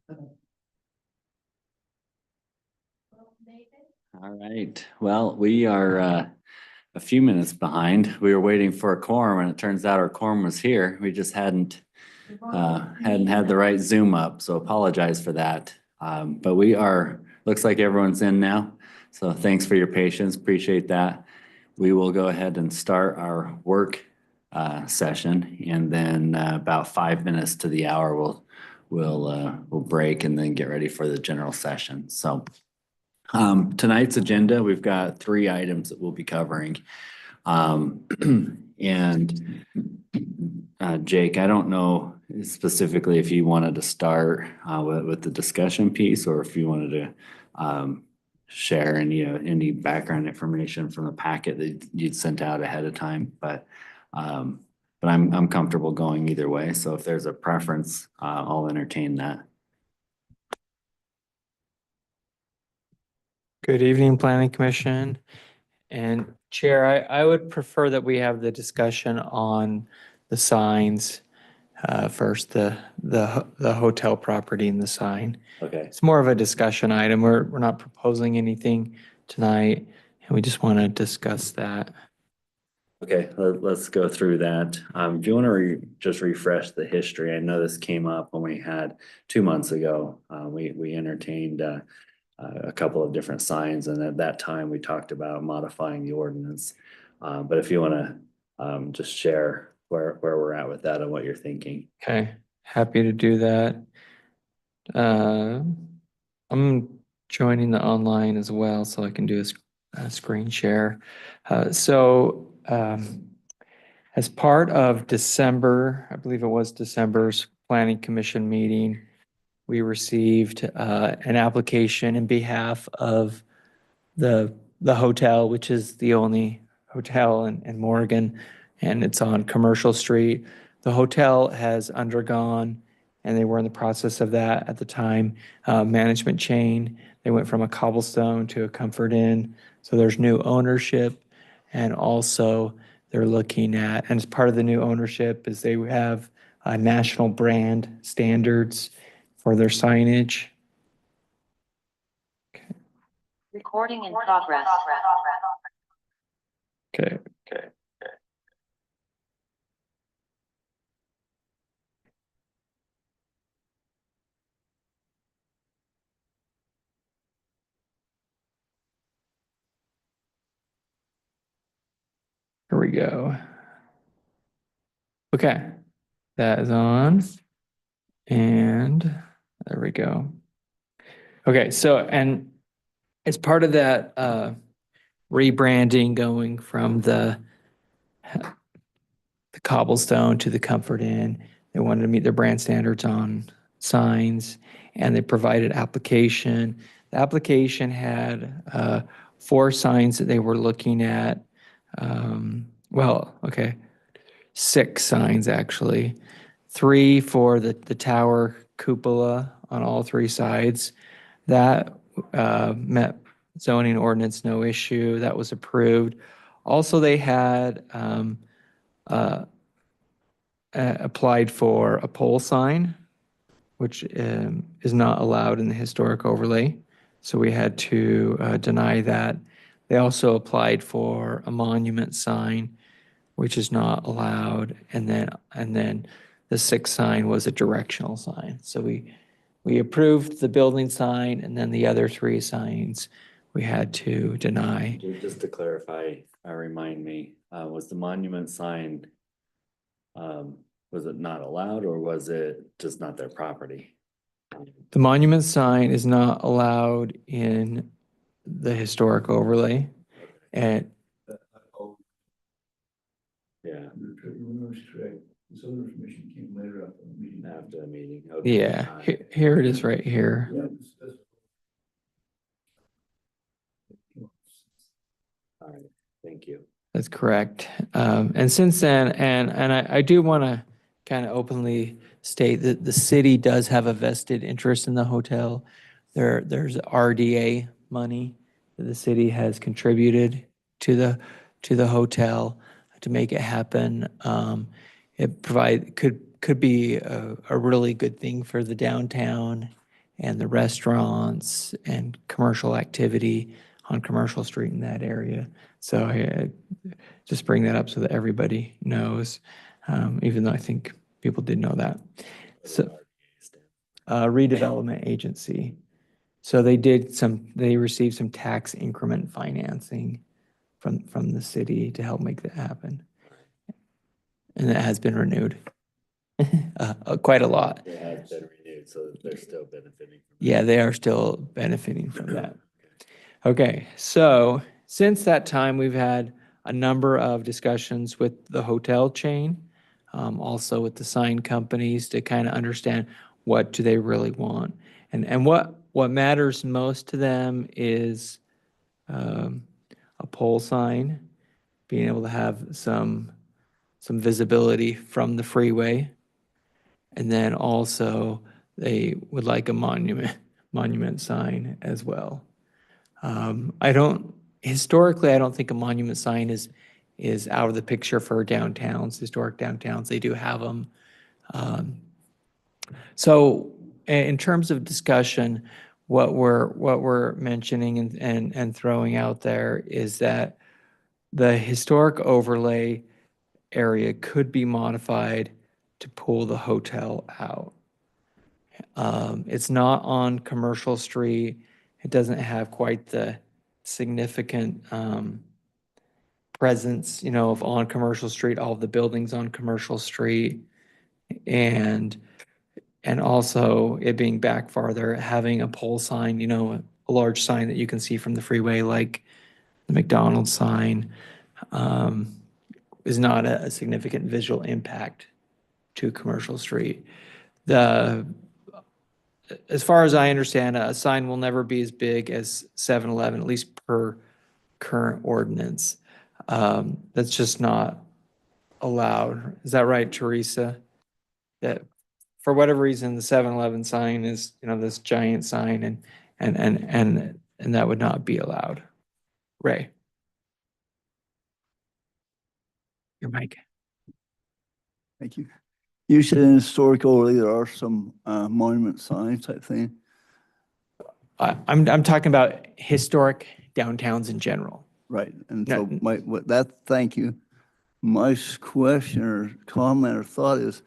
All right. Well, we are a few minutes behind. We were waiting for a quorum and it turns out our quorum was here. We just hadn't had the right Zoom up, so apologize for that. But we are, looks like everyone's in now. So thanks for your patience. Appreciate that. We will go ahead and start our work session, and then about 5 minutes to the hour, we'll break and then get ready for the general session. So tonight's agenda, we've got 3 items that we'll be covering. And Jake, I don't know specifically if you wanted to start with the discussion piece, or if you wanted to share any background information from the packet that you'd sent out ahead of time. But I'm comfortable going either way. So if there's a preference, I'll entertain that. Good evening, Planning Commission and Chair. I would prefer that we have the discussion on the signs first, the hotel property and the sign. Okay. It's more of a discussion item. We're not proposing anything tonight, and we just want to discuss that. Okay, let's go through that. Do you want to just refresh the history? I know this came up when we had 2 months ago. We entertained a couple of different signs, and at that time we talked about modifying the ordinance. But if you want to just share where we're at with that and what you're thinking. Okay, happy to do that. I'm joining the online as well, so I can do a screen share. As part of December, I believe it was December's Planning Commission meeting, we received an application in behalf of the hotel, which is the only hotel in Morgan, and it's on Commercial Street. The hotel has undergone, and they were in the process of that at the time, management change. They went from a Cobblestone to a Comfort Inn. So there's new ownership, and also they're looking at, and as part of the new ownership is they have national brand standards for their signage. Okay. Recording in progress. Okay. Here we go. Okay, that is on. And there we go. Okay, so, and as part of that rebranding, going from the Cobblestone to the Comfort Inn, they wanted to meet their brand standards on signs, and they provided application. The application had 4 signs that they were looking at. 6 signs actually. 3 for the tower cupola on all 3 sides. That met zoning ordinance, no issue. That was approved. Also, they had applied for a pole sign, which is not allowed in the historic overlay. So we had to deny that. They also applied for a monument sign, which is not allowed. And then the 6th sign was a directional sign. So we approved the building sign, and then the other 3 signs we had to deny. Just to clarify, remind me, was the monument sign, was it not allowed, or was it just not their property? The monument sign is not allowed in the historic overlay. And yeah, This other information came later after the meeting. after the meeting. Okay. yeah, here it is right here. Yeah, All right, thank you. That's correct. And since then, and I do want to kind of openly state that the city does have a vested interest in the hotel. There's RDA money that the city has contributed to the hotel to make it happen. It could be a really good thing for the downtown and the restaurants and commercial activity on Commercial Street in that area. So just bring that up so that everybody knows, even though I think people did know that. So, redevelopment agency. So they received some tax increment financing from the city to help make that happen. And it has been renewed. Quite a lot. It has been renewed, so they're still benefiting. Yeah, they are still benefiting from that. Okay, so since that time, we've had a number of discussions with the hotel chain, also with the sign companies to kind of understand what do they really want. And what matters most to them is a pole sign, being able to have some visibility from the freeway. And then also they would like a monument sign as well. Historically, I don't think a monument sign is out of the picture for downtowns, historic downtowns. They do have them. So in terms of discussion, what we're mentioning and throwing out there is that the historic overlay area could be modified to pull the hotel out. It's not on Commercial Street. It doesn't have quite the significant presence, of on Commercial Street, all of the buildings on Commercial Street, and also it being back farther, having a pole sign, a large sign that you can see from the freeway, like the McDonald's sign, is not a significant visual impact to Commercial Street. As far as I understand, a sign will never be as big as 7-Eleven, at least per current ordinance. That's just not allowed. Is that right, Teresa? That for whatever reason, the 7-Eleven sign is, this giant sign and that would not be allowed. Ray. Your mic. Thank you. You said in historic overlay, there are some monument signs type thing. I'm talking about historic downtowns in general. Right, and No. so thank you. My question or comment or thought is,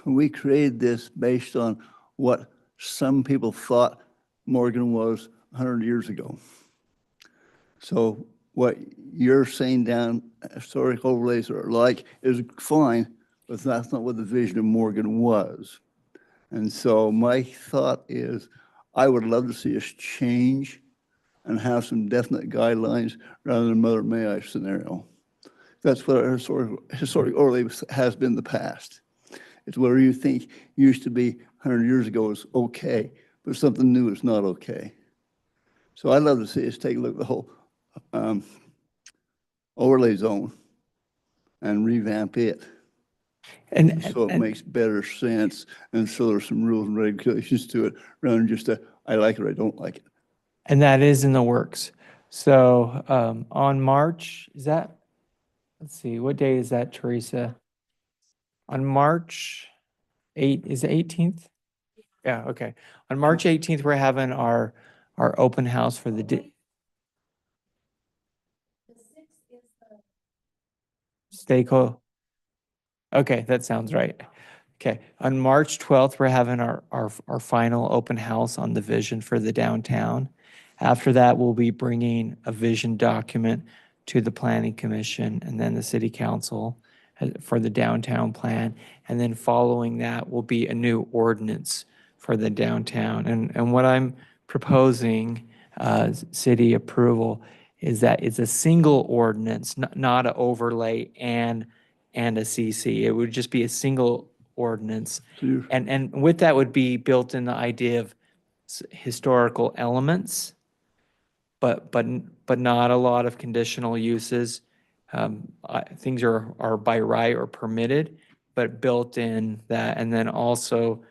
we created this based on what some people thought Morgan was 100 years ago. So what you're saying down historic overlays are like is fine, but that's not what the vision of Morgan was. And so my thought is, I would love to see us change and have some definite guidelines rather than Mother May I scenario. That's what our historic overlay has been in the past. It's where you think used to be 100 years ago is okay, but something new is not okay. So I'd love to see us take a look at the whole overlay zone and revamp it. And So it makes better sense, and so there's some rules and regulations to it, rather than just I like it or I don't like it. And that is in the works. So on March, let's see, what day is that, Teresa? On March 8th, is it 18th? Yeah, okay. On March 18th, we're having our open house for the stakeholder. Okay, that sounds right. Okay, on March 12th, we're having our final open house on the vision for the downtown. After that, we'll be bringing a vision document to the Planning Commission and then the City Council for the downtown plan. And then following that will be a new ordinance for the downtown. And what I'm proposing, city approval, is that it's a single ordinance, not an overlay and a CC. It would just be a single ordinance. And with that would be built in the idea of historical elements, but not a lot of conditional uses. Things are by right or permitted, but built in that, and then also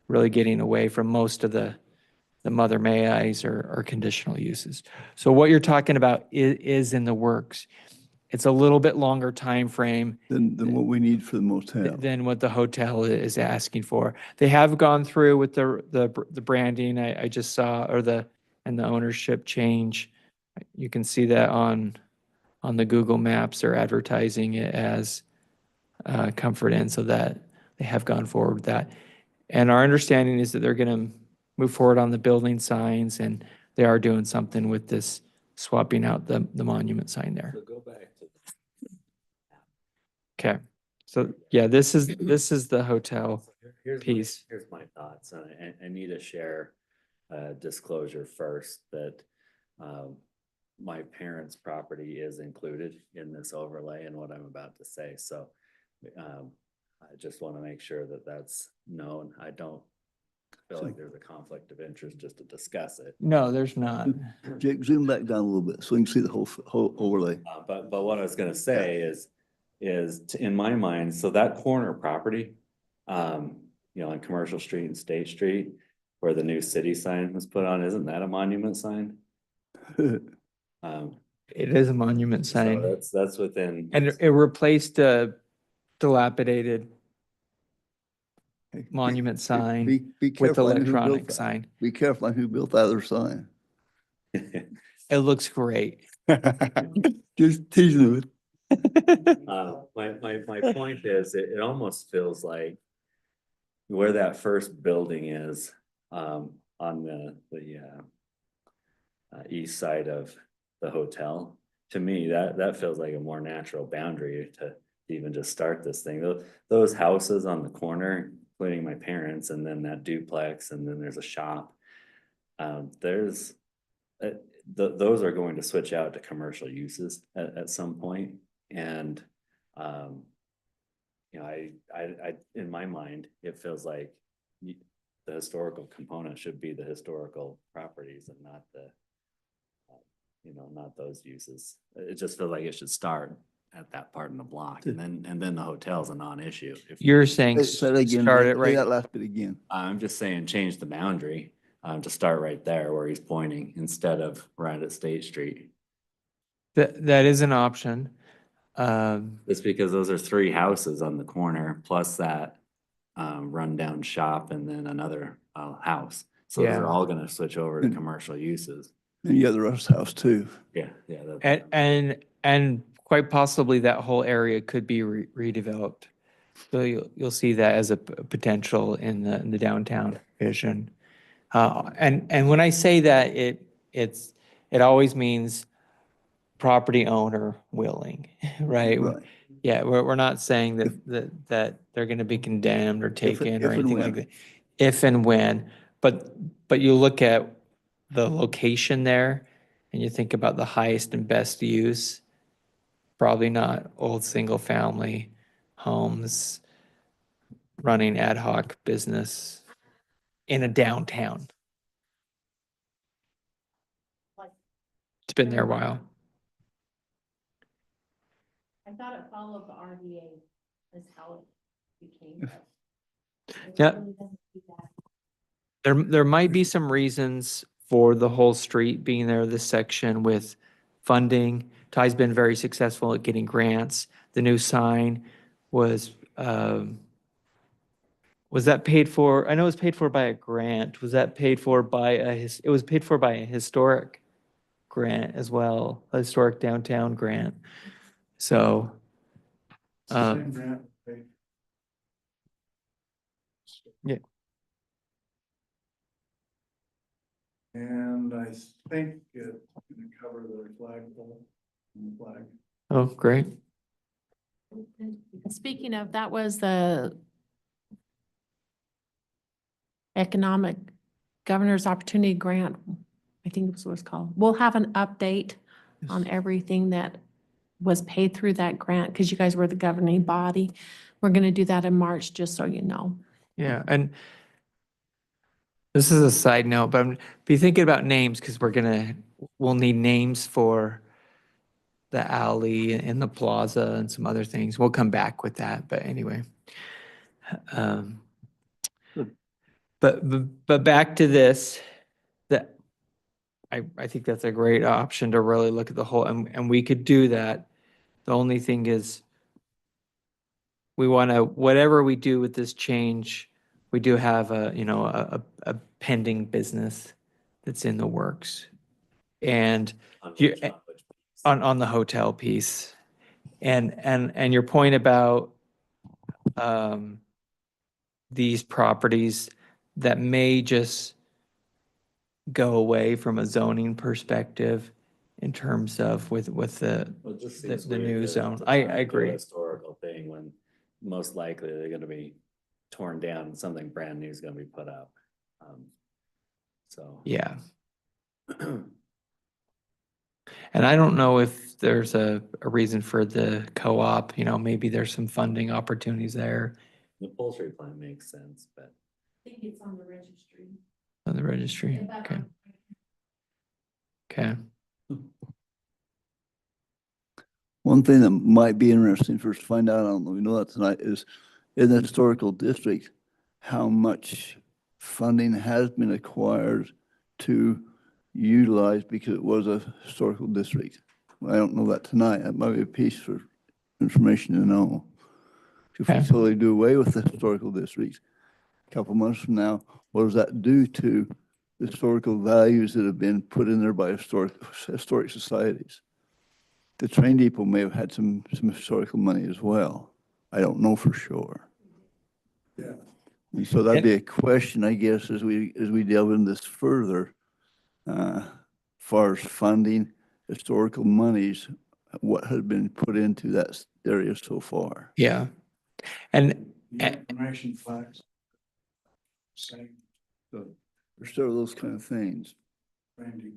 really getting away from most of the Mother May I's or conditional uses. So what you're talking about is in the works. it's a little bit longer time frame Than what we need for the motel. than what the hotel is asking for. They have gone through with the branding I just saw, or and the ownership change. You can see that on the Google Maps. They're advertising it as Comfort Inn, so that they have gone forward with that. And our understanding is that they're going to move forward on the building signs, and they are doing something with this, swapping out the monument sign there. So go back to. Okay, so yeah, this is the hotel. Piece. Here's my thoughts, and I need to share disclosure first that my parents' property is included in this overlay and what I'm about to say, so I just want to make sure that that's known. I don't feel like there's a conflict of interest just to discuss it. No, there's not. Jake, zoom back down a little bit so we can see the whole overlay. But what I was gonna say is in my mind, so that corner property, you know, on Commercial Street and State Street, where the new city sign was put on, isn't that a monument sign? It is a monument So sign, that's within. and it replaced a dilapidated monument sign Be with careful on who built electronic that. sign. Be careful on who built that other sign. It looks great. Just teasing it. My point is, it almost feels like where that first building is, on the east side of the hotel, to me, that feels like a more natural boundary to even just start this thing. Those houses on the corner, including my parents, and then that duplex, and then there's a shop. Those are going to switch out to commercial uses at some point. And, you know, I, in my mind, it feels like the historical component should be the historical properties and not the, you know, not those uses. It just feels like it should start at that part in the block, and then the hotel's a non-issue. You're saying Say that again. start it Say right. that last bit again. I'm just saying, change the boundary, to start right there where he's pointing instead of right at State Street. That is an option. It's because those are three houses on the corner, plus that rundown shop and then another house. So Yeah. they're all gonna switch over to commercial uses. And you got the Russ House too. Yeah, yeah. And quite possibly that whole area could be redeveloped. So you'll see that as a potential in the downtown vision. And when I say that, it always means property owner willing, right? Right. Yeah, we're not saying that they're gonna be condemned or taken or if and anything when. like that. If and when, but you look at the location there and you think about the highest and best use, probably not old single family homes running ad hoc business in a downtown. It's been there a while. I thought it followed the RDA is how it became. Yeah. There might be some reasons for the whole street being there, this section with funding. Ty's been very successful at getting grants. The new sign was that paid for? I know it was paid for by a grant. Was that paid for by it was paid for by a historic grant as well, a historic downtown grant. So, yeah. And I think it's gonna cover the flagpole and the flag. Oh, great. Speaking of, that was the Economic Governor's Opportunity Grant, I think that's what it's called. We'll have an update on everything that was paid through that grant, because you guys were the governing body. We're gonna do that in March, just so you know. Yeah, and this is a side note, but be thinking about names because we'll need names for the alley and the plaza and some other things. We'll come back with that, but anyway. But back to this, that I think that's a great option to really look at the whole, and we could do that. The only thing is we want to, whatever we do with this change, we do have a, you know, a pending business that's in the works. And you, on the hotel piece. And your point about these properties that may just go away from a zoning perspective in terms of with the, Well, it just the- seems the weird new to- zone. to I try and do a agree. Historical thing when most likely they're gonna be torn down and something brand new is gonna be put up. So. yeah. And I don't know if there's a reason for the co-op, you know, maybe there's some funding opportunities there The poultry plant makes sense, but I think it's on the registry. on the registry. Okay. Okay. One thing that might be interesting for us to find out, I don't know, we know that tonight, is in the historical district, how much funding has been acquired to utilize because it was a historical district. I don't know that tonight. That might be a piece for information to know. If we Okay. totally do away with the historical district, a couple months from now, what does that do to the historical values that have been put in there by historic societies? The train depot may have had some historical money as well. I don't know for sure. Yeah. And so that'd be a question, I guess, as we delve into this further, far as funding, historical monies, what has been put into that area so far. Yeah. And The information flags. Same, So there's still those kind of things. Randy.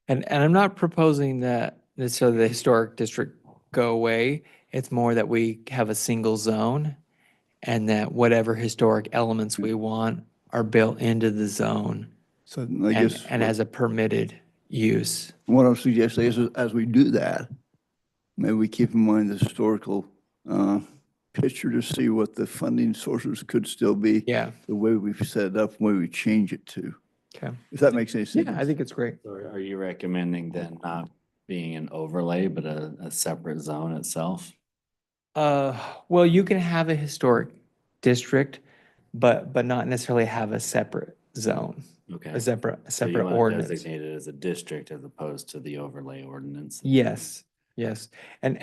And I'm not proposing that necessarily the historic district go away. It's more that we have a single zone and that whatever historic elements we want are built into the zone So I guess and as a permitted use. what I'm suggesting is as we do that, maybe we keep in mind the historical picture to see what the funding sources could still be. Yeah. The way we've set it up, the way we change it to, Okay. if that makes any sense. Yeah, I think it's great. so are you recommending then not being an overlay, but a separate zone itself? Well, you can have a historic district, but not necessarily have a separate zone, Okay. a separate So you want to ordinance. designate it as a district as opposed to the overlay ordinance? Yes, yes. And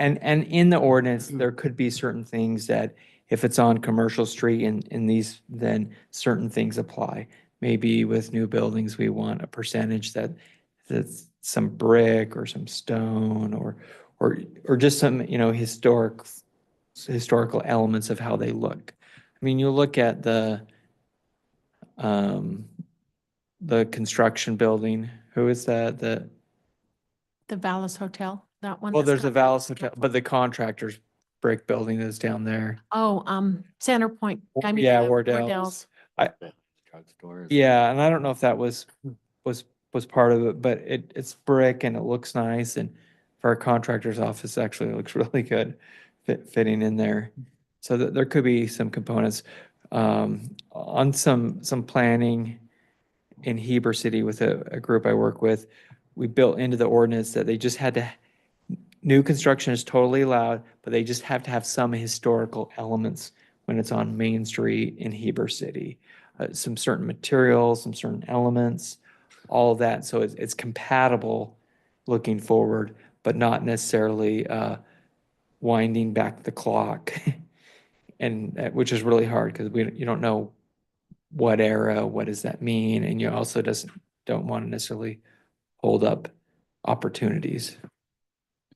in the ordinance, there could be certain things that if it's on commercial street and these, then certain things apply. Maybe with new buildings, we want a percentage that's some brick or some stone or just some, you know, historical elements of how they look. I mean, you look at the construction building, who is that? The Vallis Hotel, that one. Well, that's there's a got- Vallis Hotel, but the contractor's brick building is down there. Oh, Center Point. I mean, Yeah, uh, Wardell's. Drugstores? Yeah, and I don't know if that was part of it, but it's brick and it looks nice, and for our contractor's office, actually, it looks really good fitting in there. So there could be some components, on some planning in Heber City with a group I work with. We built into the ordinance that they just had to, new construction is totally allowed, but they just have to have some historical elements when it's on Main Street in Heber City. Some certain materials, some certain elements, all of that. So it's compatible looking forward, but not necessarily winding back the clock. And which is really hard because you don't know what era, what does that mean? And you also don't want to necessarily hold up opportunities.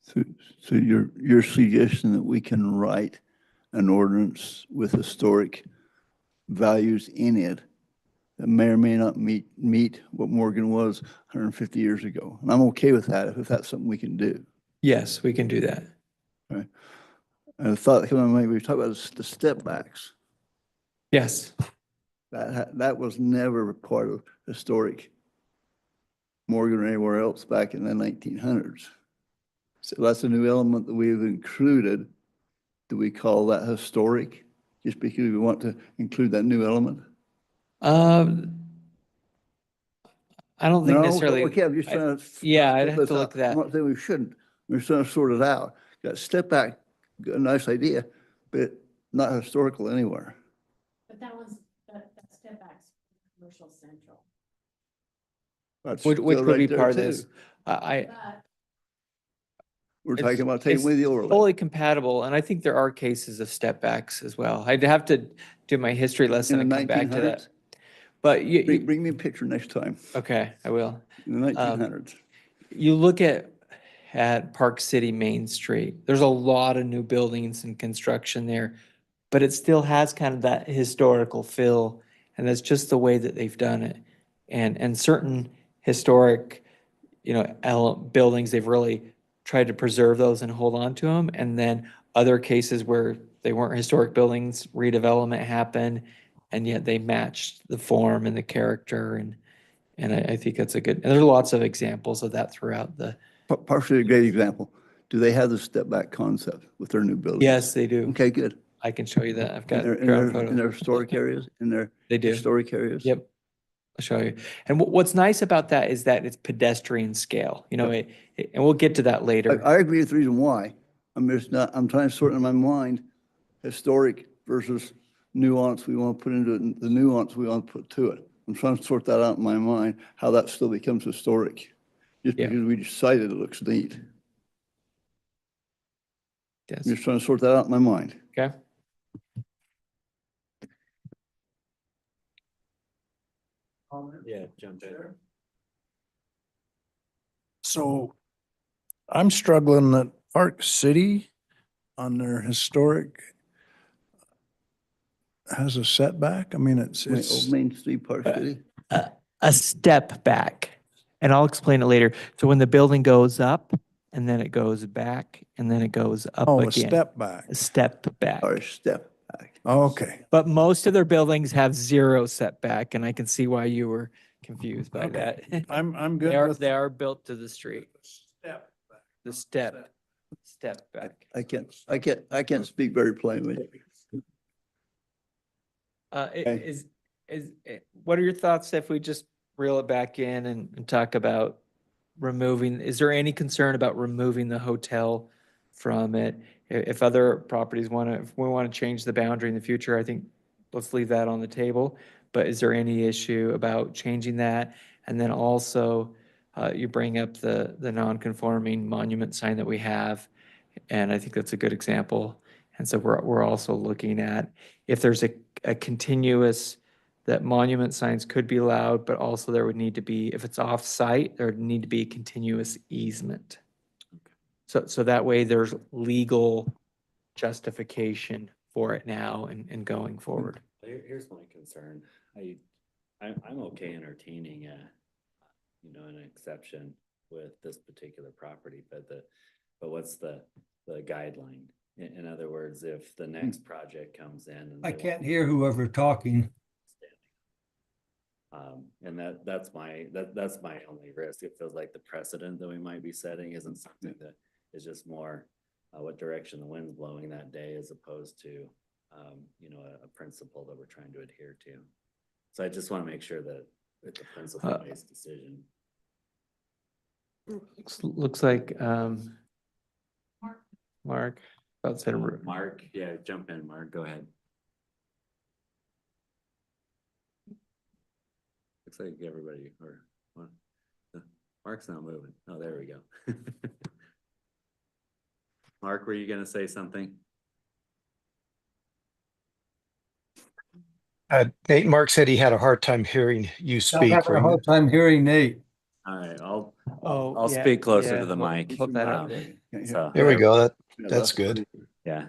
So your suggestion that we can write an ordinance with historic values in it that may or may not meet what Morgan was 150 years ago. And I'm okay with that if that's something we can do. Yes, we can do that. And the thought that came to my mind, we talked about the step backs. Yes. That was never part of historic Morgan or anywhere else back in the 1900s. So that's a new element that we've included. Do we call that historic just because we want to include that new element? I don't think No, necessarily. okay, I'm just trying to. Yeah, I'd have to look at that. I'm not saying we shouldn't. We're trying to sort it out got step back, got a nice idea, but not historical anywhere. But that was, that step back's commercial central. That's Which still would right be there, part of too. this. I, But We're it's- talking about taking it's away the overlay. Fully compatible, and I think there are cases of step backs as well. I'd have to do my history lesson In the and come back to 1900s? that. But Bring me a picture next time, okay, I will. in the 1900s. You look at Park City Main Street, there's a lot of new buildings and construction there, but it still has kind of that historical feel, and that's just the way that they've done it. And certain historic, buildings, they've really tried to preserve those and hold on to them. And then other cases where they weren't historic buildings, redevelopment happened, and yet they matched the form and the character, and I think that's a good, and there's lots of examples of that throughout the, Partially a great example. Do they have the step back concept with their new buildings? yes, they do. Okay, good. I can show you that. I've In got their, in ground their, photos. in their historic areas, in their They do. historic areas? Yep. I'll show you. And what's nice about that is that it's pedestrian scale, and we'll get to that I, later. I agree with the reason why. I'm just not, I'm trying to sort in my mind, historic versus nuance we want to put into it, and the nuance we want to put to it. I'm trying to sort that out in my mind, how that still becomes historic. Just Yeah. because we decided it looks neat. Yes. I'm just trying to sort that out in my mind. Okay. Yeah, jump in. So I'm struggling that Park City on their historic has a setback. I mean, it's, Old Main Street, Park City. A step back, and I'll explain it later. So when the building goes up, and then it goes back, and then it goes up oh, again. a step back. A step back. Or step back. Okay. But most of their buildings have zero setback, and I can see why you were confused by Okay. that. I'm They good are, with. they are built to the street, Step back. the step back. I can't speak very plainly. Okay. What are your thoughts if we just reel it back in and talk about removing, is there any concern about removing the hotel from it? If other properties if we want to change the boundary in the future, I think let's leave that on the table. But is there any issue about changing that? And then also, you bring up the non-conforming monument sign that we have, and I think that's a good example. And so we're also looking at if there's a continuous, that monument signs could be allowed, but also there would need to be, if it's off-site, there would need to be a continuous easement. So that way there's legal justification for it now and going forward. Here's my concern. I'm okay entertaining an exception with this particular property, but what's the guideline? In other words, if the next project comes in. And I they can't want- hear whoever talking. And that's my only risk. It feels like the precedent that we might be setting isn't something that is just more what direction the wind's blowing that day as opposed to, a principle that we're trying to adhere to. So I just want to make sure that it's a principle-based decision. Looks like, Mark, about said, Mark, yeah, jump in, Mark, go ahead. Looks like everybody, Mark's not moving. Oh, there we go. Mark, were you gonna say something? Nate, Mark said he had a hard time hearing you I'm speak. having a hard time hearing Nate. All right, oh. I'll yeah, speak closer yeah, to the we'll mic. Put that up Um, there. So, There we go. Yeah, That's good. yeah.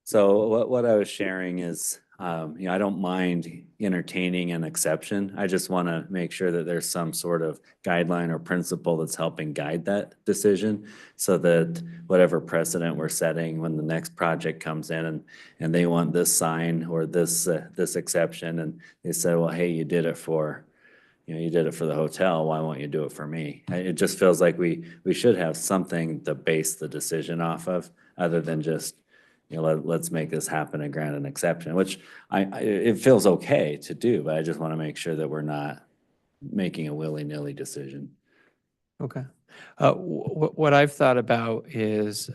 So what I was sharing is, I don't mind entertaining an exception. I just want to make sure that there's some sort of guideline or principle that's helping guide that decision so that whatever precedent we're setting when the next project comes in and they want this sign or this exception, and they say, well, hey, you did it for the hotel. Why won't you do it for me? It just feels like we should have something to base the decision off of other than just, let's make this happen and grant an exception, which it feels okay to do, but I just want to make sure that we're not making a willy-nilly decision. Okay. What I've thought about is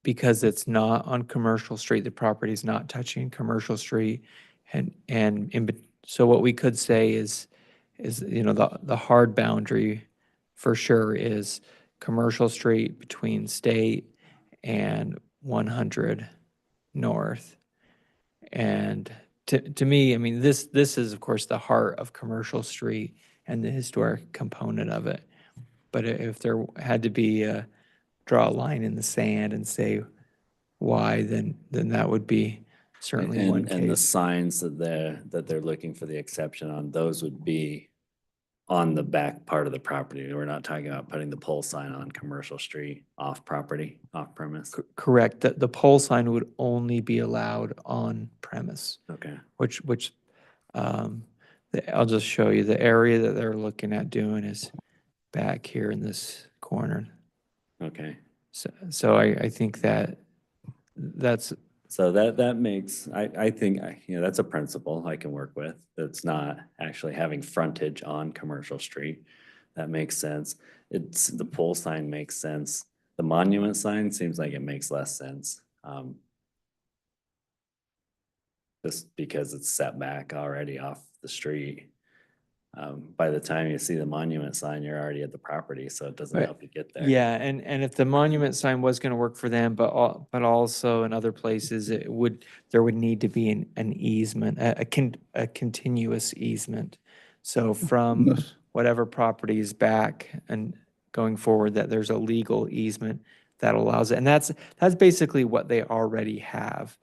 because it's not on Commercial Street, the property's not touching Commercial Street. So what we could say is, the hard boundary for sure is Commercial Street between State and 100 North. And to me, I mean, this is of course the heart of Commercial Street and the historic component of it. But if there had to be draw a line in the sand and say why, then that would be certainly one And the case. signs that they're looking for the exception on, those would be on the back part of the property. We're not talking about putting the pole sign on Commercial Street off property, off premise. Correct. The pole sign would only be allowed on premise, Okay, which I'll just show you. The area that they're looking at doing is back here in this corner. okay. So I think that's, So that makes, I think, that's a principle I can work with. That's not actually having frontage on Commercial Street. That makes sense. The pole sign makes sense. The monument sign seems like it makes less sense. Just because it's set back already off the street. By the time you see the monument sign, you're already at the property, so it doesn't Right. help you get there. yeah, and if the monument sign was going to work for them, but also in other places, there would need to be an easement, a continuous easement. So from Yes. whatever property is back and going forward, that there's a legal easement that allows it. And that's basically what they already have.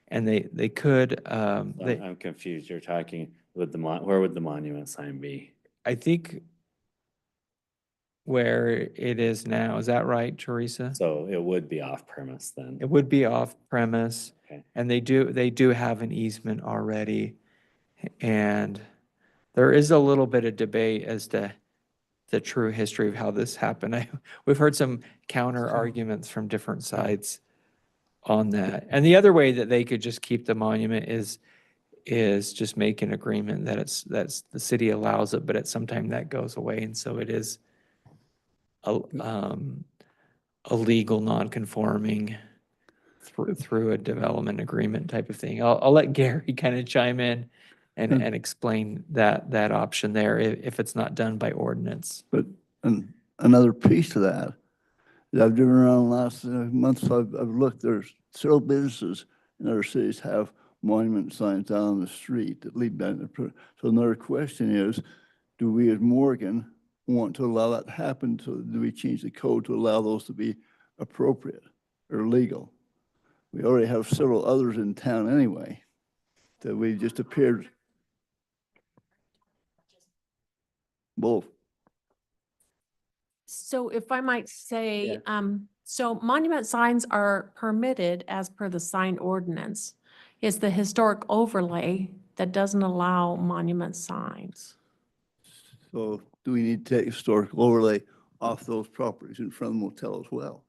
And they could, I'm confused. You're talking with where would the monument sign be? I think where it is now, is that right, Teresa? So it would be off premise then. It would be off premise, Okay. and they do have an easement already. And there is a little bit of debate as to the true history of how this happened. We've heard some counter arguments from different sides on that. And the other way that they could just keep the monument is just make an agreement that's the city allows it, but at some time that goes away, and so it is a legal non-conforming through a development agreement type of thing. I'll let Gary kind of chime in and explain that option there if it's not done by ordinance. But another piece to that, is I've driven around last months, I've looked, there's several businesses in other cities have monument signs down the street that lead down the, so another question is, do we as Morgan want to allow that to happen? So do we change the code to allow those to be appropriate or legal? We already have several others in town anyway, that we just appeared. Both. So if I might say, so monument signs are permitted as per the sign ordinance. It's the historic overlay that doesn't allow monument signs. So do we need to take historical overlay off those properties in front of the motel as well?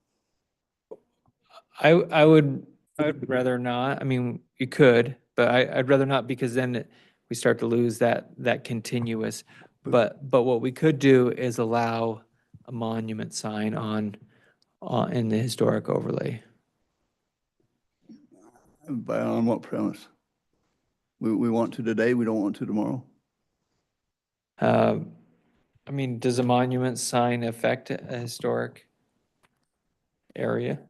I would rather not. I mean, you could, but I'd rather not, because then we start to lose that continuous. But what we could do is allow a monument sign on in the historic overlay. On what premise? We want to today, we don't want to tomorrow? I mean, does a monument sign affect a historic area?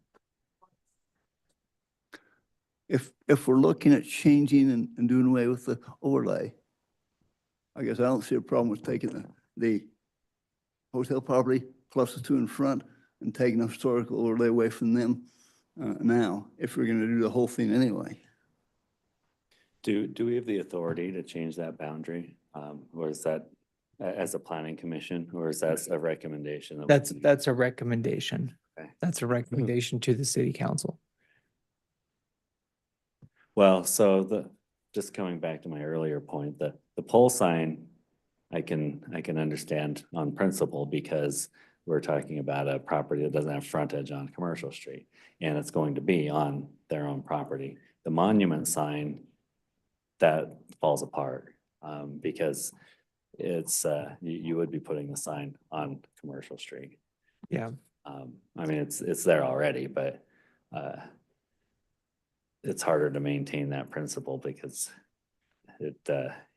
If we're looking at changing and doing away with the overlay, I guess I don't see a problem with taking the hotel property plus the two in front and taking the historical overlay away from them now, if we're gonna do the whole thing anyway. Do we have the authority to change that boundary? Or is that as a planning commission, or is that a recommendation? That's a recommendation. Okay. That's a recommendation to the city council. Well, so just coming back to my earlier point, the pole sign, I can understand on principle, because we're talking about a property that doesn't have frontage on Commercial Street, and it's going to be on their own property. The monument sign, that falls apart, because it's, you would be putting the sign on Commercial Street. Yeah. I mean, it's there already, but, it's harder to maintain that principle because it,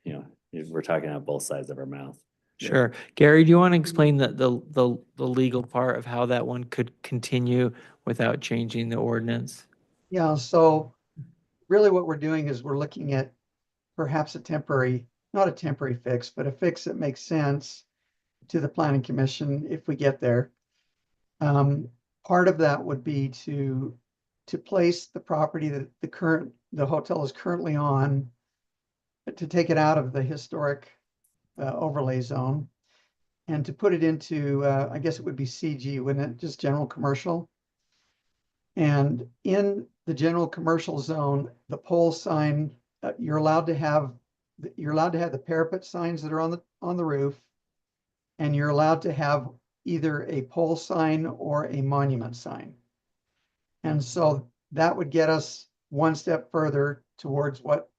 you know, we're talking out both sides of our mouth. Sure. Gary, do you want to explain the legal part of how that one could continue without changing the ordinance? Yeah, so really what we're doing is we're looking at perhaps a temporary, not a temporary fix, but a fix that makes sense to the planning commission if we get there. Part of that would be to place the property that the hotel is currently on, to take it out of the historic overlay zone and to put it into, I guess it would be CG, wouldn't it? Just general commercial. And in the general commercial zone, the pole sign, you're allowed to have the parapet signs that are on the roof, and you're allowed to have either a pole sign or a monument sign. And so that would get us one step further towards what,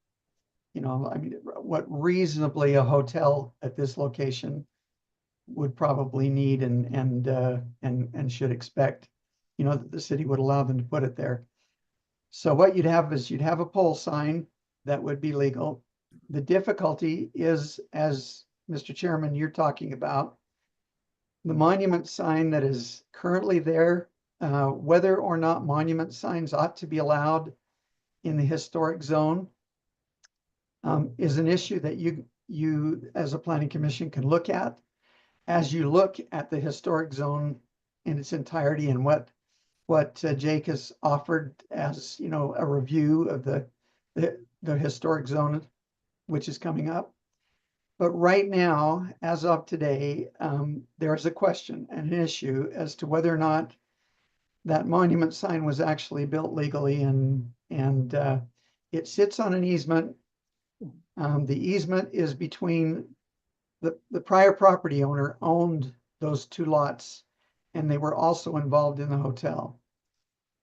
you know, I mean, what reasonably a hotel at this location would probably need and should expect, you know, that the city would allow them to put it there. So what you'd have is you'd have a pole sign that would be legal. The difficulty is, as Mr. Chairman, you're talking about, the monument sign that is currently there, whether or not monument signs ought to be allowed in the historic zone, is an issue that you as a planning commission can look at as you look at the historic zone in its entirety and what Jake has offered as, you know, a review of the historic zone, which is coming up. But right now, as of today, there is a question and an issue as to whether or not that monument sign was actually built legally, and it sits on an easement. The easement is between the prior property owner owned those two lots, and they were also involved in the hotel.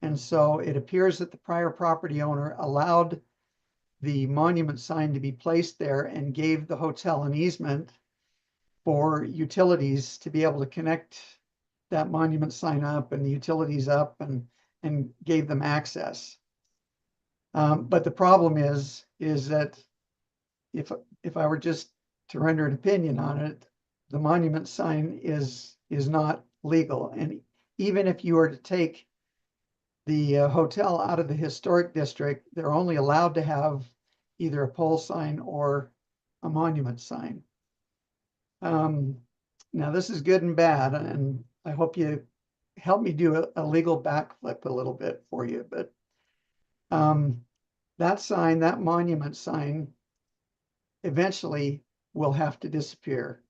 And so it appears that the prior property owner allowed the monument sign to be placed there and gave the hotel an easement for utilities to be able to connect that monument sign up and the utilities up and gave them access. But the problem is that if I were just to render an opinion on it, the monument sign is not legal. And even if you were to take the hotel out of the historic district, they're only allowed to have either a pole sign or a monument sign. Now this is good and bad, and I hope you help me do a legal backflip a little bit for you. But that sign, that monument sign, eventually will have to disappear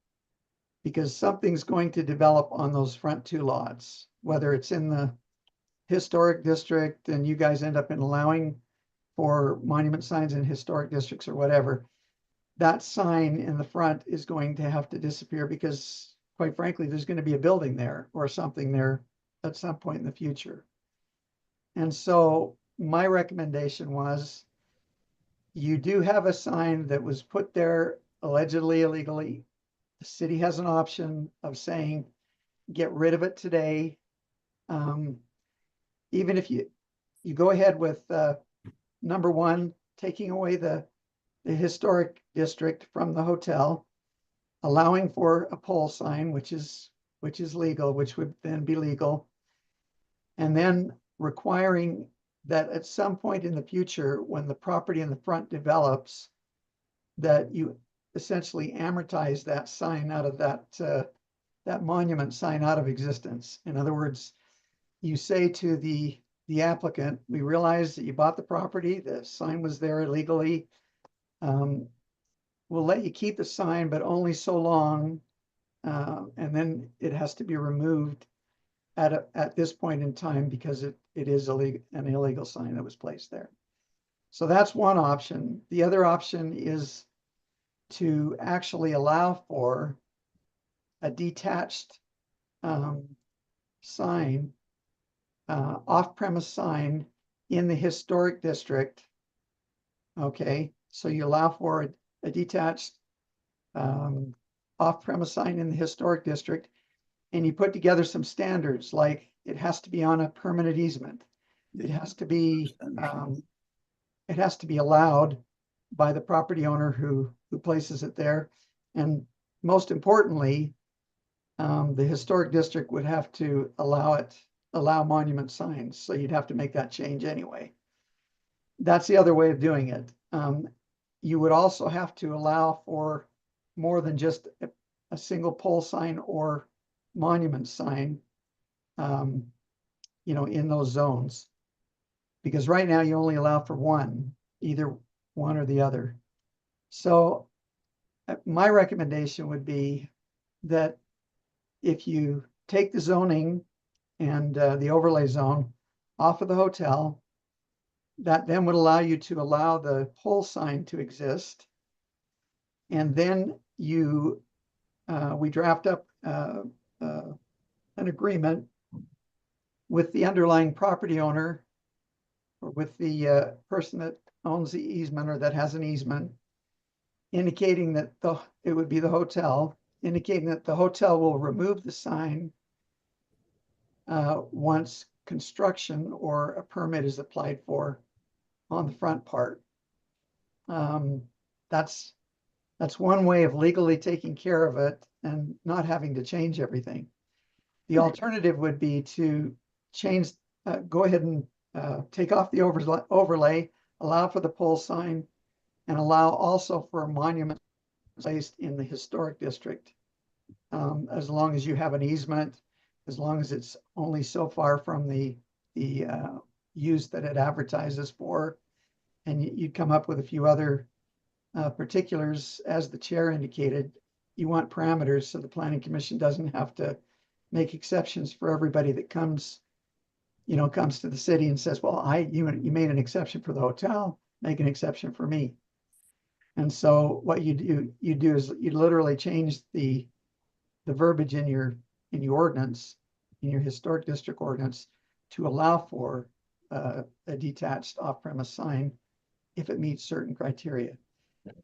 because something's going to develop on those front two lots, whether it's in the historic district and you guys end up in allowing for monument signs in historic districts or whatever. That sign in the front is going to have to disappear because, quite frankly, there's going to be a building there or something there at some point in the future. And so my recommendation was, you do have a sign that was put there allegedly illegally. The city has an option of saying, get rid of it today. Even if you go ahead with number one, taking away the historic district from the hotel, allowing for a pole sign, which is legal, which would then be legal, and then requiring that at some point in the future, when the property in the front develops, that you essentially amortize that sign out of that monument sign out of existence. In other words, you say to the applicant, we realize that you bought the property, the sign was there illegally. We'll let you keep the sign, but only so long. And then it has to be removed at this point in time because it is an illegal sign that was placed there. So that's one option. The other option is to actually allow for a detached sign, off-premise sign in the historic district. Okay, so you allow for a detached off-premise sign in the historic district, and you put together some standards, like it has to be on a permanent easement. It has to be, it has to be allowed by the property owner who places it there. And most importantly, the historic district would have to allow monument signs. So you'd have to make that change anyway. That's the other way of doing it. You would also have to allow for more than just a single pole sign or monument sign, in those zones. Because right now you only allow for one, either one or the other. So my recommendation would be that if you take the zoning and the overlay zone off of the hotel, that then would allow you to allow the pole sign to exist. And then we draft up an agreement with the underlying property owner or with the person that owns the easement or that has an easement, indicating that it would be the hotel, indicating that the hotel will remove the sign once construction or a permit is applied for on the front part. That's one way of legally taking care of it and not having to change everything. The alternative would be to go ahead and take off the overlay, allow for the pole sign, and allow also for a monument placed in the historic district. As long as you have an easement, as long as it's only so far from the use that it advertises for, and you'd come up with a few other particulars, as the chair indicated. You want parameters so the planning commission doesn't have to make exceptions for everybody that comes to the city and says, well, you made an exception for the hotel, make an exception for me. And so what you do is you literally change the verbiage in your ordinance, in your historic district ordinance, to allow for a detached off-premise sign if it meets certain criteria.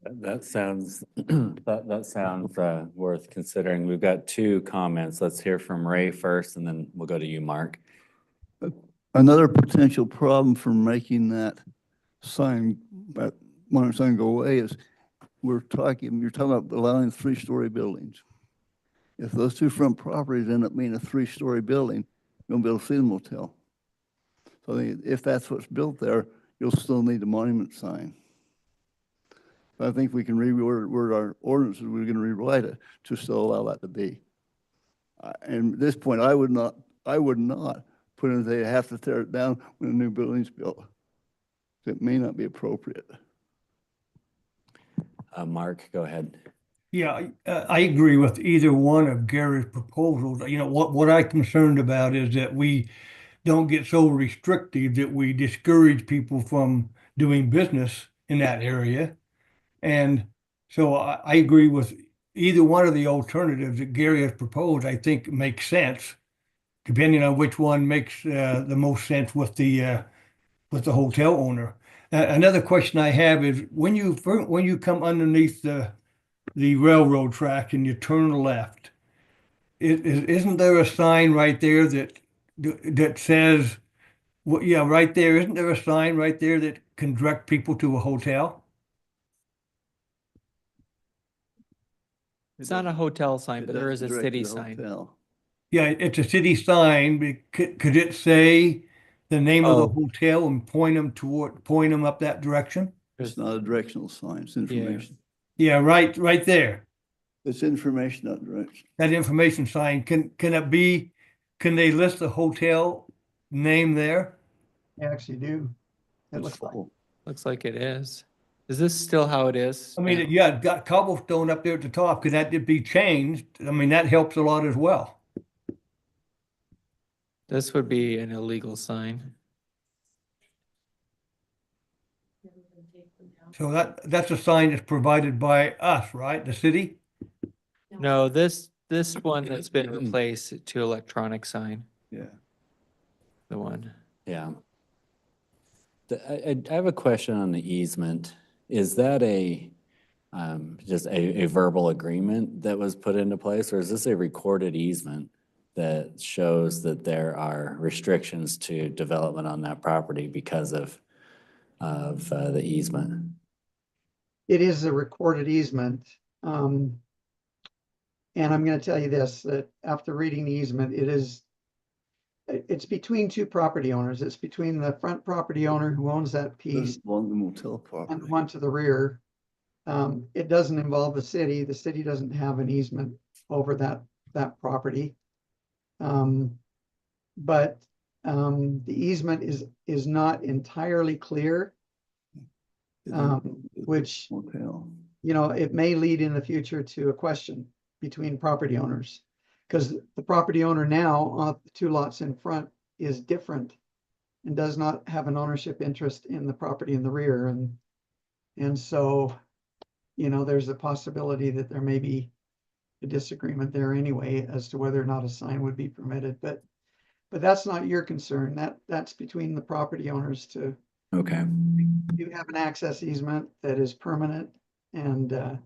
That sounds, that sounds worth considering. We've got two comments. Let's hear from Ray first, and then we'll go to you, Mark. Another potential problem for making that sign, that monument sign go away is you're talking about allowing 3-story buildings. If those two front properties end up being a 3-story building, you won't be able to see the motel. So if that's what's built there, you'll still need a monument sign. I think we can reword our ordinances. We're going to rewrite it to still allow that to be. And at this point, I would not put in they have to tear it down when a new building's built. It may not be appropriate. Mark, go ahead. Yeah, I agree with either one of Gary's proposals. What I'm concerned about is that we don't get so restrictive that we discourage people from doing business in that area. And so I agree with either one of the alternatives that Gary has proposed. I think makes sense, depending on which one makes the most sense with the hotel owner. Another question I have is when you come underneath the railroad track and you turn left, isn't there a sign right there that says, well, yeah, right there, isn't there a sign right there that can direct people to a hotel? It's not a hotel sign, but there is a city sign. Yeah, it's a city sign. But could it say the name of the Oh. hotel and point them up that direction? It's not a directional sign, it's information. Yeah, right there. It's information, not direction. That information sign, can they list the hotel name there? They actually do. It looks like. Looks like it is. Is this still how it is? I mean, yeah, it's got cobblestone up there at the top. Could that be changed? I mean, that helps a lot as well. This would be an illegal sign. So that's a sign that's provided by us, right? The city? No, this one that's been replaced to electronic sign, Yeah. the one. Yeah. I have a question on the easement. Is that just a verbal agreement that was put into place, or is this a recorded easement that shows that there are restrictions to development on that property because of the easement? It is a recorded easement. And I'm going to tell you this, that after reading the easement, it's between two property owners. It's between the front property owner who owns that piece There's one motel and property. the one to the rear. It doesn't involve the city. The city doesn't have an easement over that property. But the easement is not entirely clear, which, Motel. you know, it may lead in the future to a question between property owners. Because the property owner now on the two lots in front is different and does not have an ownership interest in the property in the rear. And so, you know, there's a possibility that there may be a disagreement there anyway as to whether or not a sign would be permitted. But that's not your concern. That's between the property owners to Okay, do have an access easement that is permanent and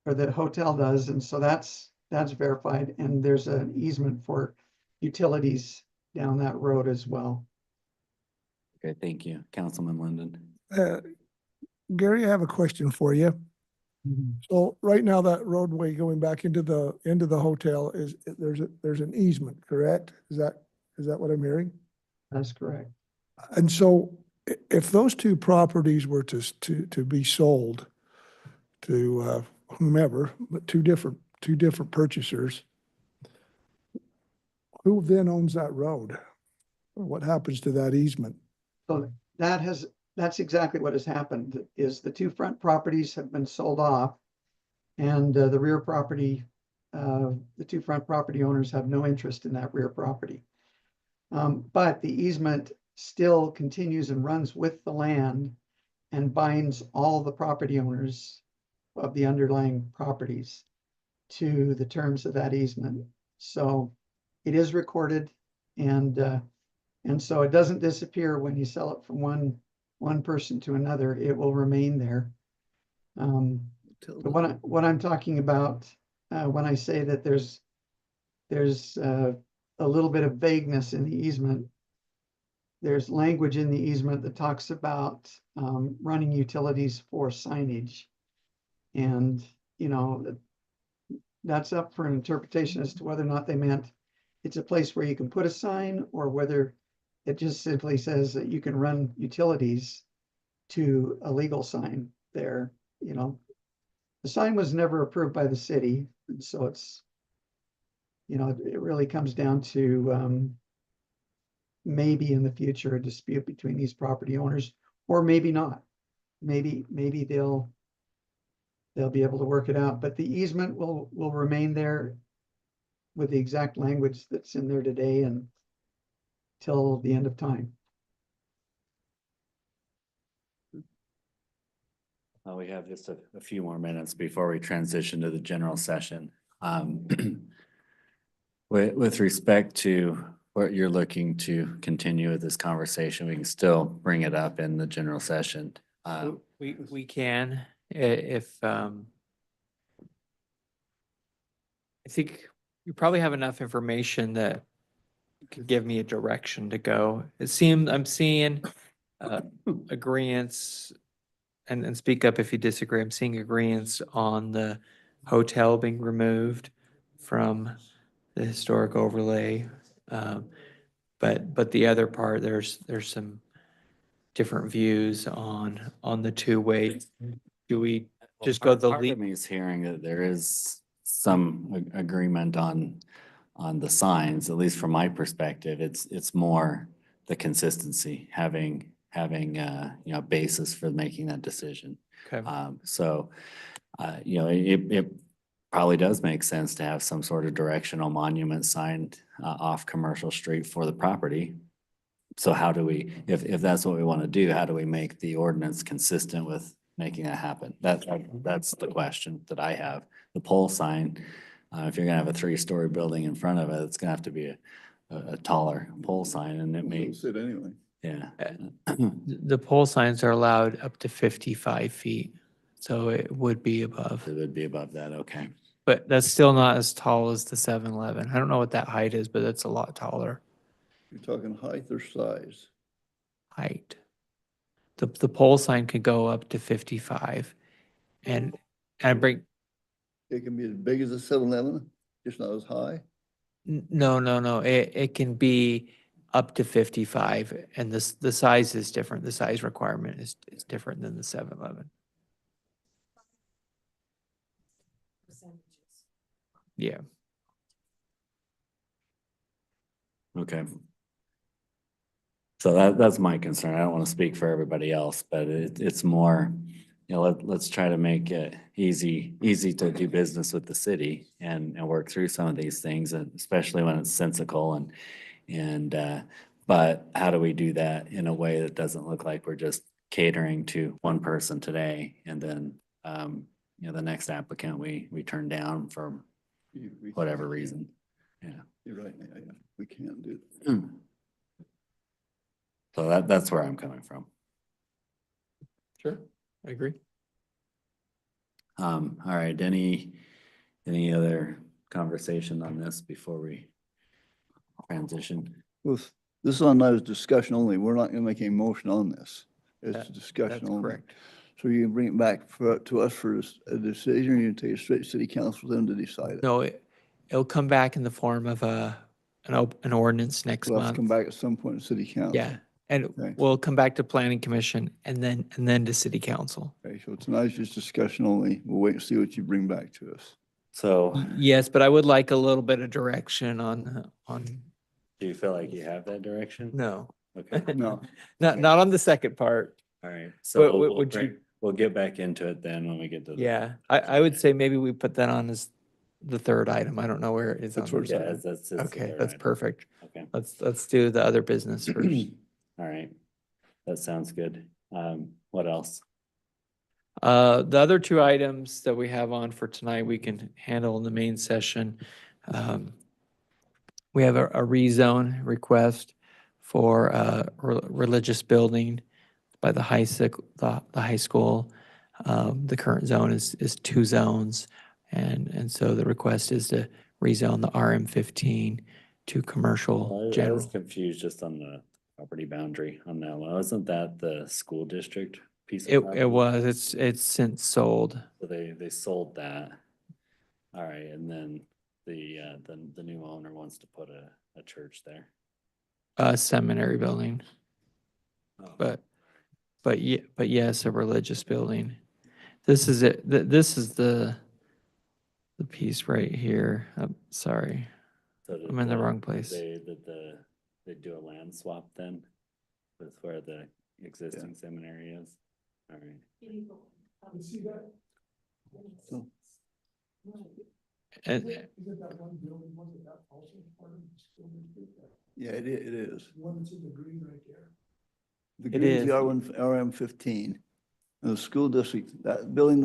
or the hotel does, and so that's verified, and there's an easement for utilities down that road as well. okay, thank you. Councilman Linden. Gary, I have a question for you. So right now that roadway going back into the hotel is, there's an easement, correct? Is that what I'm hearing? That's correct. And so if those two properties were to be sold to whomever, but two different purchasers, who then owns that road? What happens to that easement? So that's exactly what has happened, is the two front properties have been sold off. And the rear property, the two front property owners have no interest in that rear property. But the easement still continues and runs with the land and binds all the property owners of the underlying properties to the terms of that easement. So it is recorded, and so it doesn't disappear when you sell it from one person to another. It will remain there. But what I'm talking about when I say that there's a little bit of vagueness in the easement, there's language in the easement that talks about running utilities for signage. And, you know, that's up for an interpretation as to whether or not they meant it's a place where you can put a sign, or whether it just simply says that you can run utilities to a legal sign there. You know, the sign was never approved by the city. And so it's, you know, it really comes down to maybe in the future a dispute between these property owners, or maybe not. Maybe they'll be able to work it out, but the easement will remain there with the exact language that's in there today and till the end of time. We have just a few more minutes before we transition to the general session. With respect to what you're looking to continue with this conversation, we can still bring it up in the general session. We can, if, I think you probably have enough information that could give me a direction to go. I'm seeing agreements, and speak up if you disagree. I'm seeing agreements on the hotel being removed from the historic overlay. But the other part, there's some different views on the two-way. Do we just go the Part of lead? me is hearing that there is some agreement on the signs, at least from my perspective. It's more the consistency, having you know, basis for making that decision. Okay. So, you know, it probably does make sense to have some sort of directional monument sign off Commercial Street for the property. So how do we, if that's what we want to do, how do we make the ordinance consistent with making that happen? That's the question that I have. The pole sign, if you're gonna have a 3-story building in front of it, it's gonna have to be a taller pole sign, and it may, Sit anyway. yeah. The pole signs are allowed up to 55 feet. So it would be above, It would be above that, okay. but that's still not as tall as the 7-Eleven. I don't know what that height is, but it's a lot taller You're talking height or size? height. The pole sign could go up to 55 and I bring, It can be as big as a 7-Eleven, just not as high? no. It can be up to 55 and the size is different. The size requirement is different than the 7-Eleven. Yeah. Okay. So that's my concern. I don't want to speak for everybody else, but it's more, let's try to make it easy to do business with the city and work through some of these things, and especially when it's sensical but how do we do that in a way that doesn't look like we're just catering to one person today and then, the next applicant we turn down for whatever reason. Yeah. You're right, yeah, we can't do that. So that's where I'm coming from. Sure. I agree. All right, any other conversation on this before we transition? Well, this on now is discussion only. We're not gonna make a motion on this. It's That's discussion only. correct. So you can bring it back to us for a decision, or you can take it straight to city council for them to decide it. No, it'll come back in the form of an ordinance next We'll have to come month. back at some point to city council. Yeah, and Okay. we'll come back to planning commission and then to city council. Okay, so tonight's just discussion only. We'll wait and see what you bring back to us. So Yes, but I would like a little bit of direction on, do you feel like you have that direction? no. Okay, No. Not on the second part. all right. But So would you- we'll get back into it then when we get to. Yeah, I would say maybe we put that on as the third item. I don't know where it is on That's where the it's Yeah, agenda. that's. it's the Okay, third that's item. perfect. Okay. Let's do the other business first. All right, that sounds good. What else? The other two items that we have on for tonight, we can handle in the main session. We have a rezone request for a religious building by the high school. The current zone is 2 zones. And so the request is to rezone the RM15 to commercial I was general. confused just on the property boundary on that one. Wasn't that the school district piece of It property? was, it's since sold. So they sold that. All right, and then the new owner wants to put a church there. A seminary building, Oh, but yes, a religious building. This is it. This is the piece right here. I'm sorry. so did I'm in the wrong place. They do a land swap then with where the existing seminary is? All right. You see that? So- And Is it that one building, was it that also part of the school district? That Yeah, it is. one that's in the green right there? The It green is is. the RM15. And the school district, that building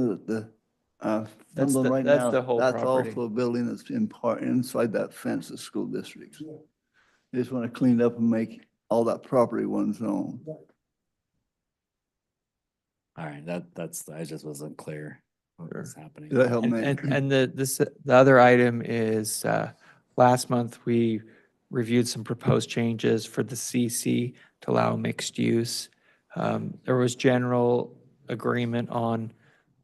That's Sunderland the- right that's now, the whole that's property. also a building that's in part, inside that fence, the school districts. Yeah. They just want to clean it up and make all that property one zone. Right. All right, that's, I just wasn't clear what was happening. Did that help, And, Nate? and the other item is, last month, we reviewed some proposed changes for the CC to allow mixed use. There was general agreement on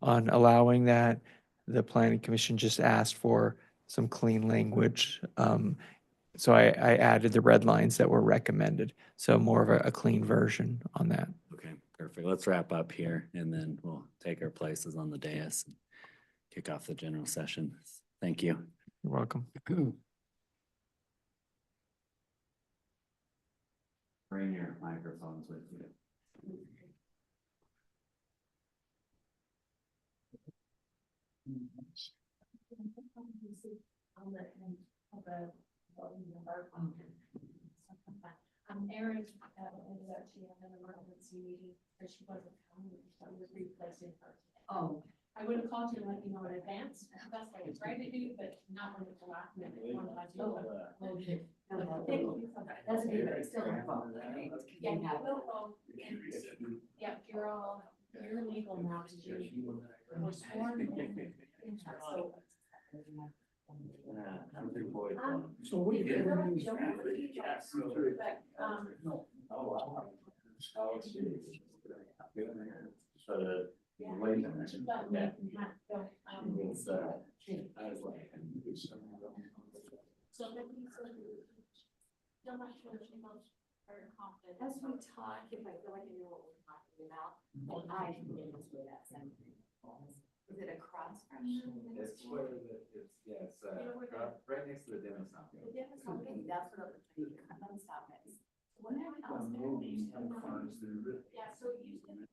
allowing that. The planning commission just asked for some clean language. So I added the red lines that were recommended. So more of a clean version on that. Okay, perfect. Let's wrap up here and then we'll take our places on the dais and kick off the general session. Thank you. You're welcome. Bring your microphones with you. Erin, ended up, she had an emergency meeting, but she wasn't coming, so I was replacing her. Oh. I would have called you and let you know in advance, that's what I tried to do, but not when it's the last minute. One that I do. That's good, but it's still involved, right? Yeah, we'll go. Yeah, you're legal now to do. So we can. As we talk, if I feel like I know what we're talking about, I can get into that sentence. Is it across from? It's where it's, yeah, it's, right next to the dentist office. The difference, okay, that's what I'm thinking, I'm stopping. What else? Yeah, so usually.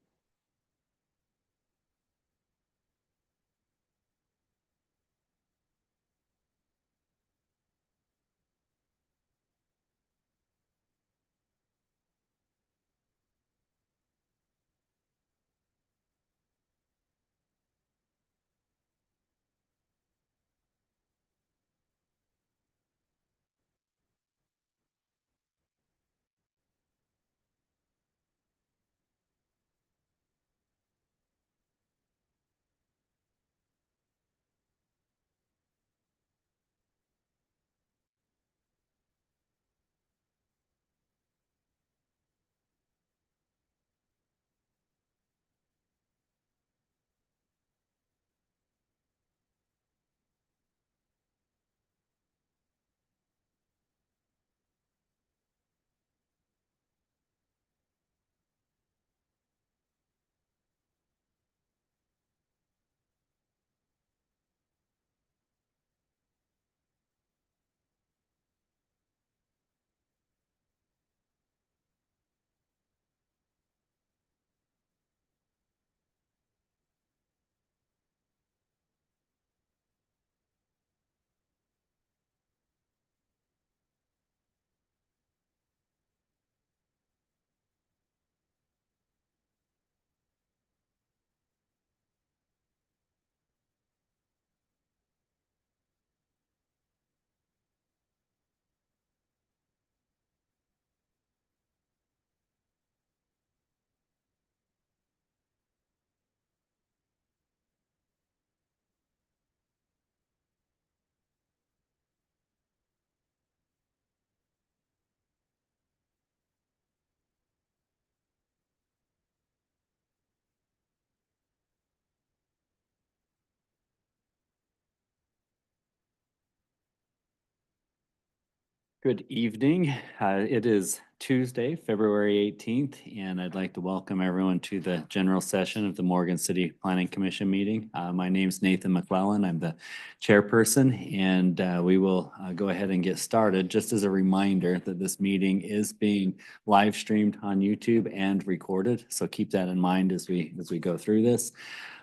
Good evening. It is Tuesday, February 18th, and I'd like to welcome everyone to the general session of the Morgan City Planning Commission meeting. My name's Nathan McClellan. I'm the chairperson, and we will go ahead and get started. Just as a reminder that this meeting is being live streamed on YouTube and recorded, so keep that in mind as we go through this.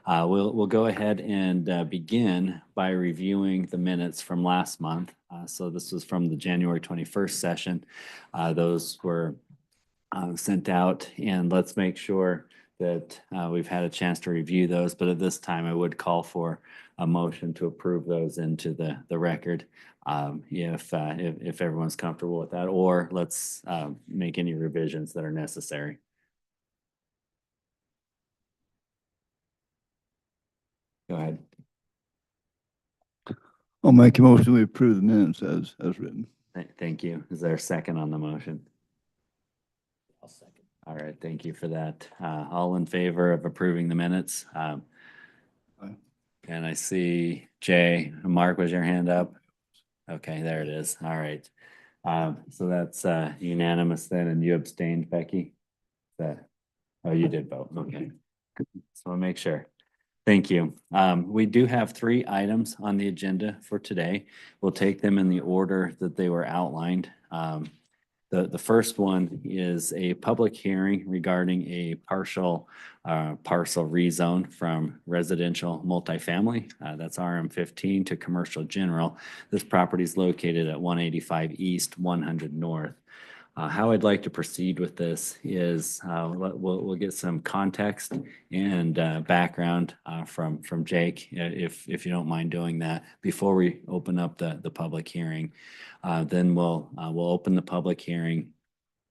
We'll go ahead and begin by reviewing the minutes from last month. So this was from the January 21st session. Those were sent out, and let's make sure that we've had a chance to review those. But at this time, I would call for a motion to approve those into the record. If everyone's comfortable with that, or let's make any revisions that are necessary. Go ahead. I'll make a motion, we approve the minutes as written. Thank you. Is there a second on the motion? I'll second. All right, thank you for that. All in favor of approving the minutes? Aye. And I see Jay, Mark, was your hand up? Okay, there it is. All right. So that's unanimous then, and you abstained, Becky? Oh, you did vote. Okay. So I'll make sure. Thank you. We do have 3 items on the agenda for today. We'll take them in the order that they were outlined. The first one is a public hearing regarding a parcel rezone from residential multifamily. That's RM15 to commercial general. This property is located at 185 East, 100 North. How I'd like to proceed with this is we'll get some context and background from Jake, if you don't mind doing that before we open up the public hearing. Then we'll open the public hearing.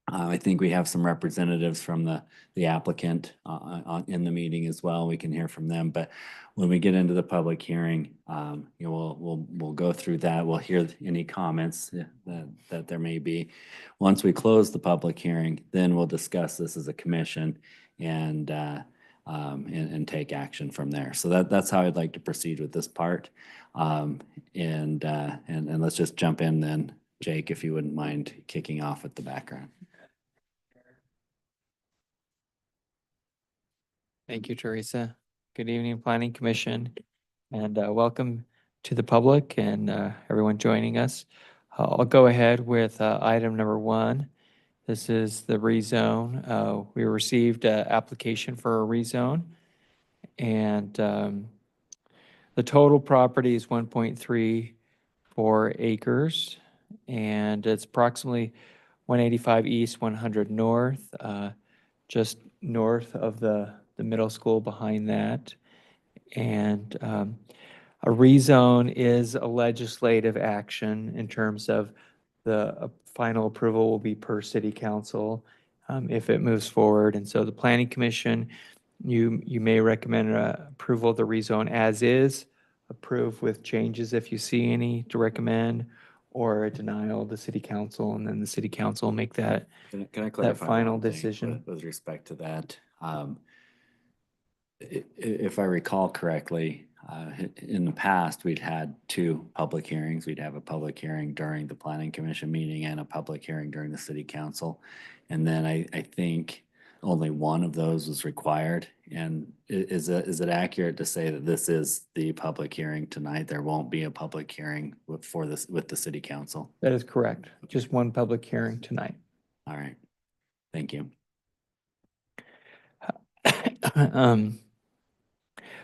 I think we have some representatives from the applicant in the meeting as well. We can hear from them. But when we get into the public hearing, we'll go through that. We'll hear any comments that there may be. Once we close the public hearing, then we'll discuss this as a commission and take action from there. So that's how I'd like to proceed with this part. And let's just jump in then, Jake, if you wouldn't mind kicking off with the background. Thank you, Teresa. Good evening, Planning Commission, and welcome to the public and everyone joining us. I'll go ahead with item number 1. This is the rezone. We received an application for a rezone, and the total property is 1.34 acres, and it's approximately 185 east, 100 north, just north of the middle school behind that. And a rezone is a legislative action in terms of the final approval will be per city council if it moves forward. And so the planning commission, you may recommend approval of the rezone as is, approve with changes if you see any to recommend, or a denial of the city council, and then the city council will make that. Can I clarify final one thing decision? with respect to that? If I recall correctly, in the past, we'd had 2 public hearings. We'd have a public hearing during the planning commission meeting and a public hearing during the city council. And then I think only one of those was required. And is it accurate to say that this is the public hearing tonight? There won't be a public hearing with the city council? That is correct. Just one public hearing tonight. All right. Thank you.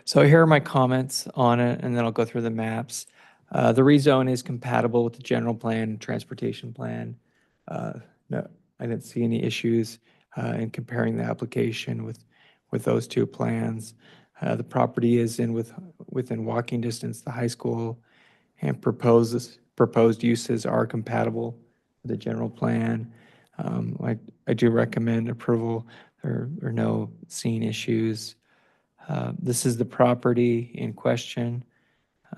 So here are my comments on it, and then I'll go through the maps. The rezone is compatible with the general plan and transportation plan. No, I didn't see any issues in comparing the application with those 2 plans. The property is within walking distance to the high school, and proposed uses are compatible with the general plan. I do recommend approval or no scene issues. This is the property in question,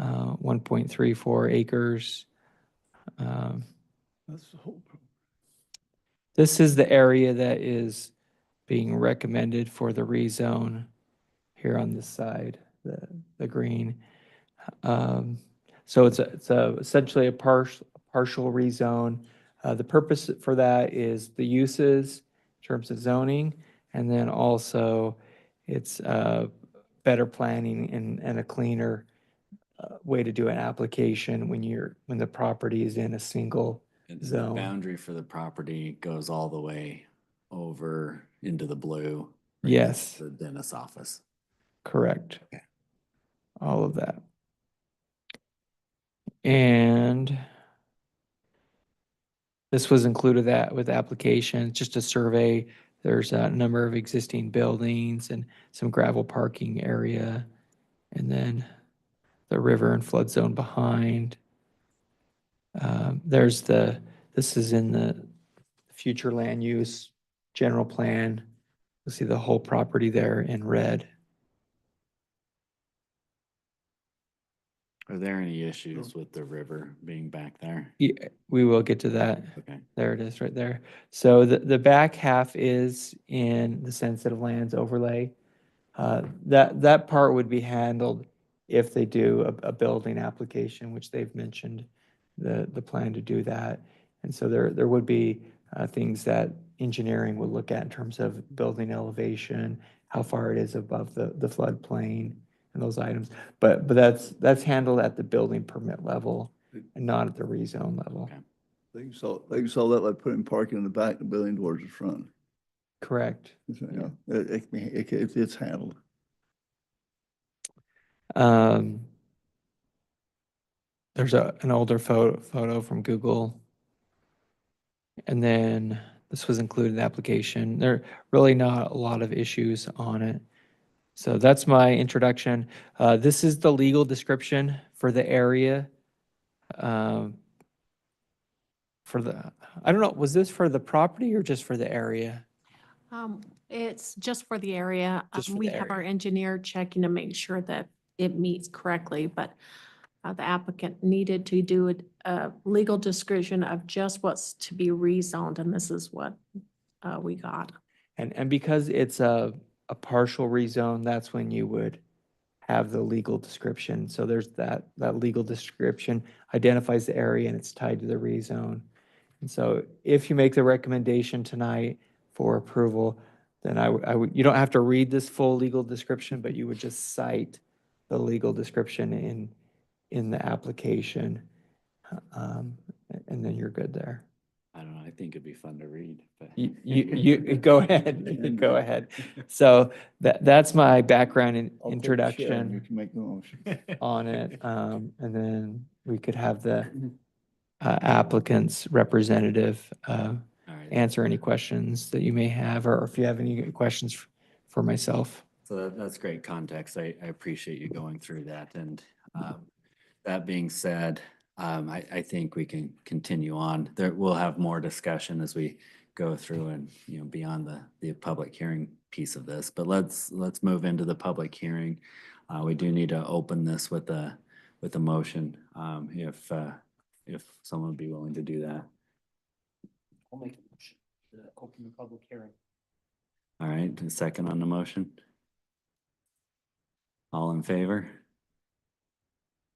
1.34 acres. That's the whole. This is the area that is being recommended for the rezone here on this side, the green. So it's essentially a partial rezone. The purpose for that is the uses in terms of zoning, and then also it's better planning and a cleaner way to do an application when the property is in a single And the zone. boundary for the property goes all the way over into the blue. Yes. The dentist's office. Correct. Okay. All of that. And this was included that with the application, just a survey. There's a number of existing buildings and some gravel parking area. And then the river and flood zone behind. This is in the future land use general plan. You'll see the whole property there in red. Are there any issues with the river being back there? Yeah, we will get to that. Okay. There it is right there. So the back half is in the sensitive lands overlay. That part would be handled if they do a building application, which they've mentioned the plan to do that. And so there would be things that engineering would look at in terms of building elevation, how far it is above the floodplain and those items. But that's handled at the building permit level and not at the rezone level. Okay. They can solve that by putting parking in the back, the building towards the front. Correct. Yeah, it's handled. There's an older photo from Google. And then this was included in the application. There are really not a lot of issues on it. So that's my introduction. This is the legal description for the area. for the, I don't know, was this for the property or just for the area? It's just for the area. Just for We the have our area. engineer checking to make sure that it meets correctly, but the applicant needed to do a legal description of just what's to be rezoned, and this is what we got. And because it's a partial rezone, that's when you would have the legal description. So there's that legal description identifies the area and it's tied to the rezone. And so if you make the recommendation tonight for approval, then I would, you don't have to read this full legal description, but you would just cite the legal description in the application. And then you're good there. I don't know, I think it'd be fun to read, but. You go ahead, go ahead. So that's my background and I'll take a share and You introduction can make the motion. on it. And then we could have the applicant's representative All right. answer any questions that you may have, or if you have any questions for myself. So that's great context. I appreciate you going through that. And that being said, I think we can continue on. There, we'll have more discussion as we go through and, you know, beyond the public hearing piece of this. But let's move into the public hearing. We do need to open this with a motion, if someone would be willing to do that. I'll make a motion to open the public hearing. All right, a second on the motion. All in favor?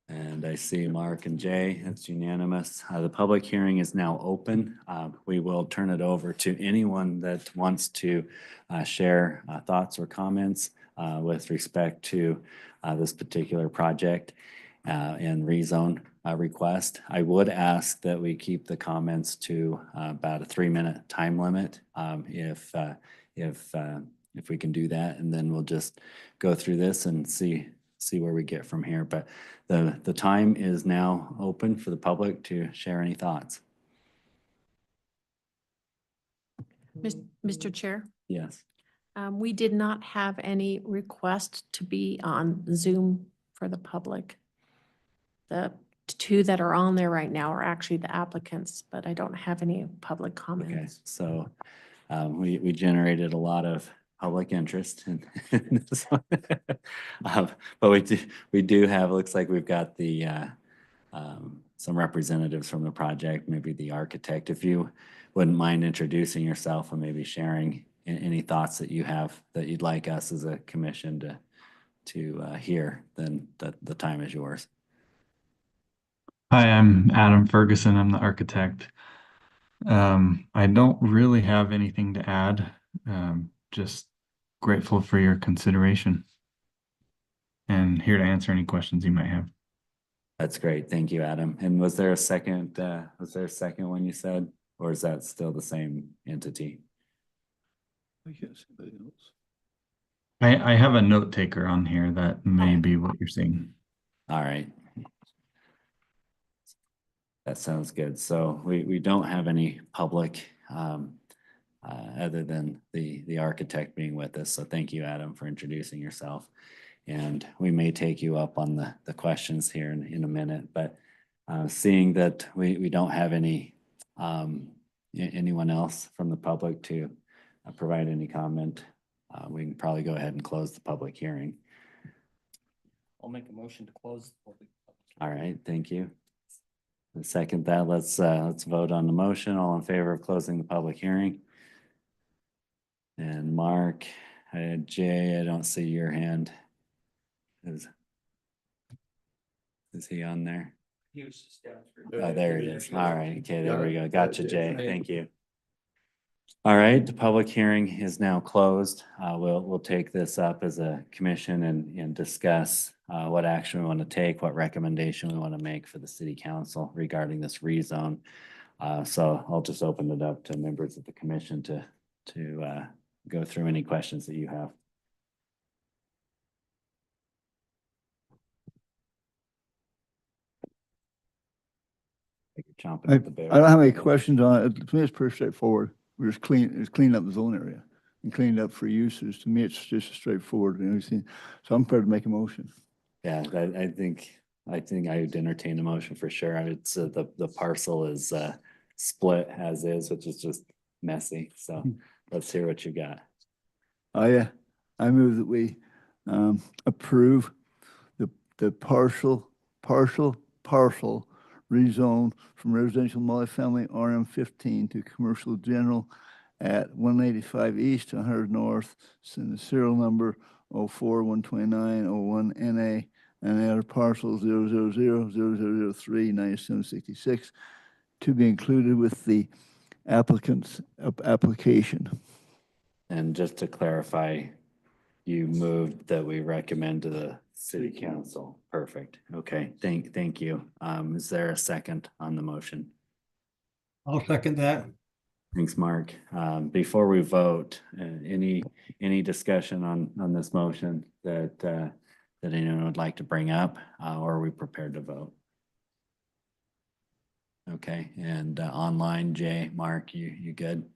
And I see Mark and Jay, that's unanimous. The public hearing is now open. We will turn it over to anyone that wants to share thoughts or comments with respect to this particular project and rezone request. I would ask that we keep the comments to about a 3-minute time limit if we can do that, and then we'll just go through this and see where we get from here. But the time is now open for the public to share any thoughts. Mr. Chair, Yes. we did not have any request to be on Zoom for the public. The two that are on there right now are actually the applicants, but I don't have any public Okay, comments. so we generated a lot of public interest in this one. But we do have, looks like we've got the some representatives from the project, maybe the architect. If you wouldn't mind introducing yourself and maybe sharing any thoughts that you have that you'd like us as a commission to hear, then the time is yours. Hi, I'm Adam Ferguson. I'm the architect. I don't really have anything to add. Just grateful for your consideration and here to answer any questions you might have. That's great. Thank you, Adam. And was there a second one you said, or is that still the same entity? I have a note taker on here that may be what you're seeing. All right. That sounds good. So we don't have any public other than the architect being with us. So thank you, Adam, for introducing yourself. And we may take you up on the questions here in a minute, but seeing that we don't have any anyone else from the public to provide any comment, we can probably go ahead and close the public hearing. I'll make a motion to close the public. All right, thank you. Second that, let's vote on the motion. All in favor of closing the public hearing? And Mark, Jay, I don't see your hand. Is he on there? He was just down for. Oh, there he is. All right, okay, there we go. Gotcha, Jay. Thank you. All right, the public hearing is now closed. We'll take this up as a commission and discuss what action we want to take, what recommendation we want to make for the city council regarding this rezone. So I'll just open it up to members of the commission to go through any questions that you have. You're chomping at the bit. I don't have any questions on it. To me, it's pretty straightforward. We're just cleaning up the zone area and cleaning it up for uses. To me, it's just straightforward and everything. So I'm prepared to make a motion. Yeah, I think I would entertain a motion for sure. It's the parcel is split as is, which is just messy. So let's hear what you got. I move that we approve the partial rezone from residential multifamily RM15 to commercial general at 185 East, 100 North, in the serial number 04-129-01 NA, and the other parcel 000-0003-9766 to be included with the applicant's application. And just to clarify, you moved that we recommend to the city council. Perfect. Okay, thank you. Is there a second on the motion? I'll second that. Thanks, Mark. Before we vote, any discussion on this motion that anyone would like to bring up, or are we prepared to vote? Okay, and online, Jay, Mark, you good?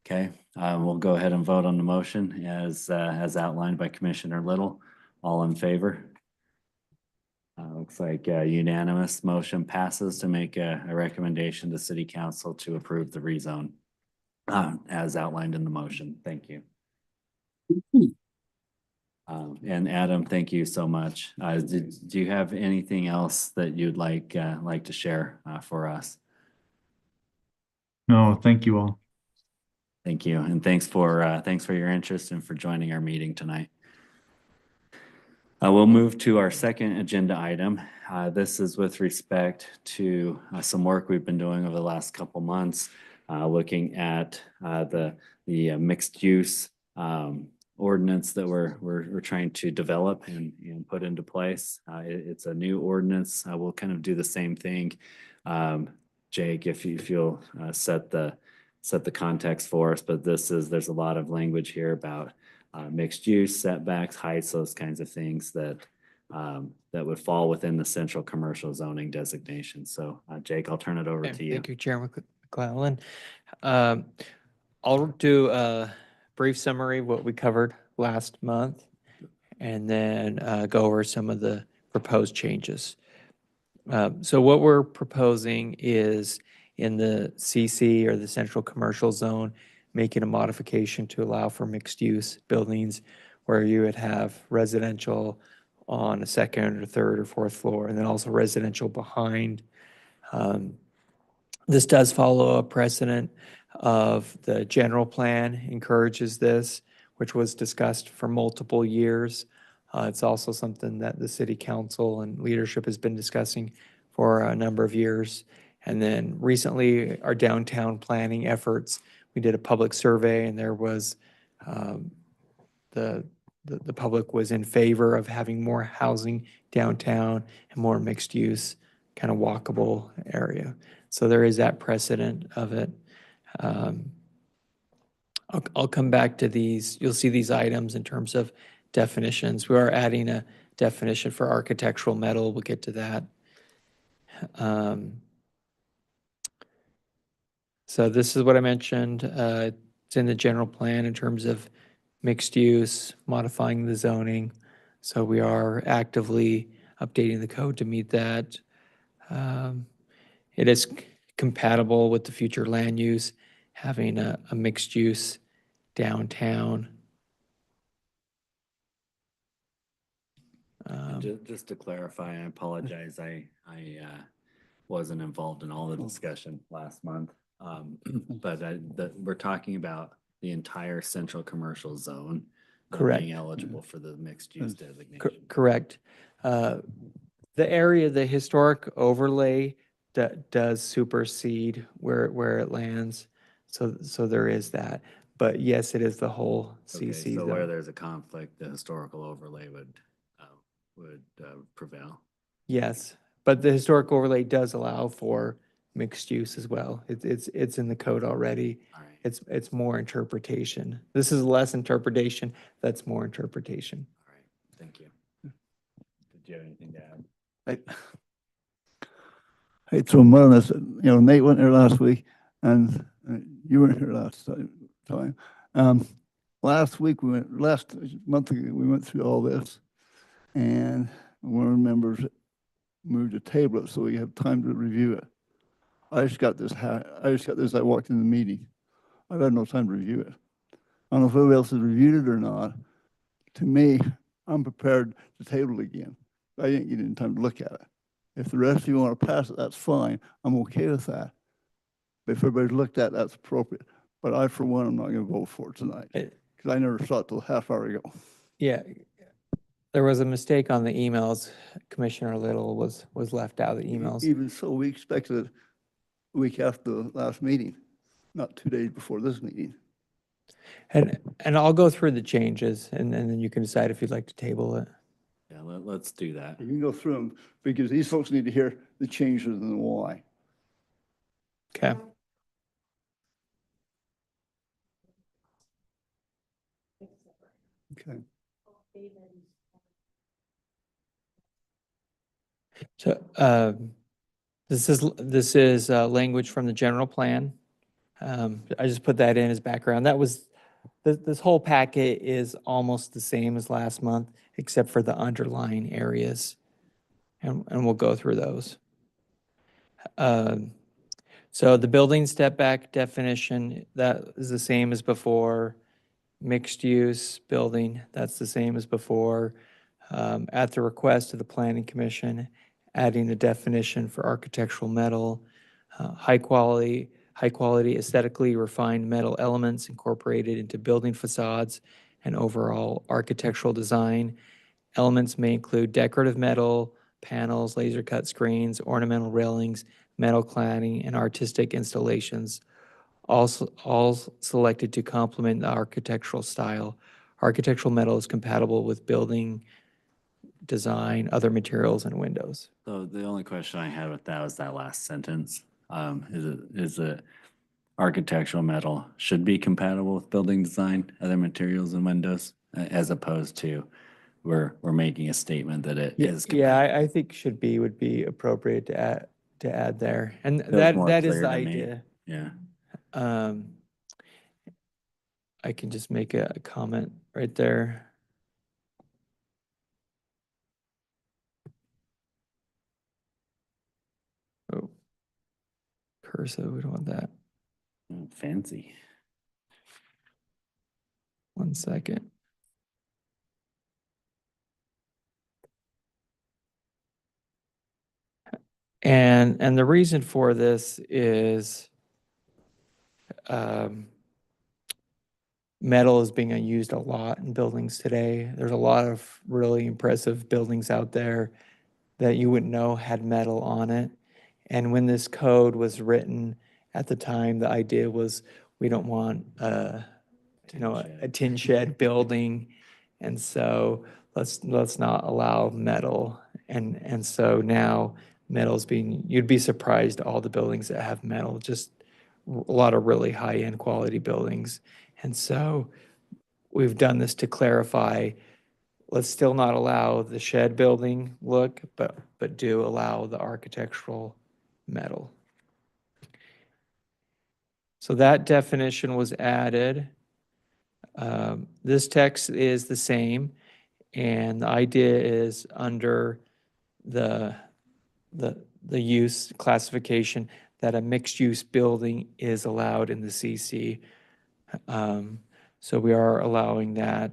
Okay, we'll go ahead and vote on the motion as outlined by Commissioner Little. All in favor? Looks like unanimous motion passes to make a recommendation to City Council to approve the rezone as outlined in the motion. Thank you. And Adam, thank you so much. Do you have anything else that you'd like to share for us? No, thank you all. Thank you, and thanks for your interest and for joining our meeting tonight. We'll move to our second agenda item. This is with respect to some work we've been doing over the last couple months, looking at the mixed use ordinance that we're trying to develop and put into place. It's a new ordinance. We'll kind of do the same thing. Jake, if you'll set the context for us, but there's a lot of language here about mixed use, setbacks, heights, those kinds of things that would fall within the central commercial zoning designation. So Jake, I'll turn it over to you. Thank you, Chairman McClellan. I'll do a brief summary of what we covered last month and then go over some of the proposed changes. So what we're proposing is in the CC or the central commercial zone, making a modification to allow for mixed use buildings where you would have residential on a second or third or fourth floor, and then also residential behind. This does follow a precedent of the general plan encourages this, which was discussed for multiple years. It's also something that the city council and leadership has been discussing for a number of years. And then recently, our downtown planning efforts, we did a public survey, and there was the public was in favor of having more housing downtown and more mixed use, kind of walkable area. So there is that precedent of it. I'll come back to these. You'll see these items in terms of definitions. We are adding a definition for architectural metal. We'll get to that. So this is what I mentioned. It's in the general plan in terms of mixed use, modifying the zoning. So we are actively updating the code to meet that. It is compatible with the future land use, having a mixed use downtown. Just to clarify, I apologize. I wasn't involved in all the discussion last month. But we're talking about the entire central commercial zone Correct. being eligible for the mixed use designation. Correct. The area, the historic overlay does supersede where it lands. So there is that. But yes, it is the whole Okay, CC so zone. where there's a conflict, the historical overlay would prevail. Yes, but the historic overlay does allow for mixed use as well. It's in the code already. All right. It's more interpretation. This is less interpretation. That's more interpretation. All right. Thank you. Did you have anything to add? Hey, throw mud on this. Nate went there last week, and you weren't here last time. Last month we went through all this, and one of the members moved to table it so we have time to review it. I just got this, I walked in the meeting. I've had no time to review it. I don't know if anybody else has reviewed it or not. To me, I'm prepared to table it again. I didn't get any time to look at it. If the rest of you want to pass it, that's fine. I'm okay with that. But if everybody's looked at it, that's appropriate. But I, for one, I'm not going to vote for it tonight because I never saw it till a half hour ago. Yeah, there was a mistake on the emails. Commissioner Little was left out of the emails. Even so, we expected it a week after the last meeting, not 2 days before this meeting. And I'll go through the changes and then you can decide if you'd like to table it. Yeah, let's do that. You can go through them because these folks need to hear the changes and the why. Okay. Okay. So this is language from the general plan. I just put that in as background. That was this whole packet is almost the same as last month, except for the underlying areas, and we'll go through those. So the building step back definition, that is the same as before. Mixed use building, that's the same as before. At the request of the Planning Commission, adding a definition for architectural metal, high quality aesthetically refined metal elements incorporated into building facades and overall architectural design. Elements may include decorative metal, panels, laser cut screens, ornamental railings, metal cladding, and artistic installations, all selected to complement the architectural style. Architectural metal is compatible with building design, other materials, and windows. So the only question I had with that was that last sentence. Is it architectural metal should be compatible with building design, other materials and windows, as opposed to we're making a statement that it is Yeah, compatible. I think would be appropriate to add there. And Feels more that is clear the to me. idea. Yeah. I can just make a comment right there. Oh, cursor, we don't want that. Fancy. 1 second. And the reason for this is metal is being used a lot in buildings today. There's a lot of really impressive buildings out there that you wouldn't know had metal on it. And when this code was written at the time, the idea was we don't want a tin shed building. And so let's not allow metal. And so now metal's you'd be surprised all the buildings that have metal, just a lot of really high-end quality buildings. And so we've done this to clarify, let's still not allow the shed building look, but do allow the architectural metal. So that definition was added. This text is the same, and the idea is under the use classification that a mixed-use building is allowed in the CC. So we are allowing that.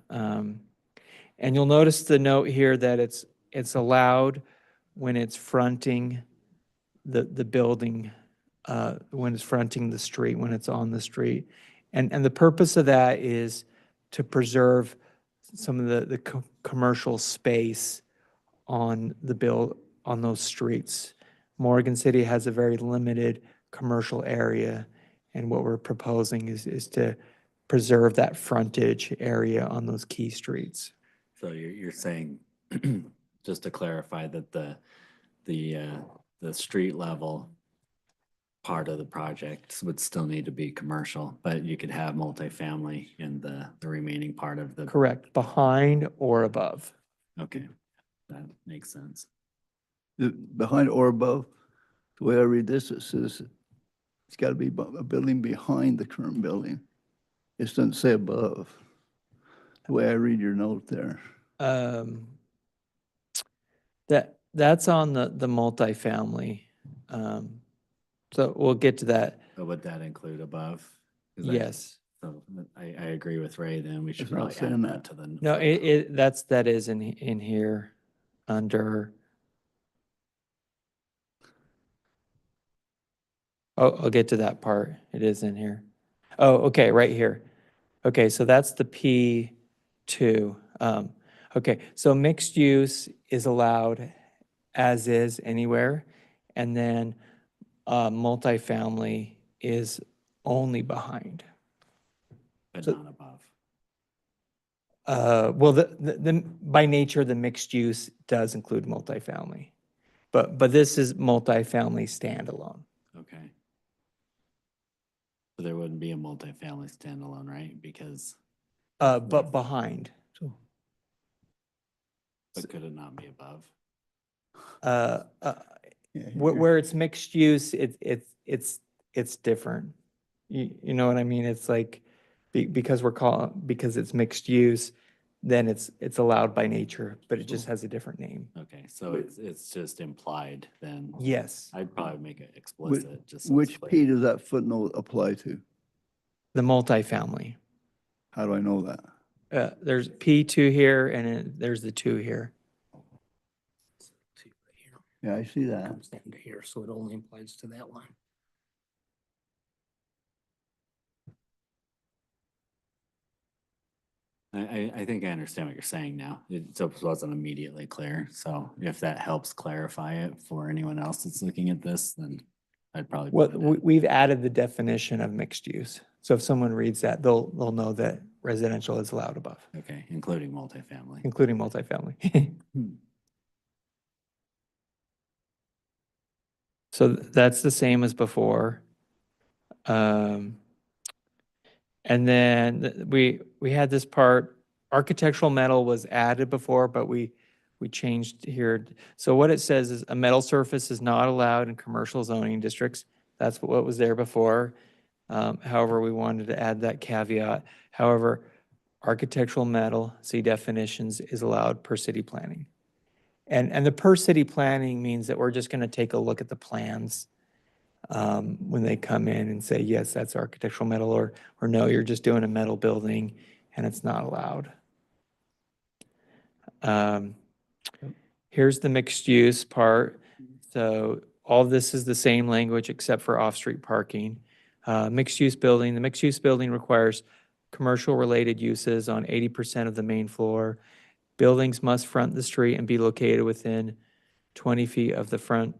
And you'll notice the note here that it's allowed when it's fronting the building, when it's fronting the street, when it's on the street. And the purpose of that is to preserve some of the commercial space on those streets. Morgan City has a very limited commercial area, and what we're proposing is to preserve that frontage area on those key streets. So you're saying, just to clarify, that the street level part of the project would still need to be commercial, but you could have multifamily in the remaining part of the. Correct, behind or above. Okay, that makes sense. Behind or above, the way I read this, it says it's got to be a building behind the current building. It doesn't say above, the way I read your note there. That's on the multifamily. So we'll get to that. But would that include above? 'Cause I- Yes. So I agree with Ray, then we should It's not probably saying add that. that to the. No, that is in here under. Oh, I'll get to that part. It is in here. Oh, okay, right here. Okay, so that's the P2. Okay, so mixed use is allowed as is anywhere. And then multifamily is only behind. But so- not above. Well, by nature, the mixed use does include multifamily. But this is multifamily standalone. Okay. So there wouldn't be a multifamily standalone, right? Because, But behind. but could it not be above? Uh, Yeah, where it's mixed use, it's different. You know what I mean? It's like, because because it's mixed use, then it's allowed by nature, but it just has a different name. Okay, so it's just implied then. Yes, I'd probably make it Which, explicit, just so it's which clear. P does that footnote apply to? the multifamily. How do I know that? There's P2 here and then there's the 2 here. Yeah, I see that. Comes down to here, so it only applies to that line. I think I understand what you're saying now. It just wasn't immediately clear. So if that helps clarify it for anyone else that's looking at this, then I'd probably. Well, put it in. we've added the definition of mixed use. So if someone reads that, they'll know that residential is allowed above, Okay, including multifamily. including multifamily. So that's the same as before. And then we had this part, architectural metal was added before, but we changed here. So what it says is a metal surface is not allowed in commercial zoning districts. That's what was there before. However, we wanted to add that caveat. However, architectural metal, see definitions, is allowed per city planning. And the per city planning means that we're just going to take a look at the plans when they come in and say, yes, that's architectural metal, or no, you're just doing a metal building and it's not allowed. Here's the mixed use part. So all this is the same language except for off-street parking. Mixed use building, the mixed use building requires commercial related uses on 80% of the main floor. Buildings must front the street and be located within 20 feet of the front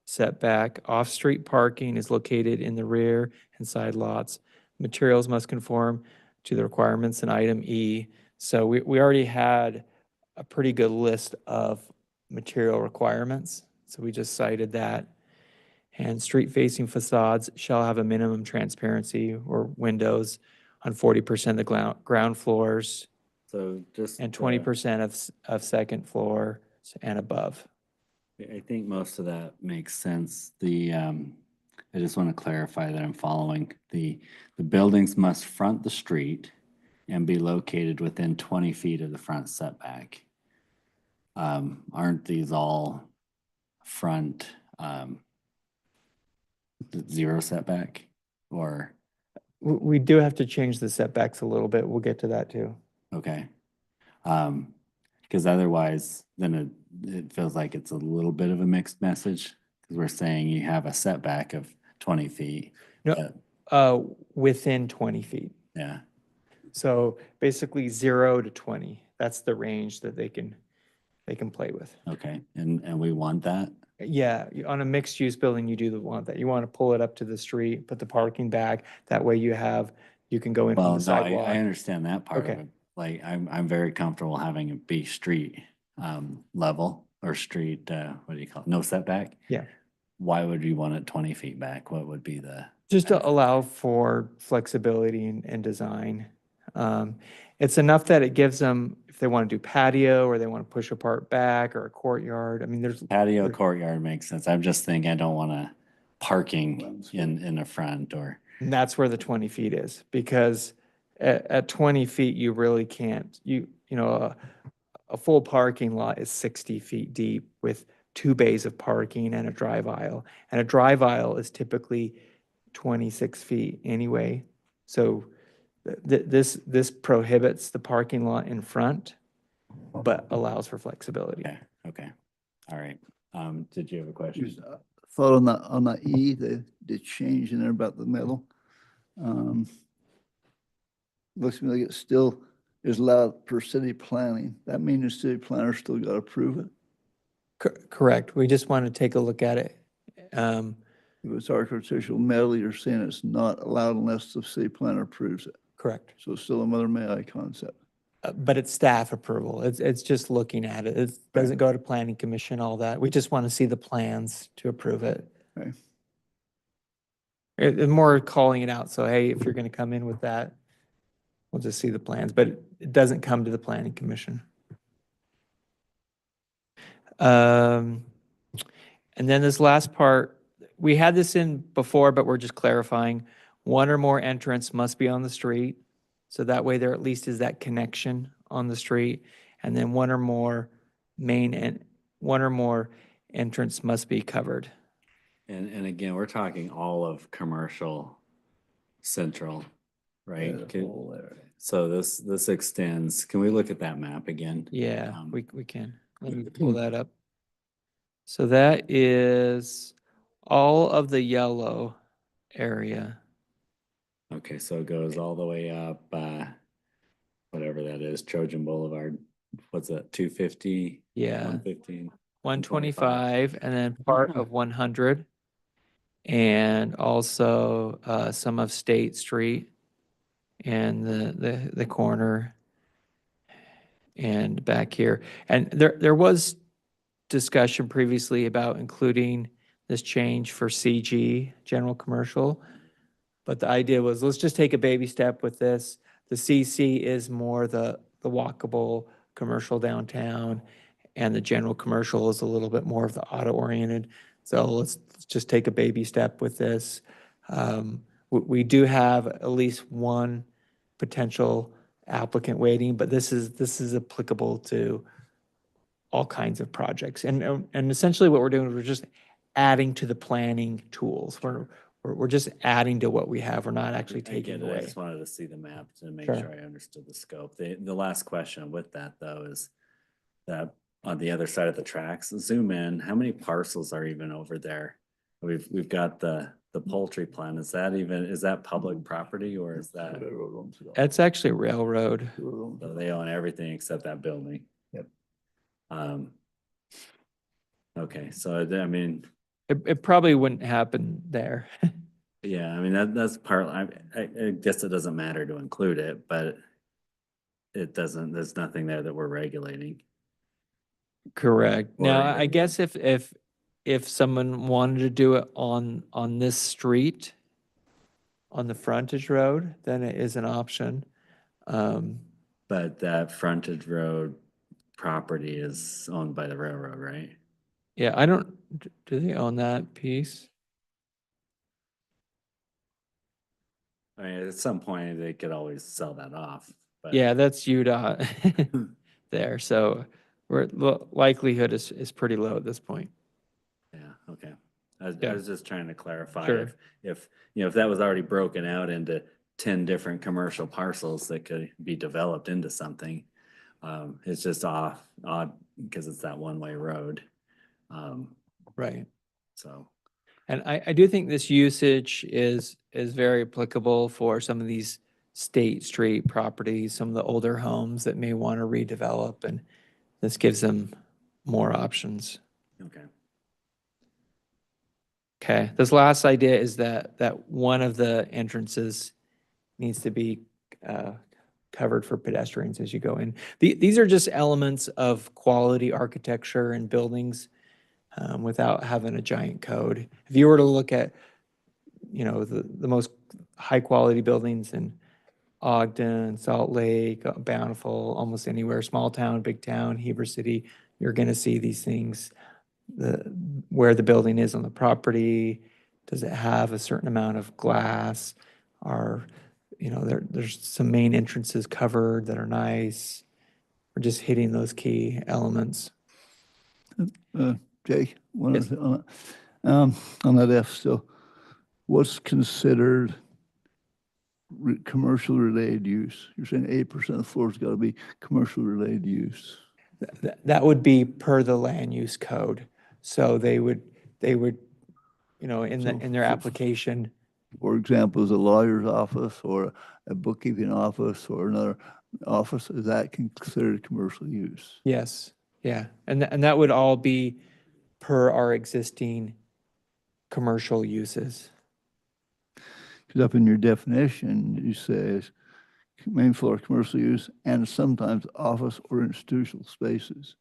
setback. Off-street parking is located in the rear and side lots. Materials must conform to the requirements in item E. So we already had a pretty good list of material requirements. So we just cited that. And street-facing facades shall have a minimum transparency or windows on 40% of the ground floors. So just. And 20% of second floor and above. I think most of that makes sense. I just want to clarify that I'm following. The buildings must front the street and be located within 20 feet of the front setback. Aren't these all front, zero setback or? We do have to change the setbacks a little bit. We'll get to that too. Okay. Because otherwise, then it feels like it's a little bit of a mixed message, because we're saying you have a setback of 20 feet. No, within 20 feet. Yeah, So basically 0 to 20. That's the range that they can play with. okay, and we want that? Yeah, on a mixed use building, you do want that. You want to pull it up to the street, put the parking back. That way you can go in from Well, the no, sidewalk. I understand that part of Okay. it. Like, I'm very comfortable having it be street level or street, what do you call it? No setback? Yeah. Why would you want it 20 feet back? What would be the? Just to allow for flexibility and design. It's enough that it gives them, if they want to do patio or they want to push a part back or a courtyard. I mean, there's. Patio there- courtyard makes sense. I'm just thinking I don't want to parking in the front or. And that's where the 20 feet is, because at 20 feet, you really can't, a full parking lot is 60 feet deep with 2 bays of parking and a drive aisle. And a drive aisle is typically 26 feet anyway. So this prohibits the parking lot in front, but allows for flexibility. Okay. All right. Did you have a question? Just a thought on that E, the change in there about the metal. Looks to me like it still is allowed per city planning. That means the city planner still got to approve it. Correct. We just want to take a look at it. If it's artificial metal, you're saying it's not allowed unless the city planner approves it. Correct. So it's still a mother may I concept. But it's staff approval. It's just looking at it. It doesn't go to planning commission, all that. We just want to see the plans to approve it. Okay. It's more calling it out. So, hey, if you're going to come in with that, we'll just see the plans, but it doesn't come to the planning commission. And then this last part, we had this in before, but we're just clarifying. One or more entrants must be on the street. So that way there at least is that connection on the street. And then one or more entrants must be covered. And again, we're talking all of commercial central, right? So this extends, can we look at that map again? Yeah, we can. Let me pull that up. So that is all of the yellow area. Okay, so it goes all the way up, whatever that is, Trojan Boulevard. What's that, 250? Yeah. 115? 125 and then part of 100 and also some of State Street and the corner and back here. And there was discussion previously about including this change for CG, general commercial. But the idea was, let's just take a baby step with this. The CC is more the walkable commercial downtown, and the general commercial is a little bit more of the auto-oriented. So let's just take a baby step with this. We do have at least one potential applicant waiting, but this is applicable to all kinds of projects. And essentially what we're doing is we're just adding to the planning tools. We're just adding to what we have. We're not actually taking Again, I away. just wanted to see the map to make Sure. sure I understood the scope. The last question with that though is that on the other side of the tracks, zoom in, how many parcels are even over there? We've got the poultry plant. Is that public property or is that? It's actually railroad. So they own everything except that building. Yep. Okay, so I mean, It probably wouldn't happen there. yeah, I mean, that's part, I guess it doesn't matter to include it, but there's nothing there that we're regulating. Correct. Now, Or- I guess if someone wanted to do it on this street, on the frontage road, then it is an option. But that frontage road property is owned by the railroad, right? Yeah, do they own that piece? I mean, at some point, they could always sell that off, but. Yeah, that's UDOT there. So likelihood is pretty low at this point. Yeah, okay. I Yeah. was just trying to clarify Sure. if that was already broken out into 10 different commercial parcels that could be developed into something. It's just odd because it's that one-way road. Right. So, And I do think this usage is very applicable for some of these State Street properties, some of the older homes that may want to redevelop, and this gives them more options. okay. Okay, this last idea is that one of the entrances needs to be covered for pedestrians as you go in. These are just elements of quality architecture and buildings without having a giant code. If you were to look at, the most high-quality buildings in Ogden, Salt Lake, Bountiful, almost anywhere, small town, big town, Heber City, you're going to see these things. Where the building is on the property, does it have a certain amount of glass? There's some main entrances covered that are nice. We're just hitting those key elements. Jake, one Yes. of the, on that F still, what's considered commercial related use? You're saying 8% of the floor's got to be commercial related use. That would be per the land use code. So they would, you know, in So their for- application, For example, is a lawyer's office or a bookkeeping office or another office, is that considered commercial use? yes, yeah. And that would all be per our existing commercial uses. Because up in your definition, you say main floor commercial use and sometimes office or institutional spaces.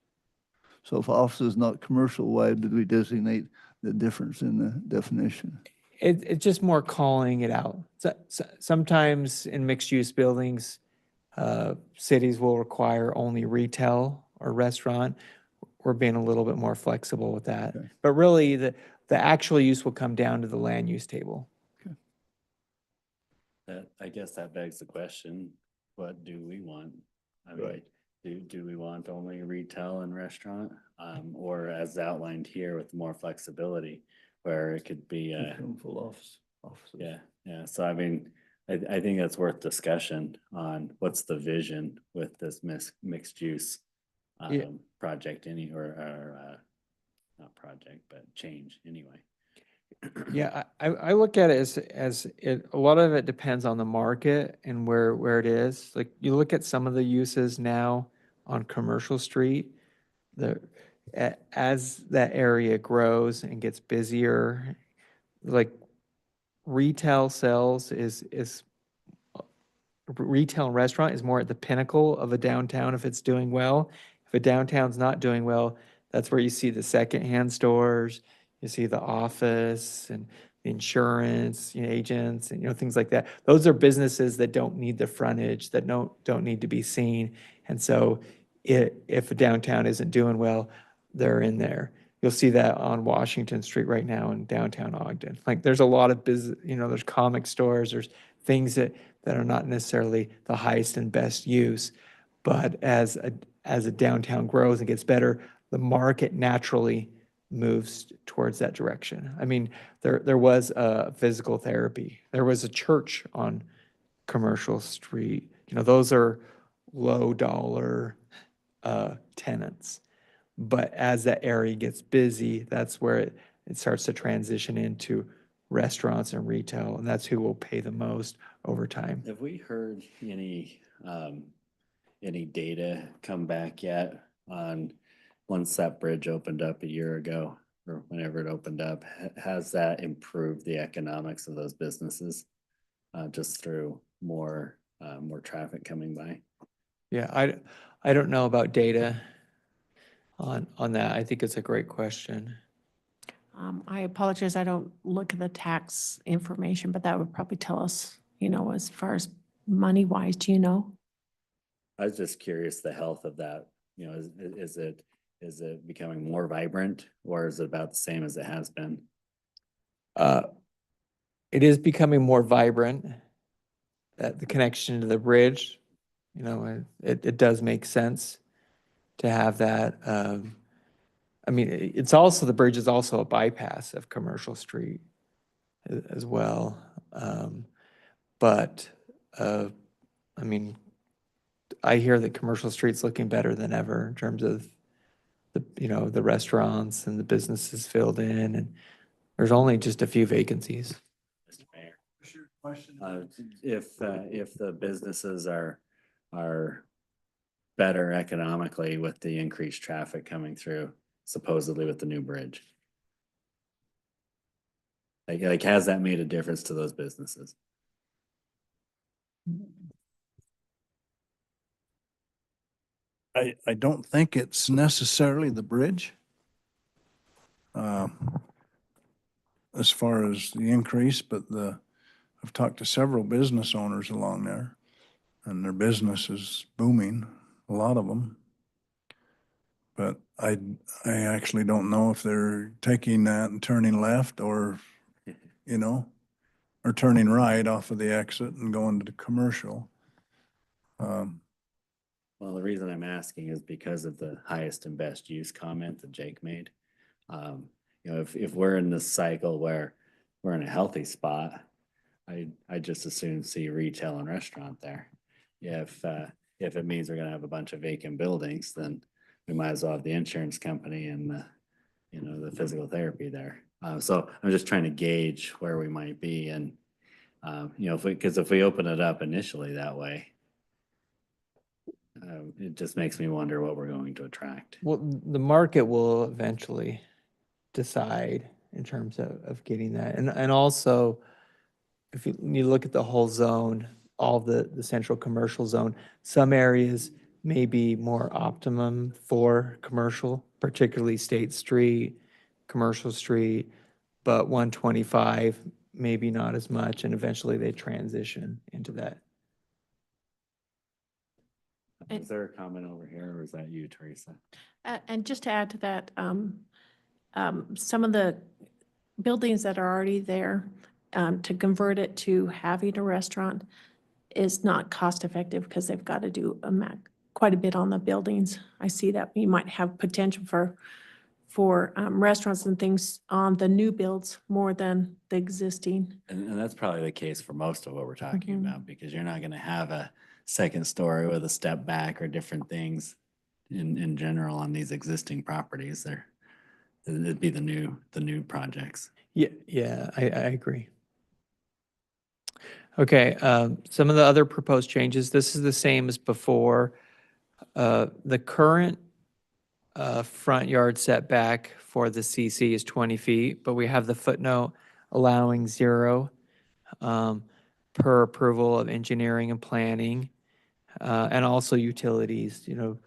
So if office is not commercial, why did we designate the difference in the definition? It's just more calling it out. Sometimes in mixed-use buildings, cities will require only retail or restaurant. We're being a little bit more flexible with that. Okay. But really, the actual use will come down to the land use table. I guess that begs the question, what do we want? I mean, Right. do we want only retail and restaurant? Or as outlined here with more flexibility, where it could be, Full offices. yeah. So I mean, I think that's worth discussion on what's the vision with this mixed use Yeah. project not project, but change anyway. Yeah, I look at it as a lot of it depends on the market and where it is. Like you look at some of the uses now on Commercial Street, as that area grows and gets busier, like retail sales is retail and restaurant is more at the pinnacle of a downtown if it's doing well. If a downtown's not doing well, that's where you see the secondhand stores, you see the office and the insurance, agents and, things like that. Those are businesses that don't need the frontage, that don't need to be seen. And so if a downtown isn't doing well, they're in there. You'll see that on Washington Street right now in downtown Ogden. Like there's a lot of business, there's comic stores, there's things that are not necessarily the highest and best use. But as a downtown grows and gets better, the market naturally moves towards that direction. I mean, there was a physical therapy. There was a church on Commercial Street. Those are low dollar tenants. But as that area gets busy, that's where it starts to transition into restaurants and retail, and that's who will pay the most over time. Have we heard any data come back yet on once that bridge opened up a year ago or whenever it opened up, has that improved the economics of those businesses just through more traffic coming by? Yeah, I don't know about data on that. I think it's a great question. I apologize, I don't look at the tax information, but that would probably tell us, as far as money wise, do you know? I was just curious the health of that, is it becoming more vibrant or is it about the same as it has been? It is becoming more vibrant. The connection to the bridge, it does make sense to have that. I mean, the bridge is also a bypass of Commercial Street as well. But I mean, I hear that Commercial Street's looking better than ever in terms of the restaurants and the businesses filled in, and there's only just a few vacancies. Mr. Mayor, if the businesses are better economically with the increased traffic coming through, supposedly with the new bridge, like has that made a difference to those businesses? I don't think it's necessarily the bridge. As far as the increase, but I've talked to several business owners along there and their business is booming, a lot of them. But I actually don't know if they're taking that and turning left or turning right off of the exit and going to the commercial. Well, the reason I'm asking is because of the highest and best use comment that Jake made. You know, if we're in this cycle where we're in a healthy spot, I just as soon see retail and restaurant there. If it means we're gonna have a bunch of vacant buildings, then we might as well have the insurance company and the, you know, the physical therapy there. So I'm just trying to gauge where we might be and, you know, because if we open it up initially that way, it just makes me wonder what we're going to attract. Well, the market will eventually decide in terms of getting that. And also, if you look at the whole zone, all the central commercial zone, some areas may be more optimum for commercial, particularly State Street, Commercial Street, but 125, maybe not as much, and eventually they transition into that. And- Is there a comment over here or is that you, Teresa? And just to add to that, some of the buildings that are already there, to convert it to having a restaurant is not cost effective because they've got to do quite a bit on the buildings. I see that you might have potential for restaurants and things on the new builds more than the existing. And that's probably the case for most of what we're talking Mhm. about, because you're not gonna have a second story with a step back or different things in general on these existing properties there. It'd be the new projects. Yeah, I agree. Okay, some of the other proposed changes, this is the same as before. The current front yard setback for the CC is 20 feet, but we have the footnote allowing 0 per approval of engineering and planning, and also utilities. You know,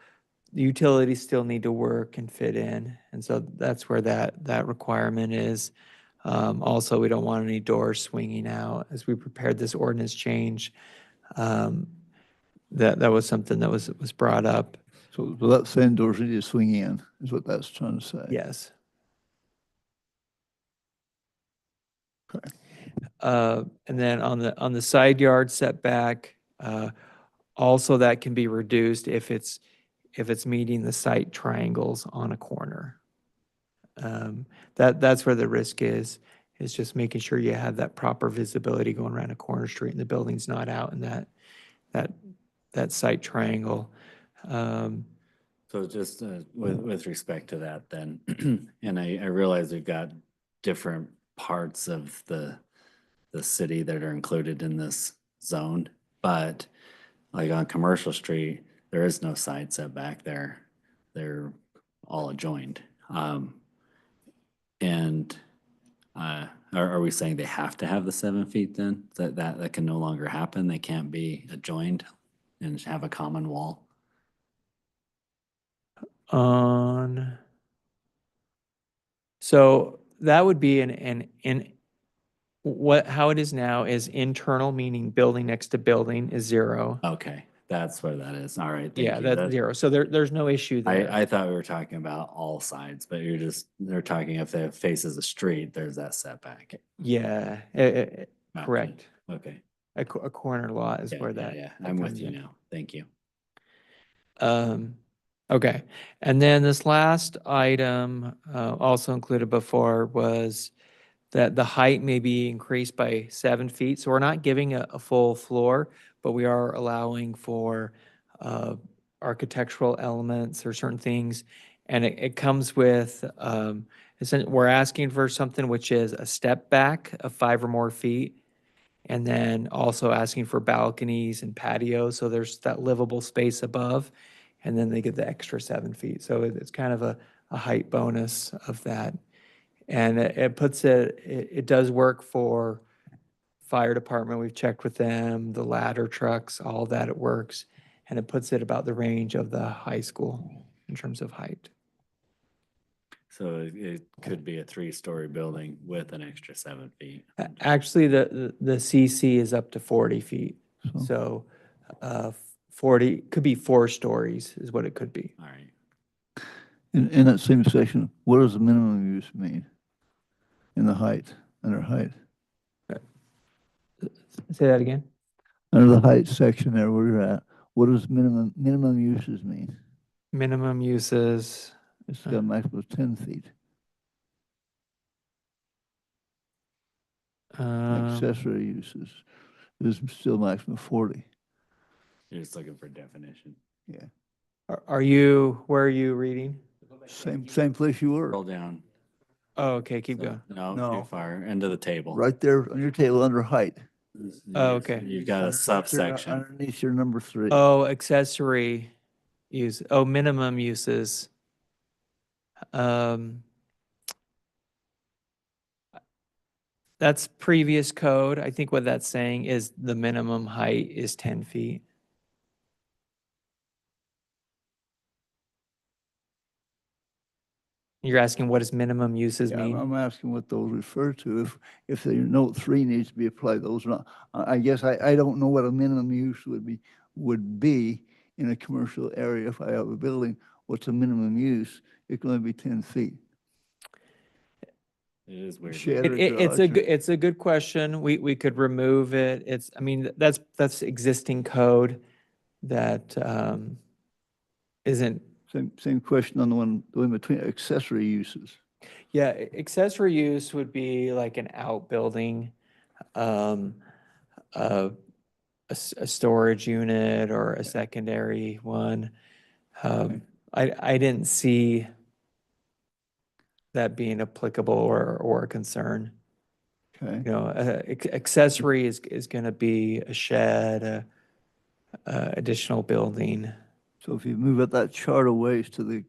the utilities still need to work and fit in, and so that's where that requirement is. Also, we don't want any doors swinging out. As we prepared this ordinance change, that was something that was brought up. So that same doors need to swing in, is what that's trying to say. Yes. Okay. And then on the side yard setback, also that can be reduced if it's meeting the site triangles on a corner. That's where the risk is just making sure you have that proper visibility going around a corner street and the building's not out in that site triangle. So just with respect to that then, and I realize we've got different parts of the city that are included in this zone, but like on Commercial Street, there is no side setback there. They're all adjoined. And are we saying they have to have the 7 feet then? That can no longer happen? They can't be adjoined and have a common wall? So that would be how it is now is internal, meaning building next to building is 0. Okay, that's where that is. All right. thank Yeah, you. that's That- 0. So there's no issue there. I thought we were talking about all sides, but they're talking if it faces a street, there's that setback. Yeah, Gotcha. correct. Okay. A corner lot is Yeah, where yeah, that. yeah. that I'm with comes you in. now. Thank you. Okay, and then this last item, also included before, was that the height may be increased by 7 feet. So we're not giving a full floor, but we are allowing for architectural elements or certain things. And it comes with, we're asking for something which is a step back of 5 or more feet. And then also asking for balconies and patios, so there's that livable space above, and then they get the extra 7 feet. So it's kind of a height bonus of that. And it does work for fire department. We've checked with them, the ladder trucks, all that, it works. And it puts it about the range of the high school in terms of height. So it could be a 3-story building with an extra 7 feet. Actually, the CC is up to 40 feet. So 40, could be 4 stories is what it could be. All right. In that same section, what does the minimum use mean? In the height, under height? Say that again? Under the height section there where you're at, what does minimum uses mean? Minimum uses, It's got a maximum of 10 feet. Accessory uses is still maximum 40. You're just looking for definition. Yeah. Are you, where are you reading? Same place you were. Scroll down. Oh, okay, keep So- going. No, No. too far, end of the table. Right there on your table under height. Oh, okay. You've got a Underneath your- subsection. Underneath your number 3. Oh, accessory use, oh, minimum uses. Um, That's previous code. I think what that's saying is the minimum height is 10 feet. You're asking what does minimum uses Yeah, mean? I'm asking what those refer to. If the note 3 needs to be applied, those are not, I guess I don't know what a minimum use would be in a commercial area. If I have a building, what's a minimum use? It can only be 10 feet. It is weird. Shed or It's garage or- it's a good question. We could remove it. It's, I mean, that's existing code that isn't, Same question on the one in between accessory uses. yeah, accessory use would be like an outbuilding, a, a storage unit or a secondary one. I didn't see that being applicable or a concern. Okay. You know, accessory is going to be a shed, a additional building. So if you move up that chart of ways to the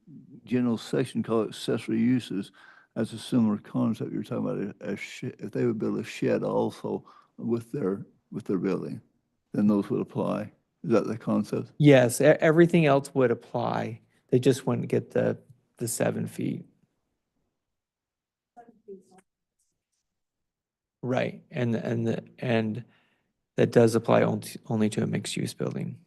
general section called accessory uses, that's a similar concept. You're talking about a shed. If they would build a shed also with their building, then those would apply. Is that the concept? Yes, everything else would apply. They just wouldn't get the 7 feet. Right, and that does apply only to a mixed-use building.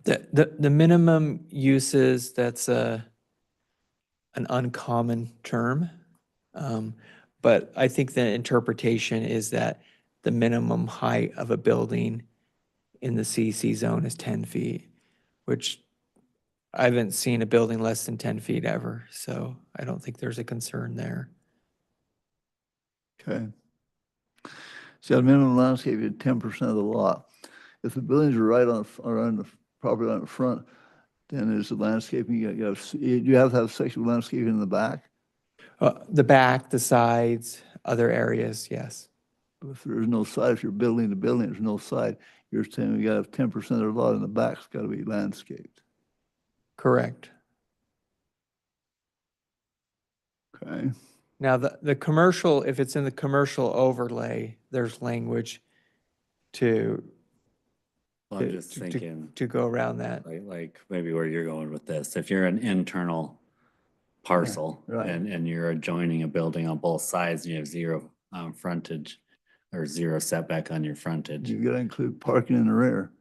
The minimum uses, that's an uncommon term. But I think the interpretation is that the minimum height of a building in the CC zone is 10 feet, which I haven't seen a building less than 10 feet ever, so I don't think there's a concern there. Okay. So a minimum landscape is 10% of the lot. If the buildings are right around the property line in front, then there's the landscaping. You have to have section landscaping in the back. The back, the sides, other areas, yes. If there's no side, if you're building the building, there's no side, you're saying you gotta have 10% of the lot in the back's gotta be landscaped. Correct. Okay. Now, the commercial, if it's in the commercial overlay, there's language to I'm just thinking, to go around that. like maybe where you're going with this, if you're an internal parcel right. and you're adjoining a building on both sides, and you have zero frontage or zero setback on your frontage. You gotta include parking in the rear.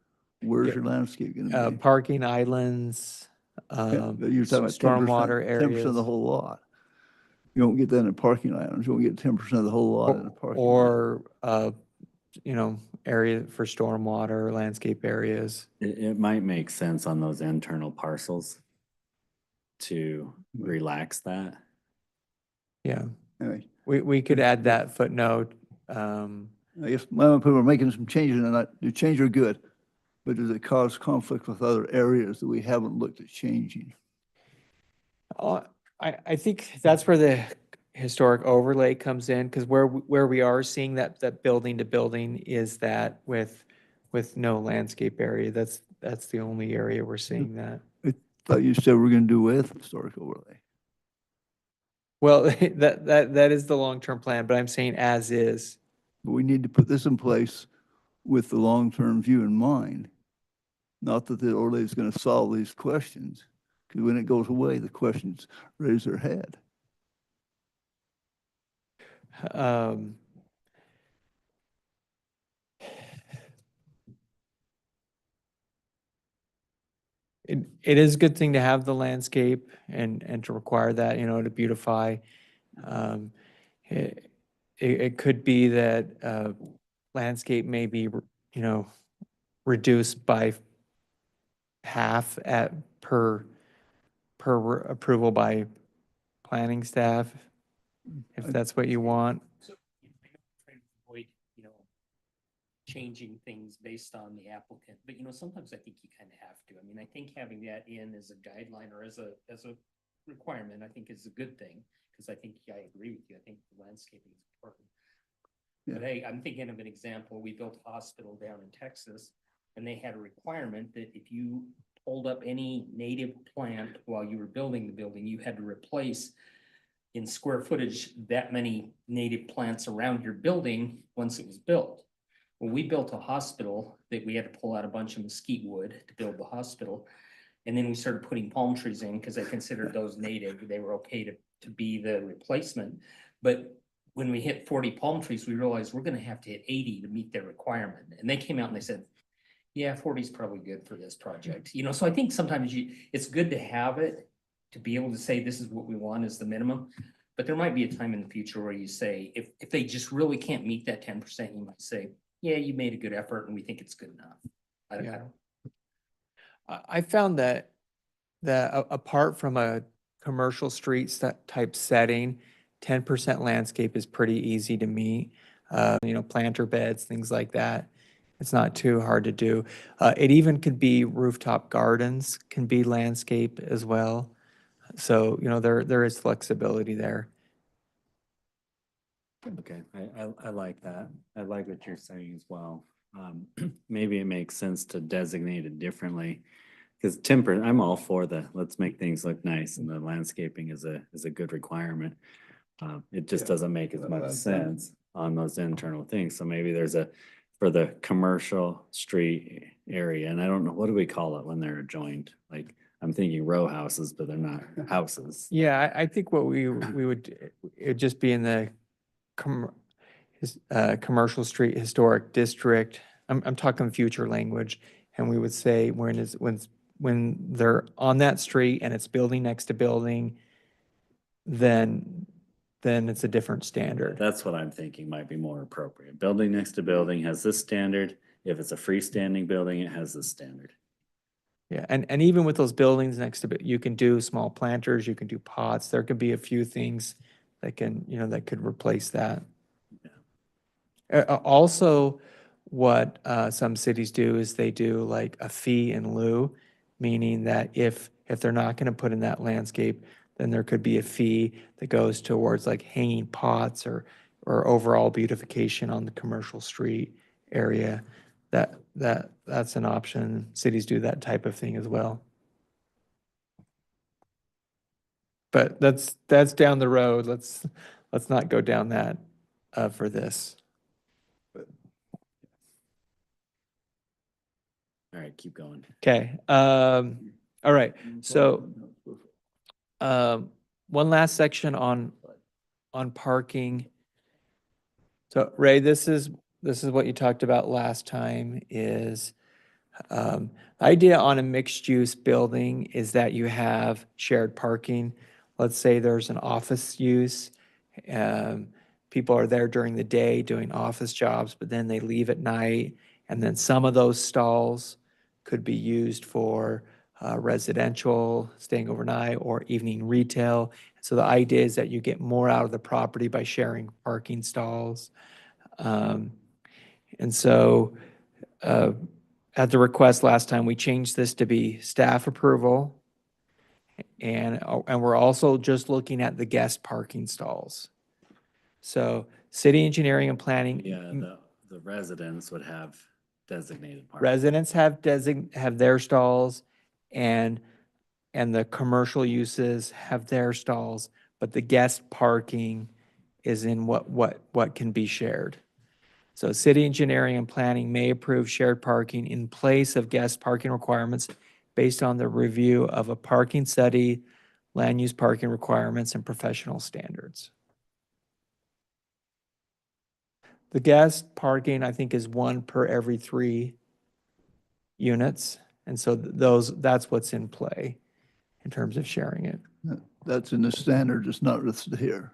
Where's Yeah. your landscape gonna be? Parking islands, But you're talking about 10%, stormwater 10% of the areas, whole lot. You won't get that in parking islands. You won't get 10% of the whole lot in a parking. lot. or, area for stormwater, landscape areas. It might make sense on those internal parcels to relax that. Yeah, Anyway, we could add that footnote. I guess my people are making some changes and the changes are good, but does it cause conflict with other areas that we haven't looked at changing? I think that's where the historic overlay comes in, because where we are seeing that building to building is that with no landscape area. That's the only area we're seeing that. I thought you said we're gonna do with historic overlay. Well, that is the long-term plan, but I'm saying as is. But we need to put this in place with the long-term view in mind. Not that the overlay is gonna solve these questions, because when it goes away, the questions raise their head. It is a good thing to have the landscape and to require that, to beautify. It could be that landscape may be, reduced by half per approval by planning staff, if that's what you want. changing things based on the applicant, but sometimes I think you kind of have to. I mean, I think having that in as a guideline or as a requirement, I think is a good thing, because I think I agree with you. I think the landscaping is important. But hey, I'm thinking of an example. We built a hospital down in Texas, and they had a requirement that if you pulled up any native plant while you were building the building, you had to replace in square footage that many native plants around your building once it was built. Well, we built a hospital that we had to pull out a bunch of mesquite wood to build the hospital. And then we started putting palm trees in because I considered those native. They were okay to be the replacement. But when we hit 40 palm trees, we realized we're going to have to hit 80 to meet their requirement. And they came out and they said, yeah, 40 is probably good for this project. So I think sometimes it's good to have it, to be able to say this is what we want as the minimum. But there might be a time in the future where you say, if they just really can't meet that 10%, you might say, yeah, you made a good effort and we think it's good enough. I don't know. I found that apart from a commercial street type setting, 10% landscape is pretty easy to meet. Planter beds, things like that. It's not too hard to do. It even could be rooftop gardens, can be landscape as well. So, there is flexibility there. Okay, I like that. I like what you're saying as well. Maybe it makes sense to designate it differently. Because timber, I'm all for let's make things look nice, and the landscaping is a good requirement. It just doesn't make as much sense on those internal things. So maybe there's for the commercial street area, and I don't know, what do we call it when they're adjoined? Like, I'm thinking row houses, but they're not houses. Yeah, I think what we would, it'd just be in the commercial street historic district. I'm talking future language, and we would say when they're on that street and it's building next to building, then it's a different standard. That's what I'm thinking might be more appropriate. Building next to building has this standard. If it's a freestanding building, it has this standard. Yeah, and even with those buildings next to it, you can do small planters, you can do pots. There could be a few things that that could replace that. Also, what some cities do is they do like a fee in lieu, meaning that if they're not going to put in that landscape, then there could be a fee that goes towards like hanging pots or overall beautification on the commercial street area. That's an option. Cities do that type of thing as well. But that's down the road. Let's not go down that for this. All right, keep going. Okay. All right. So one last section on parking. So Ray, this is what you talked about last time is the idea on a mixed use building is that you have shared parking. Let's say there's an office use. People are there during the day doing office jobs, but then they leave at night. And then some of those stalls could be used for residential, staying overnight, or evening retail. So the idea is that you get more out of the property by sharing parking stalls. And so at the request last time, we changed this to be staff approval. And we're also just looking at the guest parking stalls. So city engineering and planning. Yeah, the residents would have designated parking. Residents have their stalls, and the commercial uses have their stalls, but the guest parking is in what can be shared. So city engineering and planning may approve shared parking in place of guest parking requirements based on the review of a parking study, land use parking requirements, and professional standards. The guest parking, I think, is 1 per every 3 units. And so that's what's in play in terms of sharing it. That's in the standard, it's not listed here.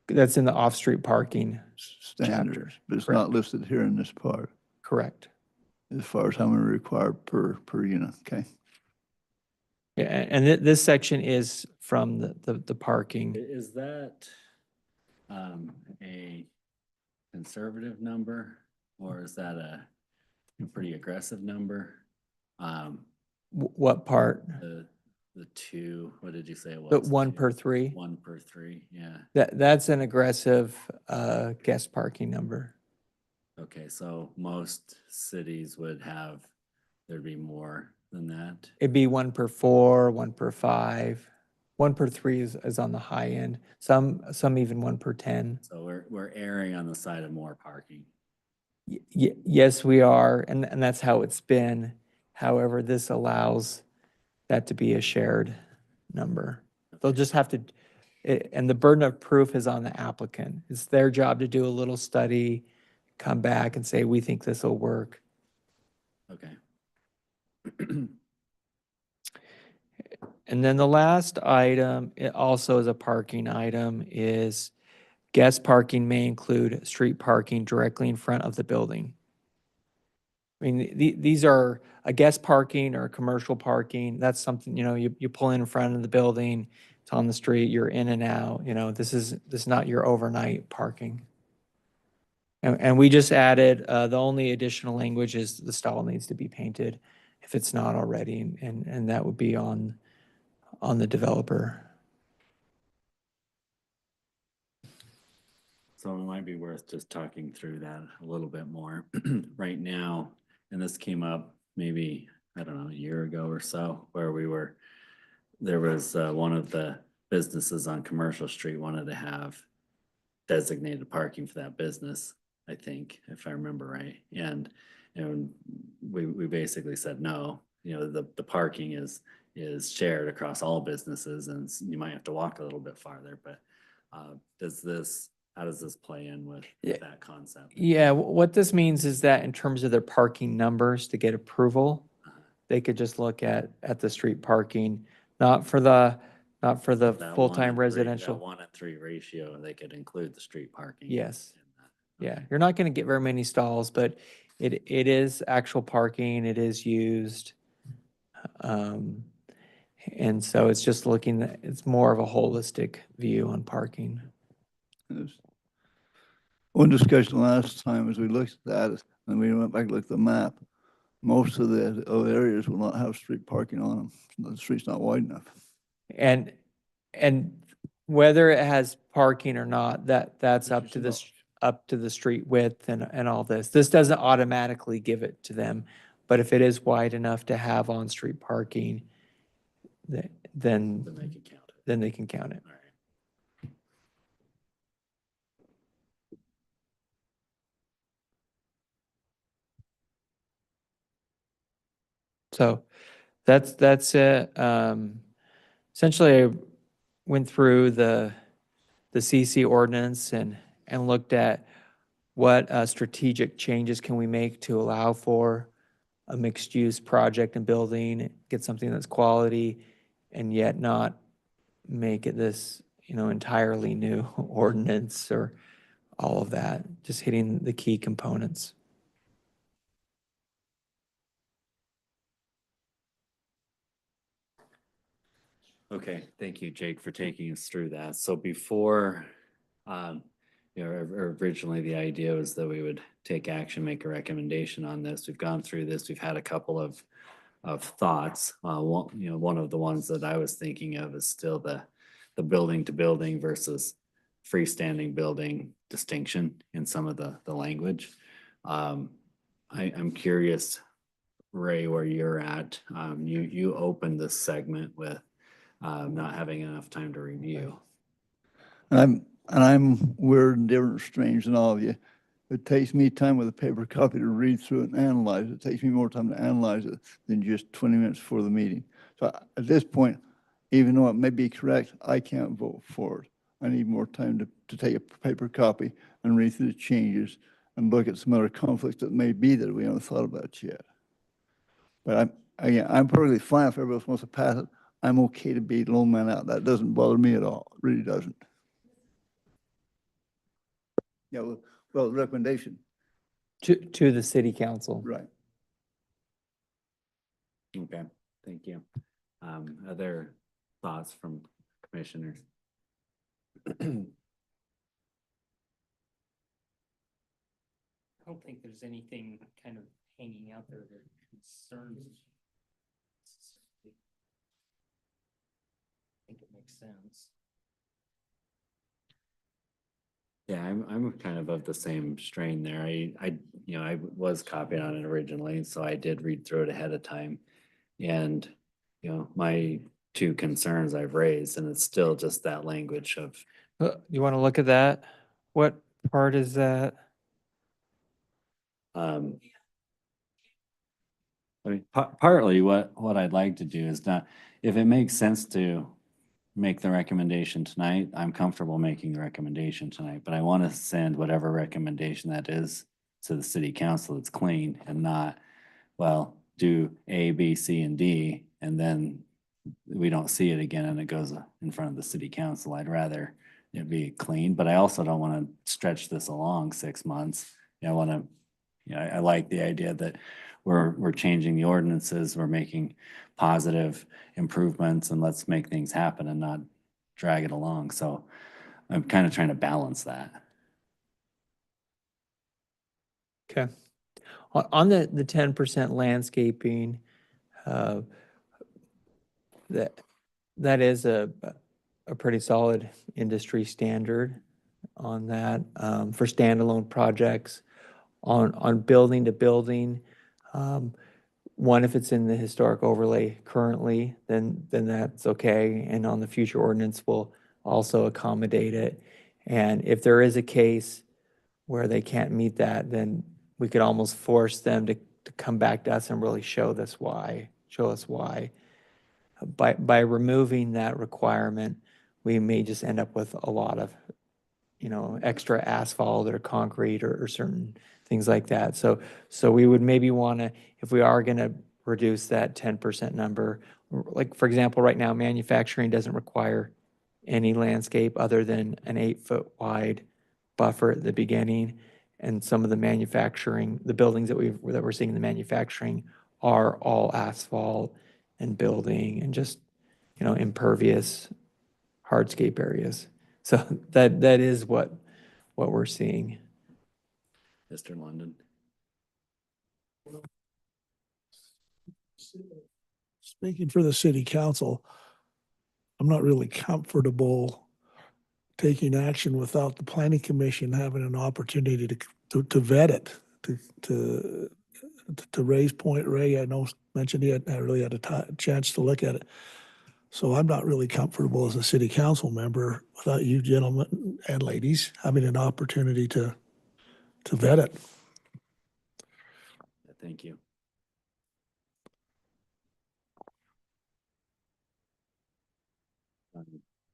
That's in the off-street parking Standards, but it's Correct. not listed here in this part, Correct. as far as how many required per unit, okay? Yeah, and this section is from the parking. Is that a conservative number, or is that a pretty aggressive number? What part? The two, what did you say it was? The one Two? per three? 1 per 3, yeah. That's an aggressive guest parking number. Okay, so most cities would have, there'd be more than that. It'd be 1 per 4, 1 per 5. 1 per 3 is on the high end. Some even 1 per 10. So we're erring on the side of more parking. Yes, we are, and that's how it's been. However, this allows that to be a shared number. They'll just have to, and the burden of proof is on the applicant. It's their job to do a little study, come back and say, we think this will work. Okay. And then the last item, it also is a parking item, is guest parking may include street parking directly in front of the building. I mean, these are a guest parking or a commercial parking. That's something, you pull in front of the building, it's on the street, you're in and out, this is not your overnight parking. And we just added, the only additional language is the stall needs to be painted if it's not already, and that would be on the developer. So it might be worth just talking through that a little bit more. Right now, and this came up maybe, I don't know, a year ago or so, where there was one of the businesses on Commercial Street wanted to have designated parking for that business, I think, if I remember right. And we basically said, no, the parking is shared across all businesses, and you might have to walk a little bit farther, but how does this play in with that concept? Yeah, what this means is that in terms of their parking numbers to get approval, they could just look at the street parking, not for the That 1 full-time and 3 residential. That 1 and 3 ratio, and they could include the street parking. Yes. in that. Yeah, you're not going to get very many stalls, but it is actual parking, it is used. And so it's just it's more of a holistic view on parking. Yes. One discussion last time as we looked at that, and we went back and looked at the map, most of the areas will not have street parking on them. The street's not wide enough. And whether it has parking or not, that's up to the street width and all this. This doesn't automatically give it to them, but if it is wide enough to have on-street parking, then Then they can count it. then they can count it. All right. So that's it. Essentially, I went through the CC ordinance and looked at what strategic changes can we make to allow for a mixed-use project and building, get something that's quality, and yet not make it this, entirely new ordinance or all of that, just hitting the key components. Okay, thank you, Jake, for taking us through that. So before, originally the idea was that we would take action, make a recommendation on this. We've gone through this. We've had a couple of thoughts. One of the ones that I was thinking of is still the building to building versus freestanding building distinction in some of the language. I'm curious, Ray, where you're at. You opened this segment with not having enough time to review. I'm weird and different, and strange than all of you. It takes me time with a paper copy to read through it and analyze it. It takes me more time to analyze it than just 20 minutes before the meeting. So at this point, even though it may be correct, I can't vote for it. I need more time to take a paper copy and read through the changes and look at some other conflicts that may be that we haven't thought about yet. But I'm perfectly fine if everybody else wants to pass it. I'm okay to be lone man out. That doesn't bother me at all. It really doesn't. Yeah, well, recommendation. To the city council. Right. Okay, thank you. Other thoughts from commissioners? don't think there's anything kind of hanging out there that concerns. I think it makes sense. Yeah, I'm kind of the same strain there. I was copied on it originally, so I did read through it ahead of time. And, my two concerns I've raised, and it's still just that language of, You want to look at that? What part is that? um, I mean, partly what I'd like to do is not, if it makes sense to make the recommendation tonight, I'm comfortable making the recommendation tonight, but I want to send whatever recommendation that is to the city council that's clean and not, well, do A, B, C, and D, and then we don't see it again and it goes in front of the city council. I'd rather it be clean, but I also don't want to stretch this along 6 months. I want to, I like the idea that we're changing the ordinances, we're making positive improvements, and let's make things happen and not drag it along. So I'm kind of trying to balance that. Okay. On the 10% landscaping, uh, that is a pretty solid industry standard on that, for standalone projects. On building to building, one, if it's in the historic overlay currently, then that's okay. And on the future ordinance, we'll also accommodate it. And if there is a case where they can't meet that, then we could almost force them to come back to us and really show us why. By removing that requirement, we may just end up with a lot of, extra asphalt or concrete or certain things like that. So we would maybe want to, if we are going to reduce that 10% number, like, for example, right now, manufacturing doesn't require any landscape other than an 8-foot wide buffer at the beginning. And some of the manufacturing, the buildings that we're seeing in the manufacturing are all asphalt and building and just, impervious hardscape areas. So that is what we're seeing. Mr. London. Speaking for the city council, I'm not really comfortable taking action without the planning commission having an opportunity to vet it, to Ray's point. Ray, I know, mentioned he hadn't really had a chance to look at it. So I'm not really comfortable as a city council member without you gentlemen and ladies having an opportunity to vet it. Thank you.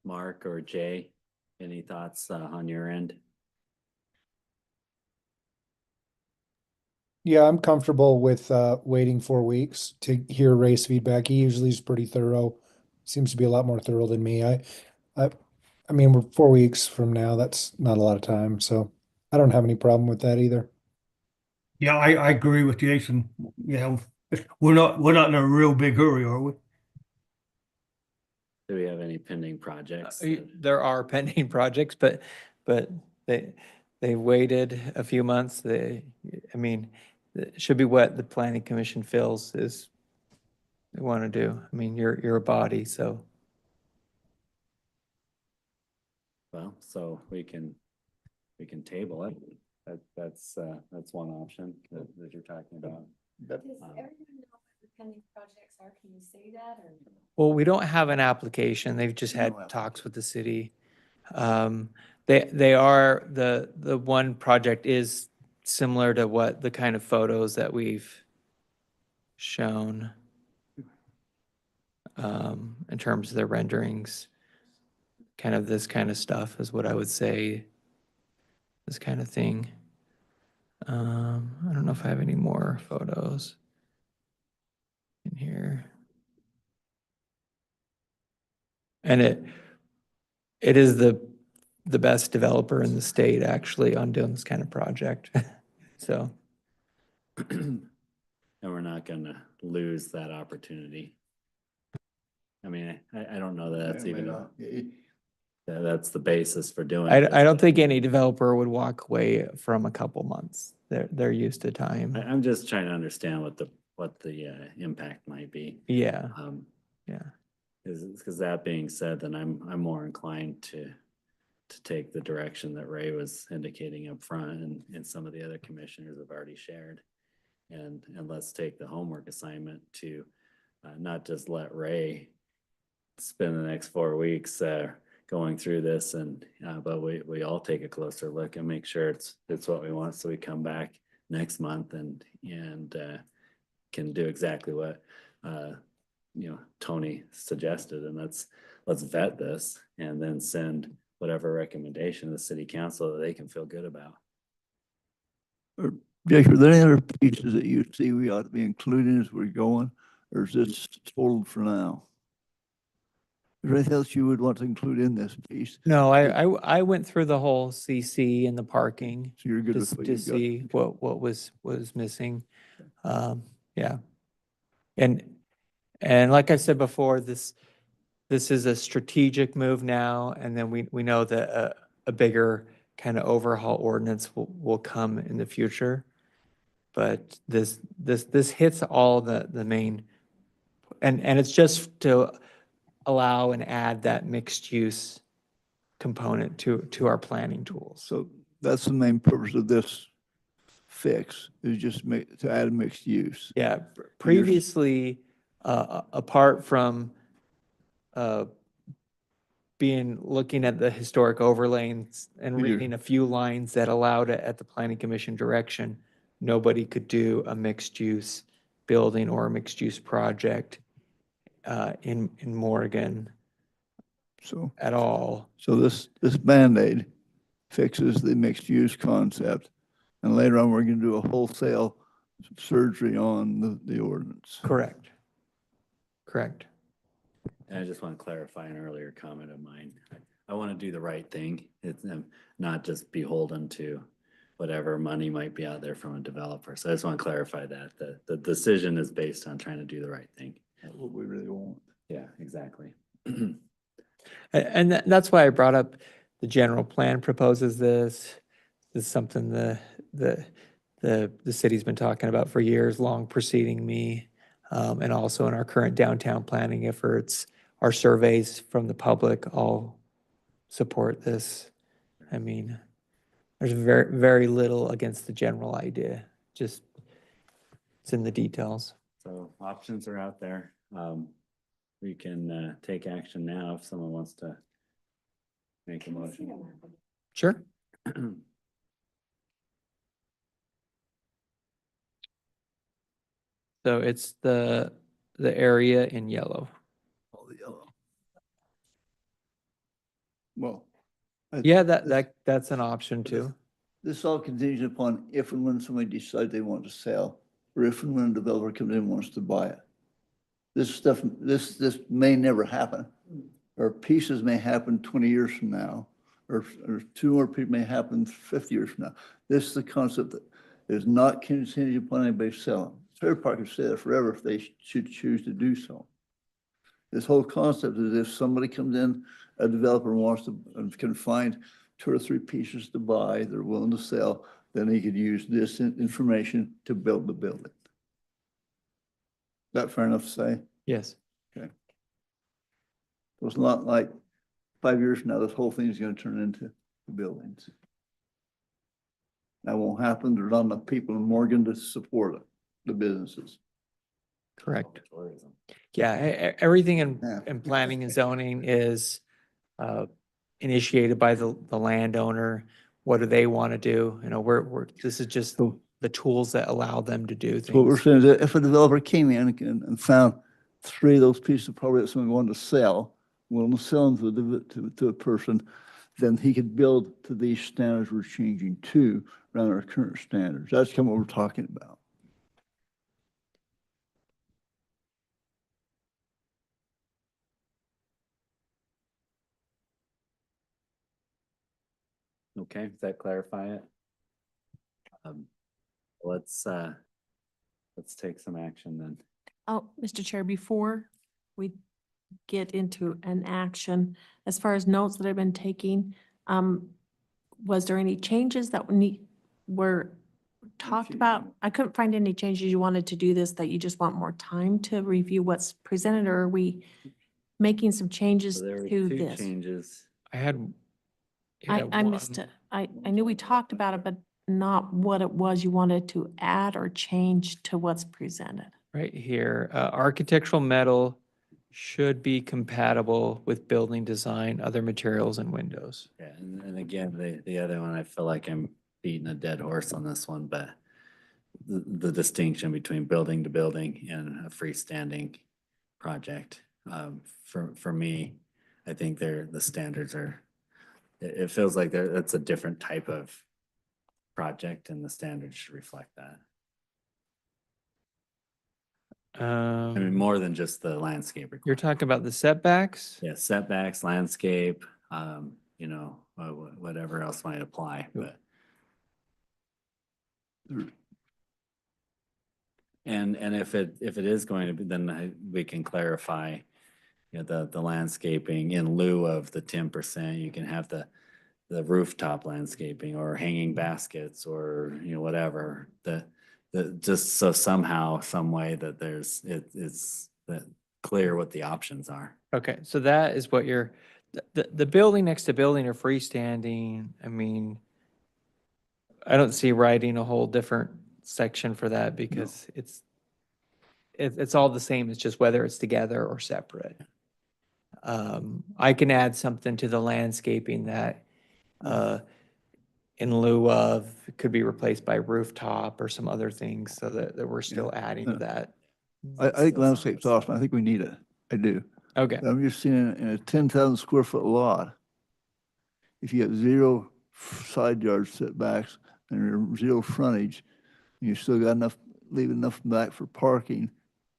Mark or Jay, any thoughts on your end? Yeah, I'm comfortable with waiting 4 weeks to hear Ray's feedback. He usually is pretty thorough. Seems to be a lot more thorough than me. I mean, we're 4 weeks from now. That's not a lot of time, so I don't have any problem with that either. Yeah, I agree with Jason. We're not in a real big hurry, are we? Do we have any pending projects? There are pending projects, but they waited a few months. It should be what the planning commission feels is they want to do. I mean, you're a body, so. Well, so we can table it. That's one option that you're talking about. Does everyone know what the pending projects are? Can you say that or? Well, we don't have an application. They've just had talks with the city. They are, the one project is similar to what the kind of photos that we've shown in terms of their renderings. Kind of this kind of stuff is what I would say, this kind of thing. I don't know if I have any more photos in here. And it is the best developer in the state actually on doing this kind of project. So. And we're not gonna lose that opportunity. I mean, I don't know that that's even. That's the basis for doing I this. don't think any developer would walk away from a couple months. They're used to time. I'm just trying to understand what the impact might be. Yeah, Um, yeah. because that being said, then I'm more inclined to take the direction that Ray was indicating up front, and some of the other commissioners have already shared. And let's take the homework assignment to not just let Ray spend the next 4 weeks going through this, but we all take a closer look and make sure it's what we want, so we come back next month and can do exactly what Tony suggested, and let's vet this and then send whatever recommendation to the city council that they can feel good about. Jake, are there any other pieces that you see we ought to be including as we're going, or is this total for now? Is there anything else you would want to include in this piece? No, I went through the whole CC and the parking So you're good to, with what to you've got? see what was missing. Yeah. And like I said before, this is a strategic move now, and then we know that a bigger kind of overhaul ordinance will come in the future. But this hits all the main, and it's just to allow and add that mixed use component to our planning tools. So that's the main purpose of this fix, is just to add mixed use. Yeah, previously, apart from looking at the historic overlays and You're- reading a few lines that allowed it at the planning commission direction, nobody could do a mixed use building or a mixed use project in Morgan So, at all. so this Band-Aid fixes the mixed use concept, and later on, we're gonna do a wholesale surgery on the ordinance. Correct. Correct. And I just want to clarify an earlier comment of mine. I want to do the right thing. It's not just beholden to whatever money might be out there from a developer. So I just want to clarify that the decision is based on trying to do the right thing. That's what we really want. Yeah, exactly. And that's why I brought up the general plan proposes this. This is something the city's been talking about for years, long preceding me. And also in our current downtown planning efforts, our surveys from the public all support this. I mean, there's very, very little against the general idea, just it's in the details. So options are out there. We can take action now if someone wants to make a motion. Sure. So it's the area in yellow. All the yellow. Well. I- Yeah, that's an option too. This all contingent upon if and when somebody decides they want to sell, or if and when a developer comes in and wants to buy it. This stuff, this may never happen, or pieces may happen 20 years from now, or two more people may happen 50 years from now. This is the concept that is not contingent upon anybody selling. Fair Park can stay there forever if they should choose to do so. This whole concept is if somebody comes in, a developer wants to, and can find 2 or 3 pieces to buy, they're willing to sell, then he could use this information to build the building. Is that fair enough to say? Yes. Okay. So it's not like 5 years from now, this whole thing is going to turn into the buildings. That won't happen. There's not enough people in Morgan to support it, the businesses. Correct. Tourism. Yeah, everything Yeah. in planning and zoning is initiated by the landowner. What do they want to do? You know, this is just the tools that allow them to do So what we're things. saying is that if a developer came in and found 3 of those pieces of property that someone wanted to sell, willing to sell them to a person, then he could build to these standards we're changing to around our current standards. That's kind of what we're talking about. Okay, does that clarify it? Let's take some action then. Oh, Mr. Chair, before we get into an action. As far as notes that I've been taking, was there any changes that were talked about? I couldn't find any changes you wanted to do this, that you just want more time to review what's presented, or are we making some changes So there were to two this? changes. I had. I missed it. I knew we talked about it, but not what it was you wanted to add or change to what's presented. Right here, architectural metal should be compatible with building design, other materials and windows. Yeah, and again, the other one, I feel like I'm beating a dead horse on this one, but the distinction between building to building and a freestanding project. For me, I think the standards are, it feels like it's a different type of project and the standards should reflect that. I mean, more than just the landscape. You're talking about the setbacks? Yeah, setbacks, landscape, you know, whatever else might apply, but. And if it is going to be, then we can clarify, you know, the landscaping in lieu of the 10%, you can have the rooftop landscaping or hanging baskets or, you know, whatever, just so somehow, some way that it's that clear what the options are. Okay, so that is what the building next to building or freestanding, I mean, I don't see writing a whole different section for that because it's all the same. It's just whether it's together or separate. I can add something to the landscaping that, in lieu of, it could be replaced by rooftop or some other things so that we're still adding to Yeah. that. I think landscape's awesome. I think we need it. I do. Okay, I'm just seeing in a 10,000 square foot lot, if you have zero side yard setbacks and zero frontage, and you still got enough, leave enough back for parking,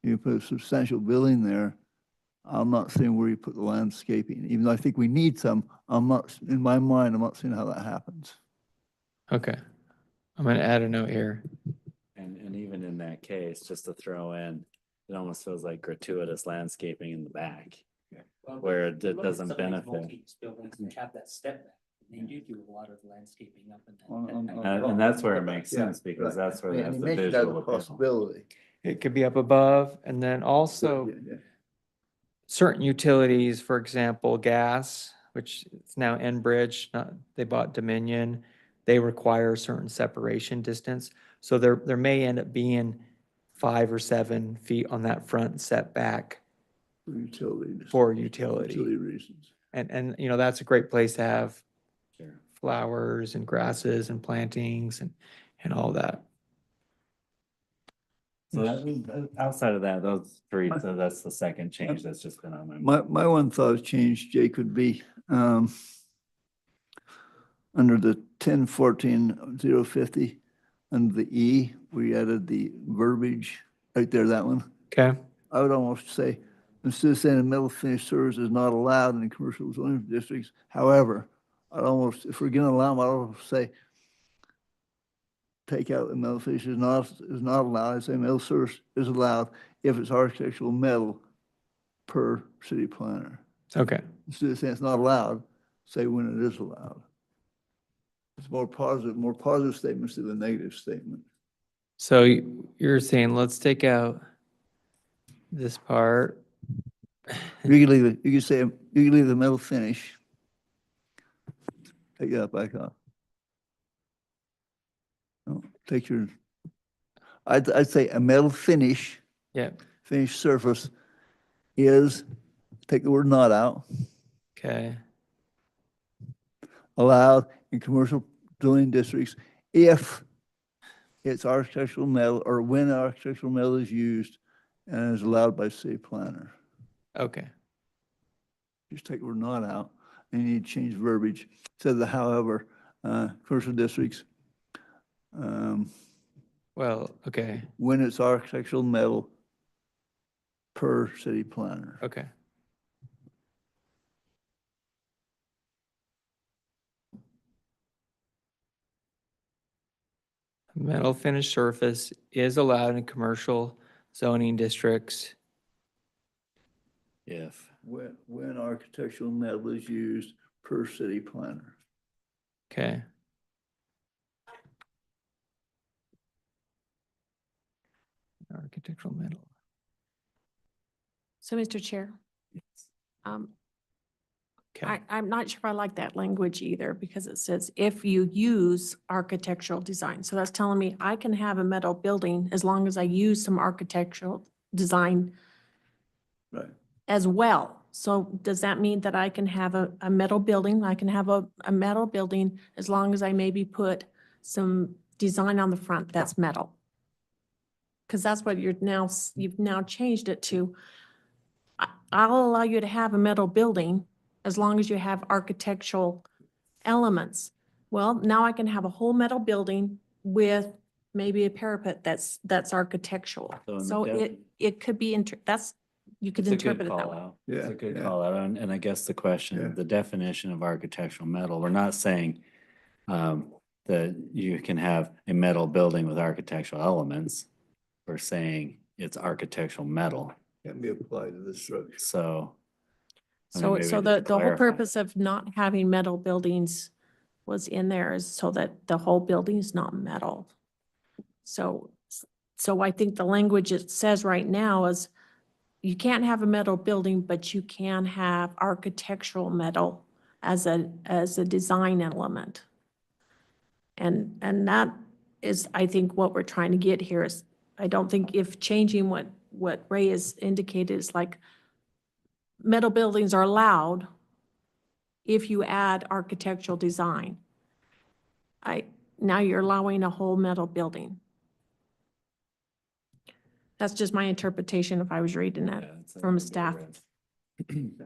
you put a substantial building there, I'm not seeing where you put the landscaping. Even though I think we need some, I'm not, in my mind, I'm not seeing how that happens. okay. I'm gonna add a note here. And even in that case, just to throw in, it almost feels like gratuitous landscaping in the back. Well, Where look it at doesn't some of these benefit. multi-use buildings that have that step back. They do a lot of landscaping up and down. And that's where it makes sense because that's where it has the visual appeal. possibility. It could be up above, and then also certain utilities, for example, gas, which is now Enbridge, they bought Dominion. They require a certain separation distance. So there may end up being 5 or 7 feet on that front setback for utility. Utility reasons. And, you know, that's a great place to have Sure. flowers and grasses and plantings and all that. So outside of that, those three, so that's the second change that's just been on my mind. My one thought change, Jake, would be, under the 10-14-050, under the E, we added the verbiage right there, that one. Okay, I would almost say, instead of saying a metal finish service is not allowed in commercial zoning districts, however, I'd almost, if we're gonna allow them, I'd almost say, take out the metal finish is not allowed, I say metal service is allowed if it's architectural metal per city planner. okay. Instead of saying it's not allowed, say when it is allowed. It's more positive statements than a negative statement. So you're saying, let's take out this part. You can leave it, you can say, you can leave the metal finish. Take that back off. No, take your, I'd say a metal finish, Yeah, finished surface is, take the word not out, okay, allowed in commercial zoning districts if it's architectural metal or when architectural metal is used and is allowed by city planner. okay. Just take the word not out and you need to change verbiage. Said the however, commercial districts, Well, okay, when it's architectural metal per city planner. okay. Metal finished surface is allowed in commercial zoning districts. If when architectural metal is used per city planner. Okay. Architectural metal. So, Mr. Chair, um, Okay. I'm not sure if I like that language either, because it says if you use architectural design. So that's telling me I can have a metal building as long as I use some architectural design Right. as well. So does that mean that I can have a metal building? I can have a metal building as long as I maybe put some design on the front that's metal? Because that's what you've now changed it to. I'll allow you to have a metal building as long as you have architectural elements. Well, now I can have a whole metal building with maybe a parapet that's architectural. So in the So it could be, you could It's a good interpret it that call way. out. It's Yeah, a good yeah. call out. And I guess the Yeah. question, the definition of architectural metal, we're not saying that you can have a metal building with architectural elements. We're saying it's architectural metal. Can be applied to the structure. So. I mean, So, maybe so just the whole clarify. purpose of not having metal buildings was in there is so that the whole building is not metal. So, so I think the language it says right now is you can't have a metal building, but you can have architectural metal as a design element. And that is, I think, what we're trying to get here is, I don't think if changing what Ray has indicated is like metal buildings are allowed if you add architectural design. Now you're allowing a whole metal building. That's just my interpretation if I was reading that Yeah, it's a from good staff. read.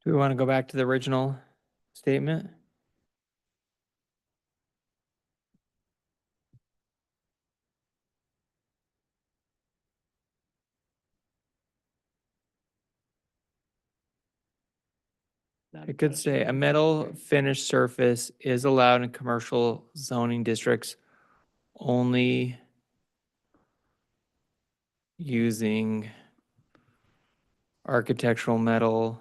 Do we want to go back to the original statement? It could say a metal finished surface is allowed in commercial zoning districts only using architectural metal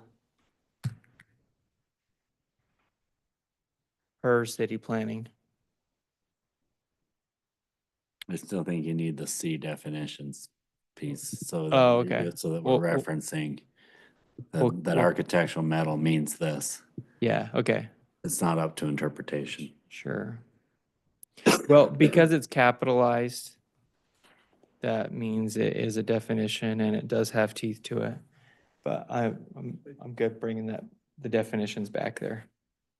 per city planning. I still think you need the C definitions piece, so. Oh, that- okay. So that Well, we're well- referencing well, that well- architectural metal means this. Yeah, okay, It's not up to interpretation. sure. Well, because it's capitalized, that means it is a definition and it does have teeth to it. But I'm good bringing the definitions back there.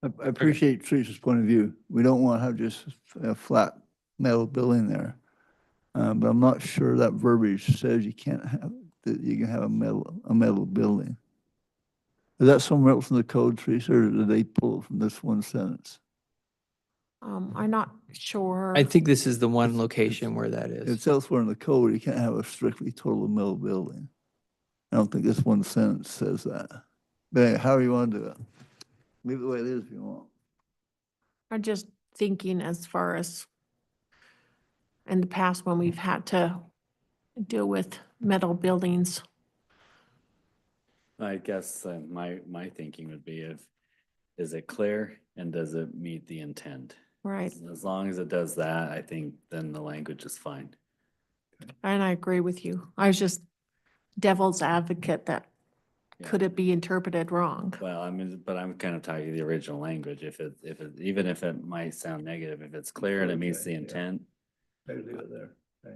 I appreciate Teresa's point of view. We don't want to have just a flat metal building there. But I'm not sure that verbiage says you can't have, that you can have a metal building. Is that somewhere else in the code, Teresa, or did they pull it from this one sentence? I'm not sure. I think this is the one location where that is. It's elsewhere in the code, you can't have a strictly total metal building. I don't think this one sentence says that. But anyway, however you want to do it. Leave it the way it is if you want. I'm just thinking as far as in the past when we've had to deal with metal buildings. I guess my thinking would be is it clear and does it meet the intent? Right. As long as it does that, I think then the language is fine. And I agree with you. I was just devil's advocate that could it be interpreted wrong? Well, I mean, but I'm kind of talking the original language. If it, even if it might sound negative, if it's clear and it meets the Okay, yeah. intent. Maybe leave it there. Okay.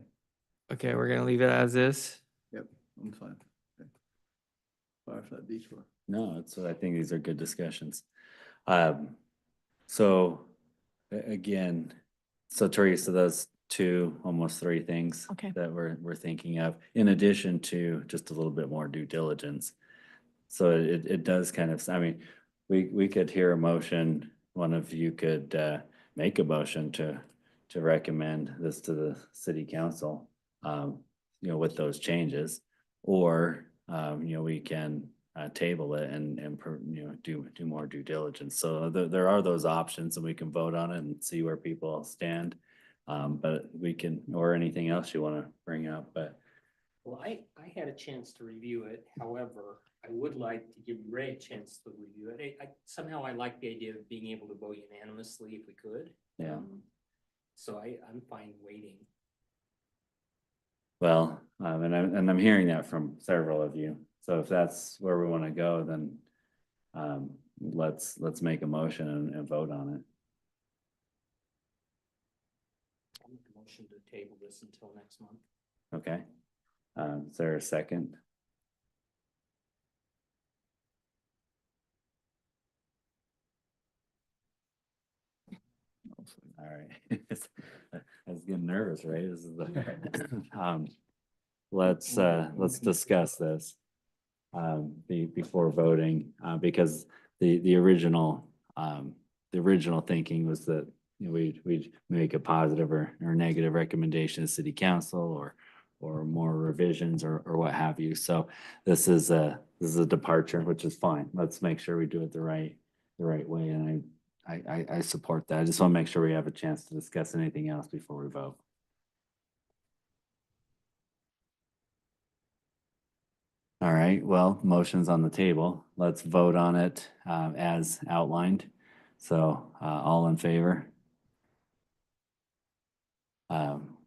Okay, we're gonna leave it as is. Yep, I'm fine. Okay. Sorry for that detour. No, it's, I think these are good discussions. So again, so Teresa, those two, almost three things Okay. that we're thinking of, in addition to just a little bit more due diligence. So it does kind of, I mean, we could hear a motion, one of you could make a motion to recommend this to the city council, with those changes. Or, we can table it and do more due diligence. So there are those options and we can vote on it and see where people stand. But we can, or anything else you want to bring up, but Well, I had a chance to review it. However, I would like to give Ray a chance to review it. Somehow I like the idea of being able to vote unanimously if we could. yeah. So I'm fine waiting. Well, and I'm hearing that from several of you. So if that's where we want to go, then let's make a motion and vote on it. I'll make a motion to table this until next month. Okay. Is there a second? All right. I was getting nervous, right? This is the, let's discuss this before voting, because the original thinking was that, you know, we'd make a positive or negative recommendation to city council or more revisions or what have you. So this is a departure, which is fine. Let's make sure we do it the right way. And I support that. I just want to make sure we have a chance to discuss anything else before we vote. All right, well, motion's on the table. Let's vote on it as outlined. So all in favor?